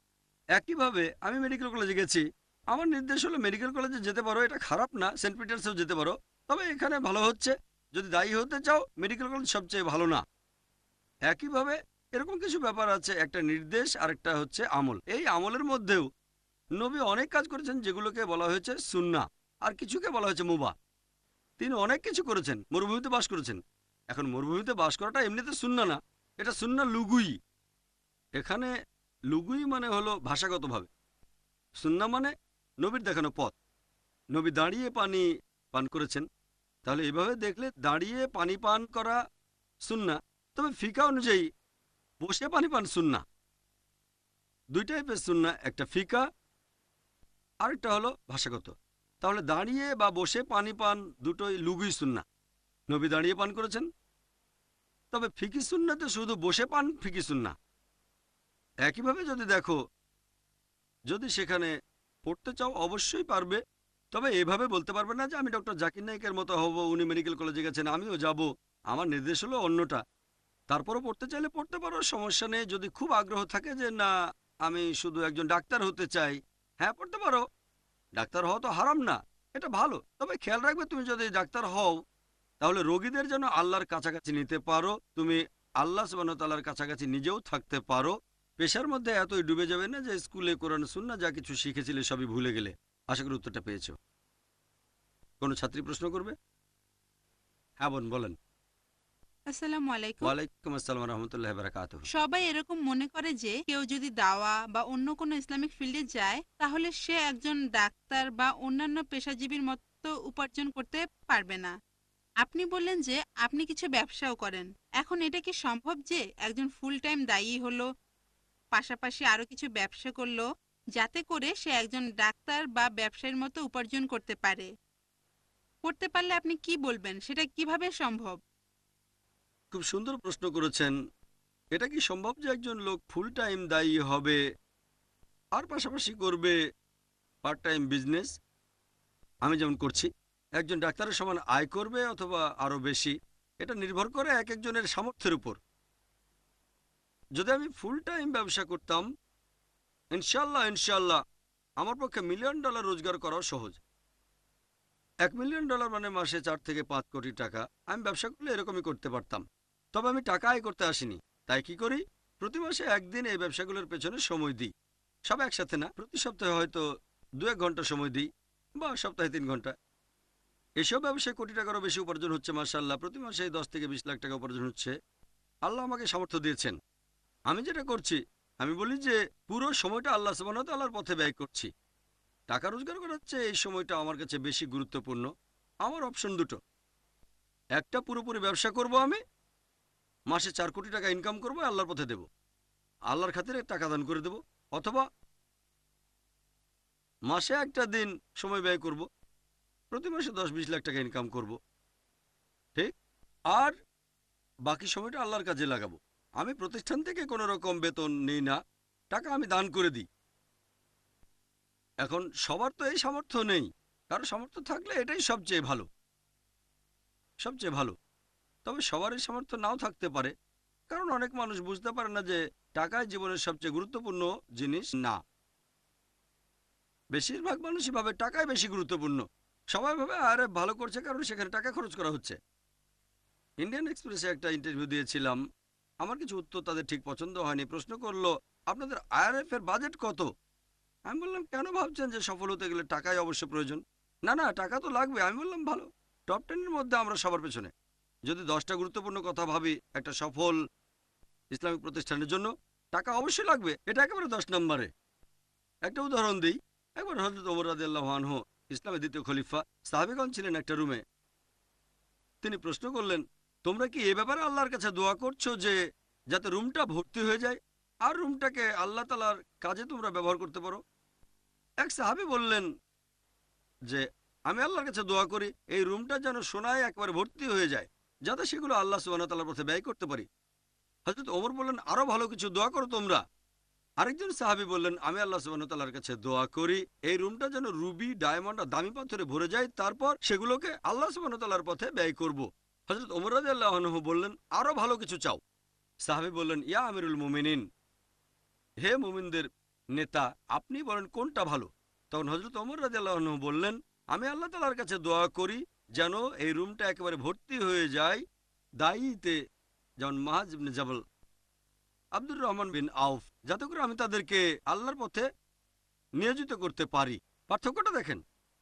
একইভাবে আমি মেডিকেল কলেজে গেছি, আমার নির্দেশ হলো মেডিকেল কলেজে যেতে পারো, এটা খারাপ না। সেন্ট পিটার্সেও যেতে পারো, তবে এখানে ভালো হচ্ছে। যদি দায়ী হতে চাও, মেডিকেল কলেজ সবচেয়ে ভালো না। একইভাবে এরকম কিছু ব্যাপার আছে, একটা নির্দেশ আর একটা হচ্ছে আমল। এই আমলের মধ্যেও নবী অনেক কাজ করেছেন যেগুলোকে বলা হয়েছে সুন্নাহ, আর কিছুকে বলা হয়েছে মুবাহ। তিনি অনেক কিছু করেছেন, মরুভূমিতে বাস করেছেন। এখন মরুভূমিতে বাস করাটা এমনিতে সুন্নাহ না, এটা সুন্নাহ লুগুই। এখানে লুগুই মানে হলো ভাষাগতভাবে, সুন্নাহ মানে নবীর দেখানো পথ। নবী দাঁড়িয়ে পানি পান করেছেন, তাহলে এভাবে দেখলে দাঁড়িয়ে পানি পান করা সুন্নাহ। তবে ফিকা অনুযায়ী বসে পানি পান সুন্নাহ। দুই টাইপের সুন্নাহ, একটা ফিকা আরেকটা হলো ভাষাগত। তাহলে দাঁড়িয়ে বা বসে পানি পান দুটোই লুগুই সুন্নাহ। নবী দাঁড়িয়ে পান করেছেন। তবে ফিকি সুন্নাতে শুধু বসে পান ফিকি সুন্নাহ। একইভাবে যদি দেখো, যদি সেখানে পড়তে চাও অবশ্যই পারবে। তবে এভাবে বলতে পারবে না যে আমি ডক্টর জাকির নায়কের মতো হব, উনি মেডিকেল কলেজে গেছেন আমিও যাব। আমার নির্দেশ হলো অন্যটা। তারপরও পড়তে চাইলে পড়তে পারো, সমস্যা নেই। যদি খুব আগ্রহ থাকে যে না আমি শুধু একজন ডাক্তার হতে চাই, হ্যাঁ পড়তে পারো। ডাক্তার হওয়া তো হারাম না, এটা ভালো। তবে খেয়াল রাখবে তুমি যদি ডাক্তার হও তাহলে রোগীদের যেন আল্লাহর কাছাকাছি নিতে পারো, তুমি আল্লাহ সুবহানাহু ওয়া তাআলার কাছাকাছি নিজেও থাকতে পারো। পেশার মধ্যে এতই ডুবে যাবে না যে স্কুলে কোরআন সুন্নাহ যা কিছু শিখেছিলে সবই ভুলে গেলে। আশা করি উত্তরটা পেয়েছো। কোনো ছাত্রী প্রশ্ন করবে? হ্যাঁ বোন বলেন। আসসালামু আলাইকুম। ওয়ালাইকুম আসসালাম রহমতুল্লাহ বারাকাতুহু। সবাই এরকম মনে করে যে কেউ যদি দাওয়া বা অন্য কোনো ইসলামিক ফিল্ডে যায় তাহলে সে একজন ডাক্তার বা অন্যান্য পেশাজীবীর মতো উপার্জন করতে পারবে না। আপনি বললেন যে আপনি কিছু ব্যবসাও করেন। এখন এটা কি সম্ভব যে একজন ফুল টাইম দায়ী হলো, পাশাপাশি আরো কিছু ব্যবসা করলো, যাতে করে সে একজন ডাক্তার বা ব্যবসায়ীর মতো উপার্জন করতে পারে? করতে পারলে আপনি কি বলবেন, সেটা কিভাবে সম্ভব? খুব সুন্দর প্রশ্ন করেছেন। এটা কি সম্ভব যে একজন লোক ফুল টাইম দায়ী হবে আর পাশাপাশি করবে পার্ট টাইম বিজনেস? আমি যেমন করছি। একজন ডাক্তারের সমান আয় করবে অথবা আরো বেশি, এটা নির্ভর করে এক একজনের সামর্থ্যের উপর। যদি আমি ফুল টাইম ব্যবসা করতাম, ইনশাল্লাহ ইনশাল্লাহ আমার পক্ষে $1 মিলিয়ন রোজগার করাও সহজ। $1 মিলিয়ন মানে মাসে 4 থেকে 5 কোটি টাকা। আমি ব্যবসা করলে এরকমই করতে পারতাম। তবে আমি টাকা আয় করতে আসিনি, তাই কি করি, প্রতি মাসে একদিন এই ব্যবসাগুলোর পেছনে সময় দিই। সব একসাথে না, প্রতি সপ্তাহে হয়তো 2-1 ঘন্টা সময় দিই, বা সপ্তাহে 3 ঘন্টা। এসব ব্যবসায় কোটি টাকারও বেশি উপার্জন হচ্ছে মাশাআল্লাহ। প্রতি মাসে 10 থেকে 20 লাখ টাকা উপার্জন হচ্ছে। আল্লাহ আমাকে সামর্থ্য দিয়েছেন। আমি যেটা করছি, আমি বলি যে পুরো সময়টা আল্লাহ সুবহানাহু ওয়া তাআলার পথে ব্যয় করছি। টাকা রোজগার করার চেয়ে এই সময়টা আমার কাছে বেশি গুরুত্বপূর্ণ। আমার অপশন দুটো, একটা পুরোপুরি ব্যবসা করব, আমি মাসে 4 কোটি টাকা ইনকাম করব, আল্লাহর পথে দেব, আল্লাহর খাতিরে টাকা দান করে দেব, অথবা মাসে একটা দিন সময় ব্যয় করব, প্রতি মাসে 10-20 লাখ টাকা ইনকাম করব, ঠিক? আর বাকি সময়টা আল্লাহর কাজে লাগাবো। আমি প্রতিষ্ঠান থেকে কোনো রকম বেতন নিই না, টাকা আমি দান করে দিই। এখন সবার তো এই সামর্থ্য নেই, কারো সামর্থ্য থাকলে এটাই সবচেয়ে ভালো, সবচেয়ে ভালো। তবে সবার এই সামর্থ্য নাও থাকতে পারে, কারণ অনেক মানুষ বুঝতে পারে না যে টাকাই জীবনের সবচেয়ে গুরুত্বপূর্ণ জিনিস না। বেশিরভাগ মানুষই ভাবে টাকাই বেশি গুরুত্বপূর্ণ। সবাই ভাবে আরে ভালো করছে কারণ সেখানে টাকা খরচ করা হচ্ছে। ইন্ডিয়ান এক্সপ্রেসে একটা ইন্টারভিউ দিয়েছিলাম, আমার কিছু উত্তর তাদের ঠিক পছন্দ হয়নি। প্রশ্ন করলো, আপনাদের আইআরএফ এর বাজেট কত? আমি বললাম, কেন ভাবছেন যে সফল হতে গেলে টাকাই অবশ্য প্রয়োজন? না না, টাকা তো লাগবে। আমি বললাম, ভালো, টপ 10 এর মধ্যে আমরা সবার পেছনে। যদি 10টা গুরুত্বপূর্ণ কথা ভাবি একটা সফল ইসলামিক প্রতিষ্ঠানের জন্য, টাকা অবশ্যই লাগবে, এটা একেবারে 10 নম্বরে। একটা উদাহরণ দিই। একবার হযরত ওমর রাদিয়াল্লাহু আনহু, ইসলামের দ্বিতীয় খলিফা, সাহাবীগণ ছিলেন একটা রুমে। তিনি প্রশ্ন করলেন, তোমরা কি এ ব্যাপারে আল্লাহর কাছে দোয়া করছো যে যাতে রুমটা ভর্তি হয়ে যায় আর রুমটাকে আল্লাহ তাআলার কাজে তোমরা ব্যবহার করতে পারো? এক সাহাবী বললেন যে আমি আল্লাহর কাছে দোয়া করি এই রুমটা যেন সোনায় একবারে ভর্তি হয়ে যায়, যাতে সেগুলো আল্লাহ সুবহানাহু ওয়া তাআলার পথে ব্যয় করতে পারি। হযরত ওমর বললেন, আরো ভালো কিছু দোয়া করো তোমরা। আরেকজন সাহাবী বললেন, আমি আল্লাহ সুবহানাহু ওয়া তাআলার কাছে দোয়া করি এই রুমটা যেন রুবি, ডায়মন্ড আর দামি পাথরে ভরে যায়, তারপর সেগুলোকে আল্লাহ সুবহানাহু ওয়া তাআলার পথে ব্যয় করব। হযরত ওমর রাদিয়াল্লাহু আনহু বললেন, আরো ভালো কিছু চাও। সাহাবী বললেন, ইয়া আমিরুল মুমিনিন, হে মুমিনদের নেতা, আপনি বলেন কোনটা ভালো? তখন হযরত ওমর রাদিয়াল্লাহু আনহু বললেন, আমি আল্লাহ তাআলার কাছে দোয়া করি যেন এই রুমটা একেবারে ভর্তি হয়ে যায় দায়ীতে, যেমন মাহাজ ইবনে জাবাল, আব্দুর রহমান বিন আউফ, যাতে করে আমি তাদেরকে আল্লাহর পথে নিয়োজিত করতে পারি। পার্থক্যটা দেখেন,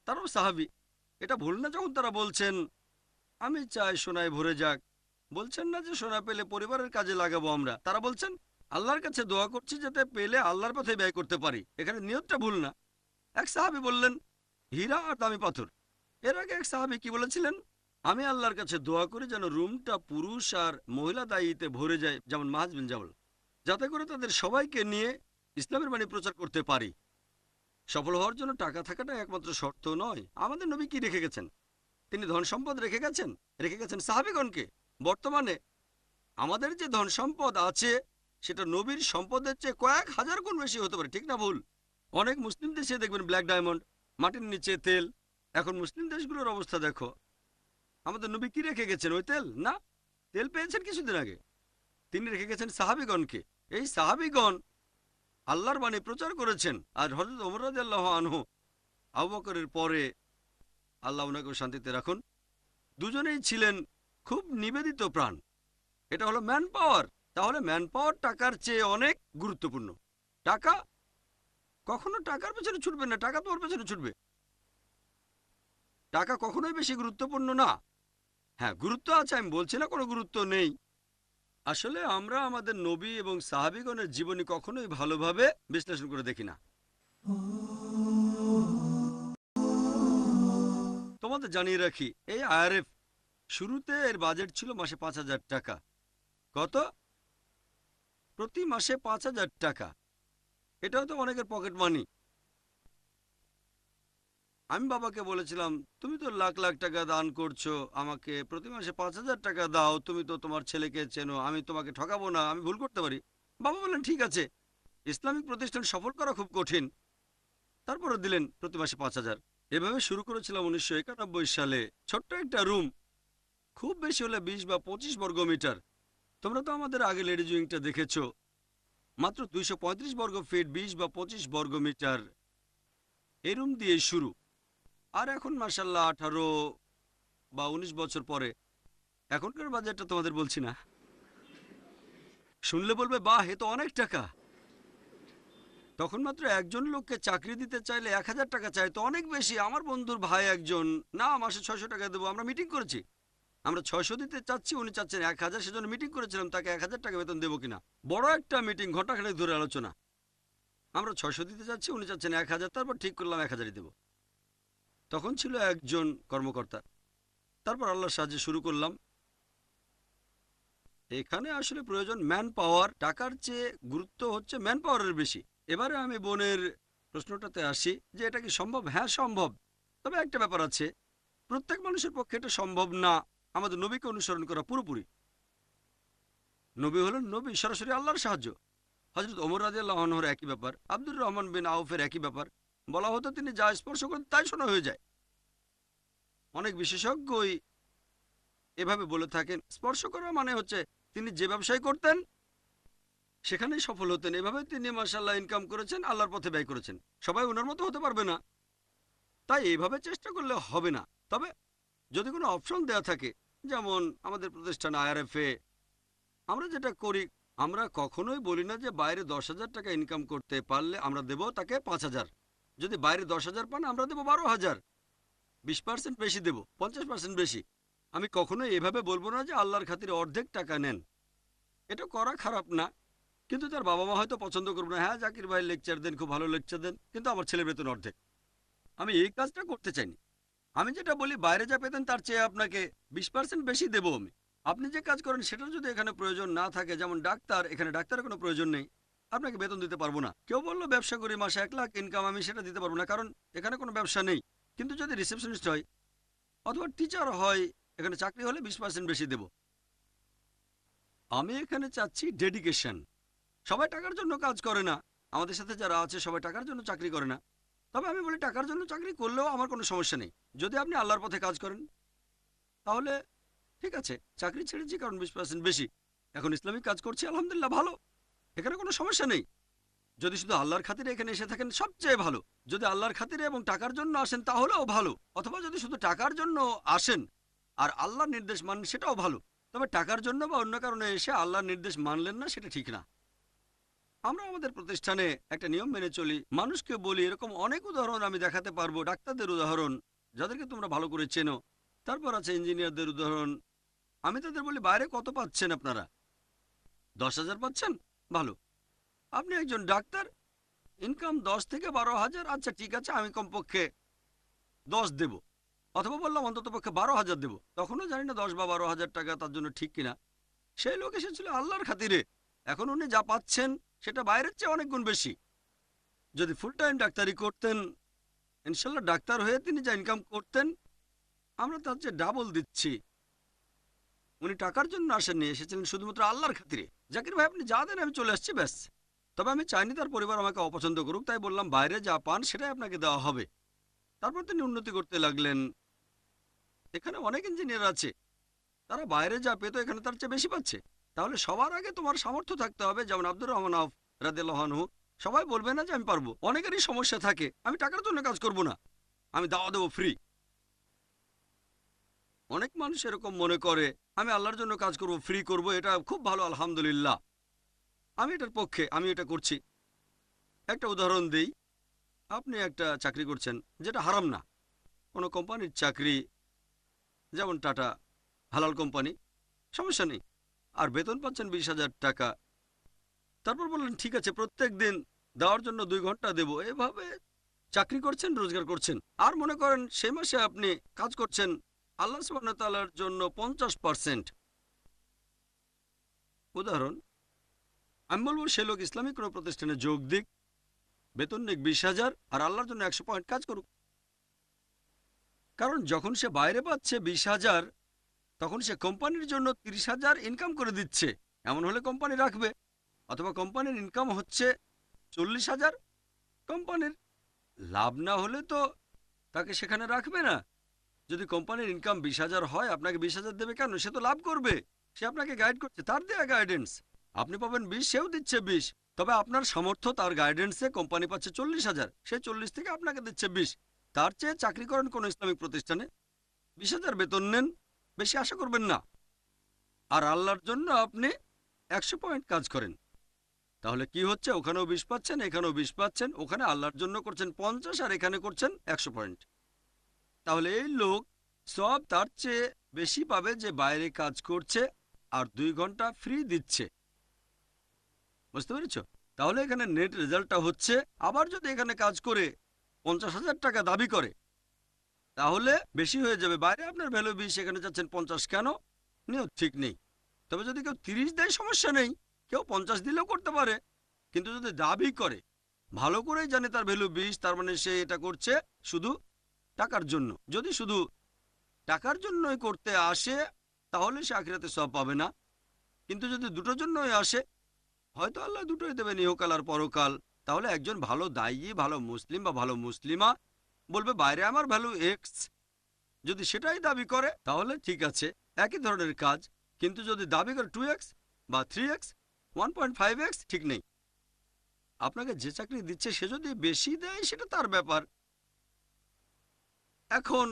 তারাও সাহাবী। এটা ভুল না যখন তারা বলছেন আমি চাই সোনায় ভরে যাক। বলছেন না যে সোনা পেলে পরিবারের কাজে লাগাবো আমরা, তারা বলছেন আল্লাহর কাছে দোয়া করছি যাতে পেলে আল্লাহর পথে ব্যয় করতে পারি। এখানে নিয়তটা ভুল না। এক সাহাবী বললেন হীরা আর দামি পাথর। এর আগে এক সাহাবী কি বলেছিলেন, আমি আল্লাহর কাছে দোয়া করি যেন রুমটা পুরুষ আর মহিলা দায়ীতে ভরে যায়, যেমন মাহাজ বিন জাবাল, যাতে করে তাদের সবাইকে নিয়ে ইসলামের বাণী প্রচার করতে পারি। সফল হওয়ার জন্য টাকা থাকাটা একমাত্র শর্ত নয়। আমাদের নবী কি রেখে গেছেন? তিনি ধন সম্পদ রেখে গেছেন সাহাবীগণকে। বর্তমানে আমাদের যে ধন সম্পদ আছে সেটা নবীর সম্পদের চেয়ে কয়েক হাজার গুণ বেশি হতে পারে, ঠিক না ভুল? অনেক মুসলিম দেশে দেখবেন ব্ল্যাক ডায়মন্ড, মাটির নিচে তেল। এখন মুসলিম দেশগুলোর অবস্থা দেখো। আমাদের নবী কি রেখে গেছেন? ওই তেল না, তেল পেয়েছেন কিছুদিন আগে। তিনি রেখে গেছেন সাহাবীগণকে। এই সাহাবীগণ আল্লাহর বাণী প্রচার করেছেন। আর হযরত ওমর রাদিয়াল্লাহু আনহু, আবু বকরের পরে, আল্লাহ ওনাকে শান্তিতে রাখুন, দুজনেই ছিলেন খুব নিবেদিত প্রাণ। এটা হলো ম্যান পাওয়ার। তাহলে ম্যান পাওয়ার টাকার চেয়ে অনেক গুরুত্বপূর্ণ। টাকা কখনো টাকার পেছনে ছুটবে না, টাকা তোমার পেছনে ছুটবে। টাকা কখনোই বেশি গুরুত্বপূর্ণ না। হ্যাঁ, গুরুত্ব আছে, আমি বলছি না কোনো গুরুত্ব নেই। আসলে আমরা আমাদের নবী এবং সাহাবীগণের জীবনী কখনোই ভালোভাবে বিশ্লেষণ করে দেখি না। তোমাদের জানিয়ে রাখি, এই আইআরএফ শুরুতে এর বাজেট ছিল মাসে 5,000 টাকা। কত? প্রতি মাসে 5,000 টাকা। এটাও তো অনেকের পকেট মানি। আমি বাবাকে বলেছিলাম, তুমি তো লাখ লাখ টাকা দান করছো, আমাকে প্রতি মাসে 5,000 টাকা দাও, তুমি তো তোমার ছেলেকে চেনো, আমি তোমাকে ঠকাবো না, আমি ভুল করতে পারি। বাবা বললেন, ঠিক আছে, ইসলামিক প্রতিষ্ঠান সফল করা খুব কঠিন। তারপরে দিলেন প্রতি মাসে 5,000। এভাবে শুরু করেছিলাম 1991 সালে। ছোট্ট একটা রুম, খুব বেশি হলে 20 বা 25 বর্গ মিটার। তোমরা তো আমাদের আগে লেডিজ উইংটা দেখেছো, মাত্র 235 বর্গ ফিট, 20 বা 25 বর্গ মিটার। এই রুম দিয়ে শুরু। আর এখন মাশাআল্লাহ 18 বা 19 বছর পরে, এখনকার বাজেটটা তোমাদের বলছি না, শুনলে বলবে বাহ, এ তো অনেক টাকা। তখন মাত্র একজন লোককে চাকরি দিতে চাইলে 1000 টাকা চাই, তো অনেক বেশি। আমার বন্ধুর ভাই একজন, না মাসে 600 টাকা দেবো, আমরা মিটিং করেছি, আমরা 600 দিতে চাচ্ছি, উনি চাচ্ছেন 1000, সেজন্য মিটিং করেছিলাম তাকে 1000 টাকা বেতন দেবো কিনা। বড় একটা মিটিং, ঘন্টাখানেক ধরে আলোচনা। আমরা 600 দিতে চাচ্ছি, উনি চাচ্ছেন 1000, তারপর ঠিক করলাম 1000ই দেবো। তখন ছিল একজন কর্মকর্তা, তারপর আল্লাহর সাহায্যে শুরু করলাম। এখানে আসলে প্রয়োজন ম্যান পাওয়ার, টাকার চেয়ে গুরুত্ব হচ্ছে ম্যান পাওয়ারের বেশি। এবারে আমি বোনের প্রশ্নটাতে আসি যে এটা কি সম্ভব? হ্যাঁ সম্ভব, তবে একটা ব্যাপার আছে, প্রত্যেক মানুষের পক্ষে এটা সম্ভব না আমাদের নবীকে অনুসরণ করা পুরোপুরি। নবী হলেন নবী, সরাসরি আল্লাহর সাহায্য। হযরত ওমর রাদিয়াল্লাহু আনহুর একই ব্যাপার, আব্দুর রহমান বিন আউফের একই ব্যাপার। বলা হতো তিনি যা স্পর্শ করেন তাই শোনা হয়ে যায়। অনেক বিশেষজ্ঞই এভাবে বলে থাকেন, স্পর্শ করা মানে হচ্ছে তিনি যে ব্যবসায় করতেন সেখানেই সফল হতেন। এভাবে তিনি মাশাআল্লাহ ইনকাম করেছেন, আল্লাহর পথে ব্যয় করেছেন। সবাই ওনার মতো হতে পারবে না, তাই এইভাবে চেষ্টা করলে হবে না। তবে যদি কোনো অপশন দেয়া থাকে, যেমন আমাদের প্রতিষ্ঠান IRFA, আমরা যেটা করি, আমরা কখনোই বলি না যে বাইরে 10,000 টাকা ইনকাম করতে পারলে আমরা দেব তাকে 5,000। যদি বাইরে 10,000 পান আমরা দেব 12,000, 20% বেশি দেব, 50% বেশি। আমি কখনোই এভাবে বলবো না যে আল্লাহর খাতিরে অর্ধেক টাকা নেন। এটা করা খারাপ না, কিন্তু তার বাবা মা হয়তো পছন্দ করবে না। হ্যাঁ জাকির ভাই লেকচার দেন, খুব ভালো লেকচার দেন, কিন্তু আমার ছেলের বেতন অর্ধেক। আমি এই কাজটা করতে চাইনি। আমি যেটা বলি বাইরে যা পেতেন তার চেয়ে আপনাকে 20% বেশি দেবো আমি। আপনি যে কাজ করেন সেটার যদি এখানে প্রয়োজন না থাকে, যেমন ডাক্তার, এখানে ডাক্তারের কোনো প্রয়োজন নেই, আপনাকে বেতন দিতে পারবো না। কেউ বললো ব্যবসা করি মাসে 1 লাখ ইনকাম, আমি সেটা দিতে পারবো না, কারণ এখানে কোনো ব্যবসা নেই। কিন্তু যদি রিসেপশনিস্ট হয় অথবা টিচার হয়, এখানে চাকরি হলে 20% বেশি দেব। আমি এখানে চাচ্ছি ডেডিকেশন। সবাই টাকার জন্য কাজ করে না, আমাদের সাথে যারা আছে সবাই টাকার জন্য চাকরি করে না। তবে আমি বলি টাকার জন্য চাকরি করলেও আমার কোনো সমস্যা নেই, যদি আপনি আল্লাহর পথে কাজ করেন তাহলে ঠিক আছে। চাকরি ছেড়েছি কারণ 20% বেশি, এখন ইসলামিক কাজ করছি, আলহামদুলিল্লাহ ভালো, এখানে কোনো সমস্যা নেই। যদি শুধু আল্লাহর খাতিরে এখানে এসে থাকেন সবচেয়ে ভালো, যদি আল্লাহর খাতিরে এবং টাকার জন্য আসেন তাহলেও ভালো, অথবা যদি শুধু টাকার জন্য আসেন আর আল্লাহর নির্দেশ মানেন সেটাও ভালো। তবে টাকার জন্য বা অন্য কারণে এসে আল্লাহর নির্দেশ মানলেন না, সেটা ঠিক না। আমরা আমাদের প্রতিষ্ঠানে একটা নিয়ম মেনে চলি, মানুষকে বলি, এরকম অনেক উদাহরণ আমি দেখাতে পারবো। ডাক্তারদের উদাহরণ যাদেরকে তোমরা ভালো করে চেনো, তারপর আছে ইঞ্জিনিয়ারদের উদাহরণ। আমি তাদের বলি বাইরে কত পাচ্ছেন আপনারা? 10,000 পাচ্ছেন, ভালো। আপনি একজন ডাক্তার, ইনকাম 10 থেকে 12,000, আচ্ছা ঠিক আছে আমি কমপক্ষে 10 দেব, অথবা বললাম অন্তত পক্ষে 12,000 দেব। তখনও জানি না 10 বা 12,000 টাকা তার জন্য ঠিক কিনা। সেই লোক এসেছিল আল্লাহর খাতিরে, এখন উনি যা পাচ্ছেন সেটা বাইরের চেয়ে অনেক গুণ বেশি। যদি ফুল টাইম ডাক্তারি করতেন, ইনশাল্লাহ ডাক্তার হয়ে তিনি যা ইনকাম করতেন আমরা তার চেয়ে ডাবল দিচ্ছি। উনি টাকার জন্য আসেননি, এসেছিলেন শুধুমাত্র আল্লাহর খাতিরে। জাকির ভাই আপনি যা দেন আমি চলে আসছি, ব্যাস। তবে আমি চাইনি তার পরিবার আমাকে অপছন্দ করুক, তাই বললাম বাইরে যা পান সেটাই আপনাকে দেওয়া হবে। তারপর তিনি উন্নতি করতে লাগলেন। এখানে অনেক ইঞ্জিনিয়ার আছে, তারা বাইরে যা পেত এখানে তার চেয়ে বেশি পাচ্ছে। তাহলে সবার আগে তোমার সামর্থ্য থাকতে হবে, যেমন আব্দুর রহমান আউফ রাদিয়াল্লাহু আনহু। সবাই বলবে না যে আমি পারবো, অনেকেরই সমস্যা থাকে, আমি টাকার জন্য কাজ করব না, আমি দাওয়া দেবো ফ্রি। অনেক মানুষ এরকম মনে করে আমি আল্লাহর জন্য কাজ করব, ফ্রি করব, এটা খুব ভালো, আলহামদুলিল্লাহ, আমি এটার পক্ষে, আমি এটা করছি। একটা উদাহরণ দিই, আপনি একটা চাকরি করছেন যেটা হারাম না, কোনো কোম্পানির চাকরি, যেমন টাটা, হালাল কোম্পানি, সমস্যা নেই, আর বেতন পাচ্ছেন 20,000 টাকা। তারপর বললেন ঠিক আছে প্রত্যেক দিন দেওয়ার জন্য 2 ঘন্টা দেব। এভাবে চাকরি করছেন, রোজগার করছেন, আর মনে করেন সেই মাসে আপনি কাজ করছেন আল্লাহ সুবহানাহু ওয়া তাআলার জন্য 50%। উদাহরণ, আমি বলবো সে লোক ইসলামিক কোনো প্রতিষ্ঠানে যোগ দিক, বেতন নিক 20,000, আর আল্লাহর জন্য 100 পয়েন্ট কাজ করুক। কারণ যখন সে বাইরে পাচ্ছে 20,000, তখন সে কোম্পানির জন্য 30,000 ইনকাম করে দিচ্ছে। এমন হলে কোম্পানি রাখবে, অথবা কোম্পানির ইনকাম হচ্ছে 40,000, কোম্পানির লাভ না হলে তো তাকে সেখানে রাখবে না। যদি কোম্পানির ইনকাম 20,000 হয়, আপনাকে 20,000 দেবে কেন? সে তো লাভ করবে, সে আপনাকে গাইড করছে, তার দেয়া গাইডেন্স। আপনি পাবেন 20, সেও দিচ্ছে 20, তবে আপনার সামর্থ্য, তার গাইডেন্সে কোম্পানি পাচ্ছে 40,000, সে 40 থেকে আপনাকে দিচ্ছে 20। তার চেয়ে চাকরি করেন কোনো ইসলামিক প্রতিষ্ঠানে, 20,000 বেতন নেন, বেশি আশা করবেন না, আর আল্লাহর জন্য আপনি 100 পয়েন্ট কাজ করেন। তাহলে কি হচ্ছে, ওখানেও 20 পাচ্ছেন, এখানেও 20 পাচ্ছেন, ওখানে আল্লাহর জন্য করছেন 50 আর এখানে করছেন 100 পয়েন্ট। তাহলে এই লোক সব তার চেয়ে বেশি পাবে যে বাইরে কাজ করছে আর 2 ঘন্টা ফ্রি দিচ্ছে। বুঝতে পেরেছো? তাহলে এখানে নেট রেজাল্টটা হচ্ছে, আবার যদি এখানে কাজ করে 50,000 টাকা দাবি করে তাহলে বেশি হয়ে যাবে। বাইরে আপনার ভ্যালু 20, এখানে চাচ্ছেন 50, কেন? নিয়ত ঠিক নেই। তবে যদি কেউ 30 দেয় সমস্যা নেই, কেউ 50 দিলেও করতে পারে। কিন্তু যদি দাবি করে, ভালো করেই জানে তার ভ্যালু 20, তার মানে সে এটা করছে শুধু টাকার জন্য। যদি শুধু টাকার জন্যই করতে আসে তাহলে সে আখিরাতে সওয়াব পাবে না। কিন্তু যদি দুটোর জন্যই আসে, হয়তো আল্লাহ দুটোই দেবেন, ইহকাল আর পরকাল। তাহলে একজন ভালো দায়ী, ভালো মুসলিম বা ভালো মুসলিমা বলবে বাইরে আমার ভ্যালু এক্স, যদি সেটাই দাবি করে তাহলে ঠিক আছে, একই ধরনের কাজ। কিন্তু যদি দাবি করে 2x বা 3x, 1.5x, ঠিক নেই। আপনাকে যে চাকরি দিচ্ছে সে যদি বেশি দেয় সেটা তার ব্যাপার। এখন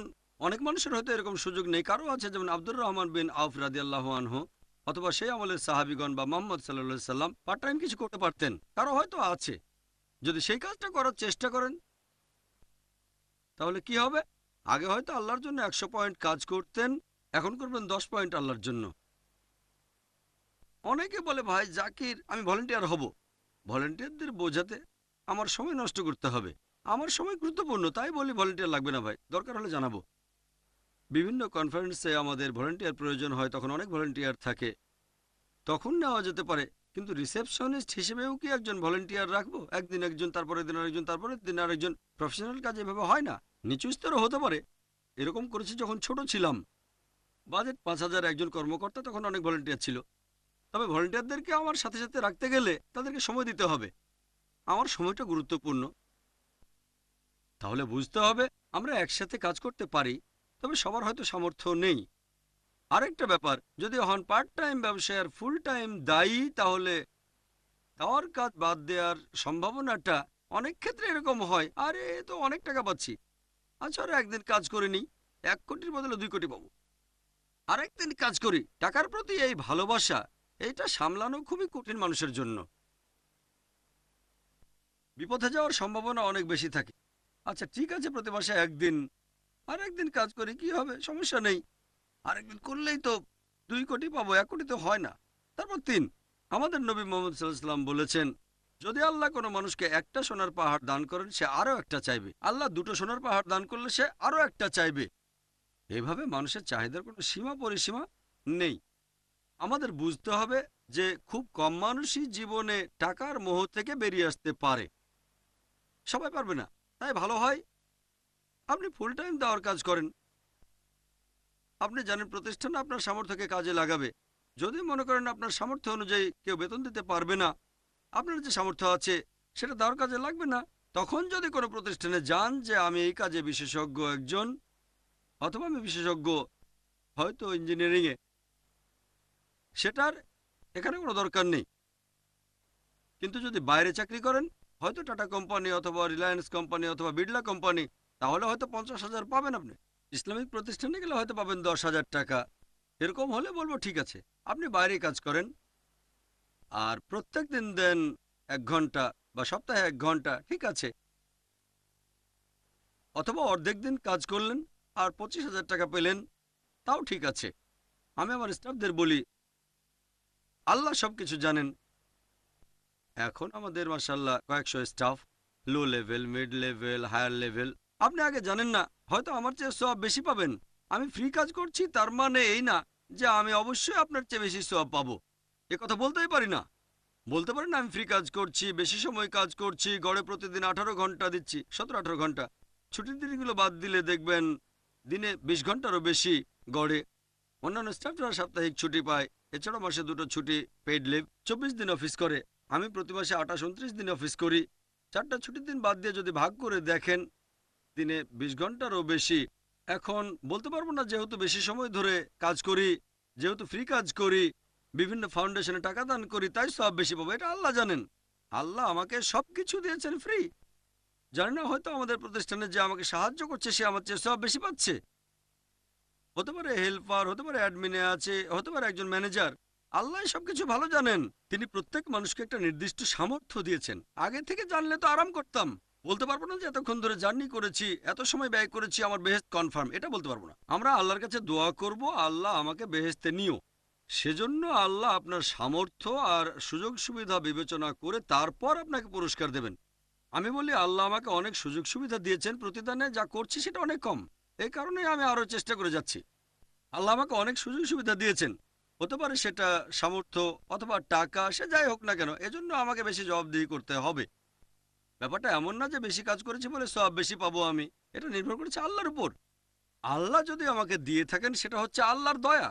অনেক মানুষের হয়তো এরকম সুযোগ নেই। কারো আছে, যেমন আব্দুর রহমান বিন আউফ রাদিয়াল্লাহু আনহু, অথবা সেই আমলের সাহাবিগণ বা মোহাম্মদ সাল্লাল্লাহু সাল্লাম পার্ট টাইম কিছু করতে পারতেন। কারো হয়তো আছে। যদি সেই কাজটা করার চেষ্টা করেন তাহলে কি হবে? আগে হয়তো আল্লাহর জন্য 100 পয়েন্ট কাজ করতেন, এখন করবেন 10 পয়েন্ট আল্লাহর জন্য। অনেকে বলে, ভাই জাকির আমি ভলেন্টিয়ার হব। ভলেন্টিয়ারদের বোঝাতে আমার সময় নষ্ট করতে হবে। আমার সময় গুরুত্বপূর্ণ, তাই বলি ভলেন্টিয়ার লাগবে না ভাই, দরকার হলে জানাবো। বিভিন্ন কনফারেন্সে আমাদের ভলেন্টিয়ার প্রয়োজন হয়, তখন অনেক ভলেন্টিয়ার থাকে, তখন নেওয়া যেতে পারে। কিন্তু রিসেপশনিস্ট হিসেবেও কি একজন ভলেন্টিয়ার রাখবো? একদিন একজন, তারপরের দিন আরেকজন, তারপরের দিন আরেকজন। প্রফেশনাল কাজ এভাবে হয় না। নিচু স্তরও হতে পারে। এরকম করেছি যখন ছোট ছিলাম। বাজেট 5,000, একজন কর্মকর্তা, তখন অনেক ভলেন্টিয়ার ছিল। তবে ভলেন্টিয়ারদেরকে আমার সাথে সাথে রাখতে গেলে তাদেরকে সময় দিতে হবে। আমার সময়টা গুরুত্বপূর্ণ। তাহলে বুঝতে হবে আমরা একসাথে কাজ করতে পারি, তবে সবার হয়তো সামর্থ্য নেই। আরেকটা ব্যাপার, যদি হন পার্ট টাইম ব্যবসায়ের ফুল টাইম দায়ী, তাহলে দেওয়ার কাজ বাদ দেওয়ার সম্ভাবনাটা অনেক ক্ষেত্রে এরকম হয়, আরে এ তো অনেক টাকা পাচ্ছি, আচ্ছা আর একদিন কাজ করে নিই, 1 কোটির বদলে 2 কোটি পাবো। আরেকদিন কাজ করি। টাকার প্রতি এই ভালোবাসা, এইটা সামলানো খুবই কঠিন মানুষের জন্য। বিপথে যাওয়ার সম্ভাবনা অনেক বেশি থাকে। আচ্ছা ঠিক আছে, প্রতি মাসে একদিন, আর একদিন কাজ করি, কি হবে, সমস্যা নেই। আরেকদিন করলেই তো 2 কোটি পাবো, 1 কোটি তো হয় না। তারপর 3। আমাদের নবী মোহাম্মদ সাল্লাল্লাহু আলাইহি ওয়াসাল্লাম বলেছেন, যদি আল্লাহ কোনো মানুষকে একটা সোনার পাহাড় দান করেন সে আরো একটা চাইবে, আল্লাহ 2টো সোনার পাহাড় দান করলে সে আরো একটা চাইবে। এভাবে মানুষের চাহিদার কোনো সীমা পরিসীমা নেই। আমাদের বুঝতে হবে যে খুব কম মানুষই জীবনে টাকার মোহ থেকে বেরিয়ে আসতে পারে, সবাই পারবে না। তাই ভালো হয় আপনি ফুল টাইম দেওয়ার কাজ করেন। আপনি জানেন প্রতিষ্ঠান আপনার সামর্থ্যকে কাজে লাগাবে। যদি মনে করেন আপনার সামর্থ্য অনুযায়ী কেউ বেতন দিতে পারবে না, আপনার যে সামর্থ্য আছে সেটা দেওয়ার কাজে লাগবে না, তখন যদি কোনো প্রতিষ্ঠানে যান যে আমি এই কাজে বিশেষজ্ঞ একজন, অথবা আমি বিশেষজ্ঞ হয়তো ইঞ্জিনিয়ারিংয়ে, সেটার এখানে কোনো দরকার নেই। কিন্তু যদি বাইরে চাকরি করেন, হয়তো টাটা কোম্পানি অথবা রিলায়েন্স কোম্পানি অথবা বিড়লা কোম্পানি, তাহলে হয়তো 50,000 পাবেন আপনি। ইসলামিক প্রতিষ্ঠানে গেলে হয়তো পাবেন 10,000 টাকা। এরকম হলে বলবো ঠিক আছে, আপনি বাইরে কাজ করেন আর প্রত্যেক দিন দেন 1 ঘন্টা বা সপ্তাহে 1 ঘন্টা, ঠিক আছে। অথবা অর্ধেক দিন কাজ করলেন আর 25,000 টাকা পেলেন, তাও ঠিক আছে। আমি আমার স্টাফদের বলি, আল্লাহ সবকিছু জানেন। এখন আমাদের মাশাআল্লাহ কয়েকশো staff, low level, mid level, higher level. আপনি আগে জানেন না, হয়তো আমার চেয়ে সওয়াব বেশি পাবেন। আমি ফ্রি কাজ করছি তার মানে এই না যে আমি অবশ্যই আপনার চেয়ে বেশি সওয়াব পাবো। এ কথা বলতেই পারি না। বলতে পারেন আমি ফ্রি কাজ করছি, বেশি সময় কাজ করছি, গড়ে প্রতিদিন 18 ঘন্টা দিচ্ছি, 17-18 ঘন্টা। ছুটির দিনগুলো বাদ দিলে দেখবেন দিনে 20 ঘন্টারও বেশি গড়ে। অন্যান্য স্টাফরা সাপ্তাহিক ছুটি পায়, এছাড়াও মাসে 2টো ছুটি পেইড লিভ, 24 দিন অফিস করে। আমি প্রতি মাসে 28-29 দিন অফিস করি। 4টা ছুটির দিন বাদ দিয়ে যদি ভাগ করে দেখেন, দিনে 20 ঘন্টারও বেশি। এখন বলতে পারবো না, যেহেতু বেশি সময় ধরে কাজ করি, যেহেতু ফ্রি কাজ করি, বিভিন্ন ফাউন্ডেশনে টাকা দান করি, তাই সব বেশি পাবো, এটা আল্লাহ জানেন। আল্লাহ আমাকে সবকিছু দিয়েছেন ফ্রি। জানি না, হয়তো আমাদের প্রতিষ্ঠানে যে আমাকে সাহায্য করছে সে আমার চেয়ে সব বেশি পাচ্ছে। হতে পারে হেল্পার, হতে পারে অ্যাডমিনে আছে, হতে পারে একজন ম্যানেজার। আল্লাহ সবকিছু ভালো জানেন। তিনি প্রত্যেক মানুষকে একটা নির্দিষ্ট সামর্থ্য দিয়েছেন। আগে থেকে জানলে তো আরাম করতাম। বলতে পারবো না যে এতক্ষণ ধরে জার্নি করেছি, এত সময় ব্যয় করেছি, আমার বেহেশত কনফার্ম, এটা বলতে পারবো না। আমরা আল্লাহর কাছে দোয়া করব, আল্লাহ আমাকে বেহেশতে নিও। সেজন্য আল্লাহ আপনার সামর্থ্য আর সুযোগ সুবিধা বিবেচনা করে তারপর আপনাকে পুরস্কার দেবেন। আমি বলি আল্লাহ আমাকে অনেক সুযোগ সুবিধা দিয়েছেন, প্রতিদানে যা করছি সেটা অনেক কম। এই কারণে আমি আরো চেষ্টা করে যাচ্ছি। আল্লাহ আমাকে অনেক সুযোগ সুবিধা দিয়েছেন, হতে পারে সেটা সামর্থ্য অথবা টাকা, সে যাই হোক না কেন, এজন্য আমাকে বেশি জবাবদিহি করতে হবে। ব্যাপারটা এমন না যে বেশি কাজ করেছি বলে সব বেশি পাবো আমি। এটা নির্ভর করছে আল্লাহর উপর। আল্লাহ যদি আমাকে দিয়ে থাকেন সেটা হচ্ছে আল্লাহর দয়া।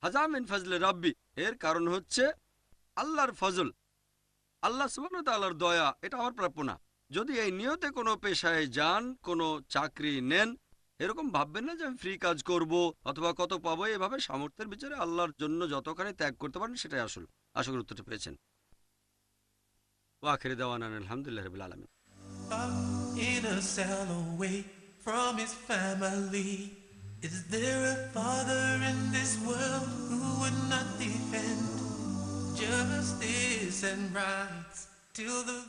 হাজা মিন ফজলে রাব্বি, এর কারণ হচ্ছে আল্লাহর ফজল, আল্লাহ সুবহানাহু ওয়া তাআলার দয়া। এটা আমার প্রাপ্য না। যদি এই নিয়তে কোনো পেশায় যান, কোনো চাকরি নেন, এরকম ভাববেন না যে আমি ফ্রি কাজ করব অথবা কত পাবো। এভাবে সামর্থ্যের বিচারে আল্লাহর জন্য যতখানি ত্যাগ করতে পারেন সেটাই আসল। আশা করি উত্তরটা পেয়েছেন। ওয়া আখিরি দাওয়ানা আলহামদুলিল্লাহি রাব্বিল আলামিন। in a cell away from his family. Is there a father in this world who would not defend justice and rights till the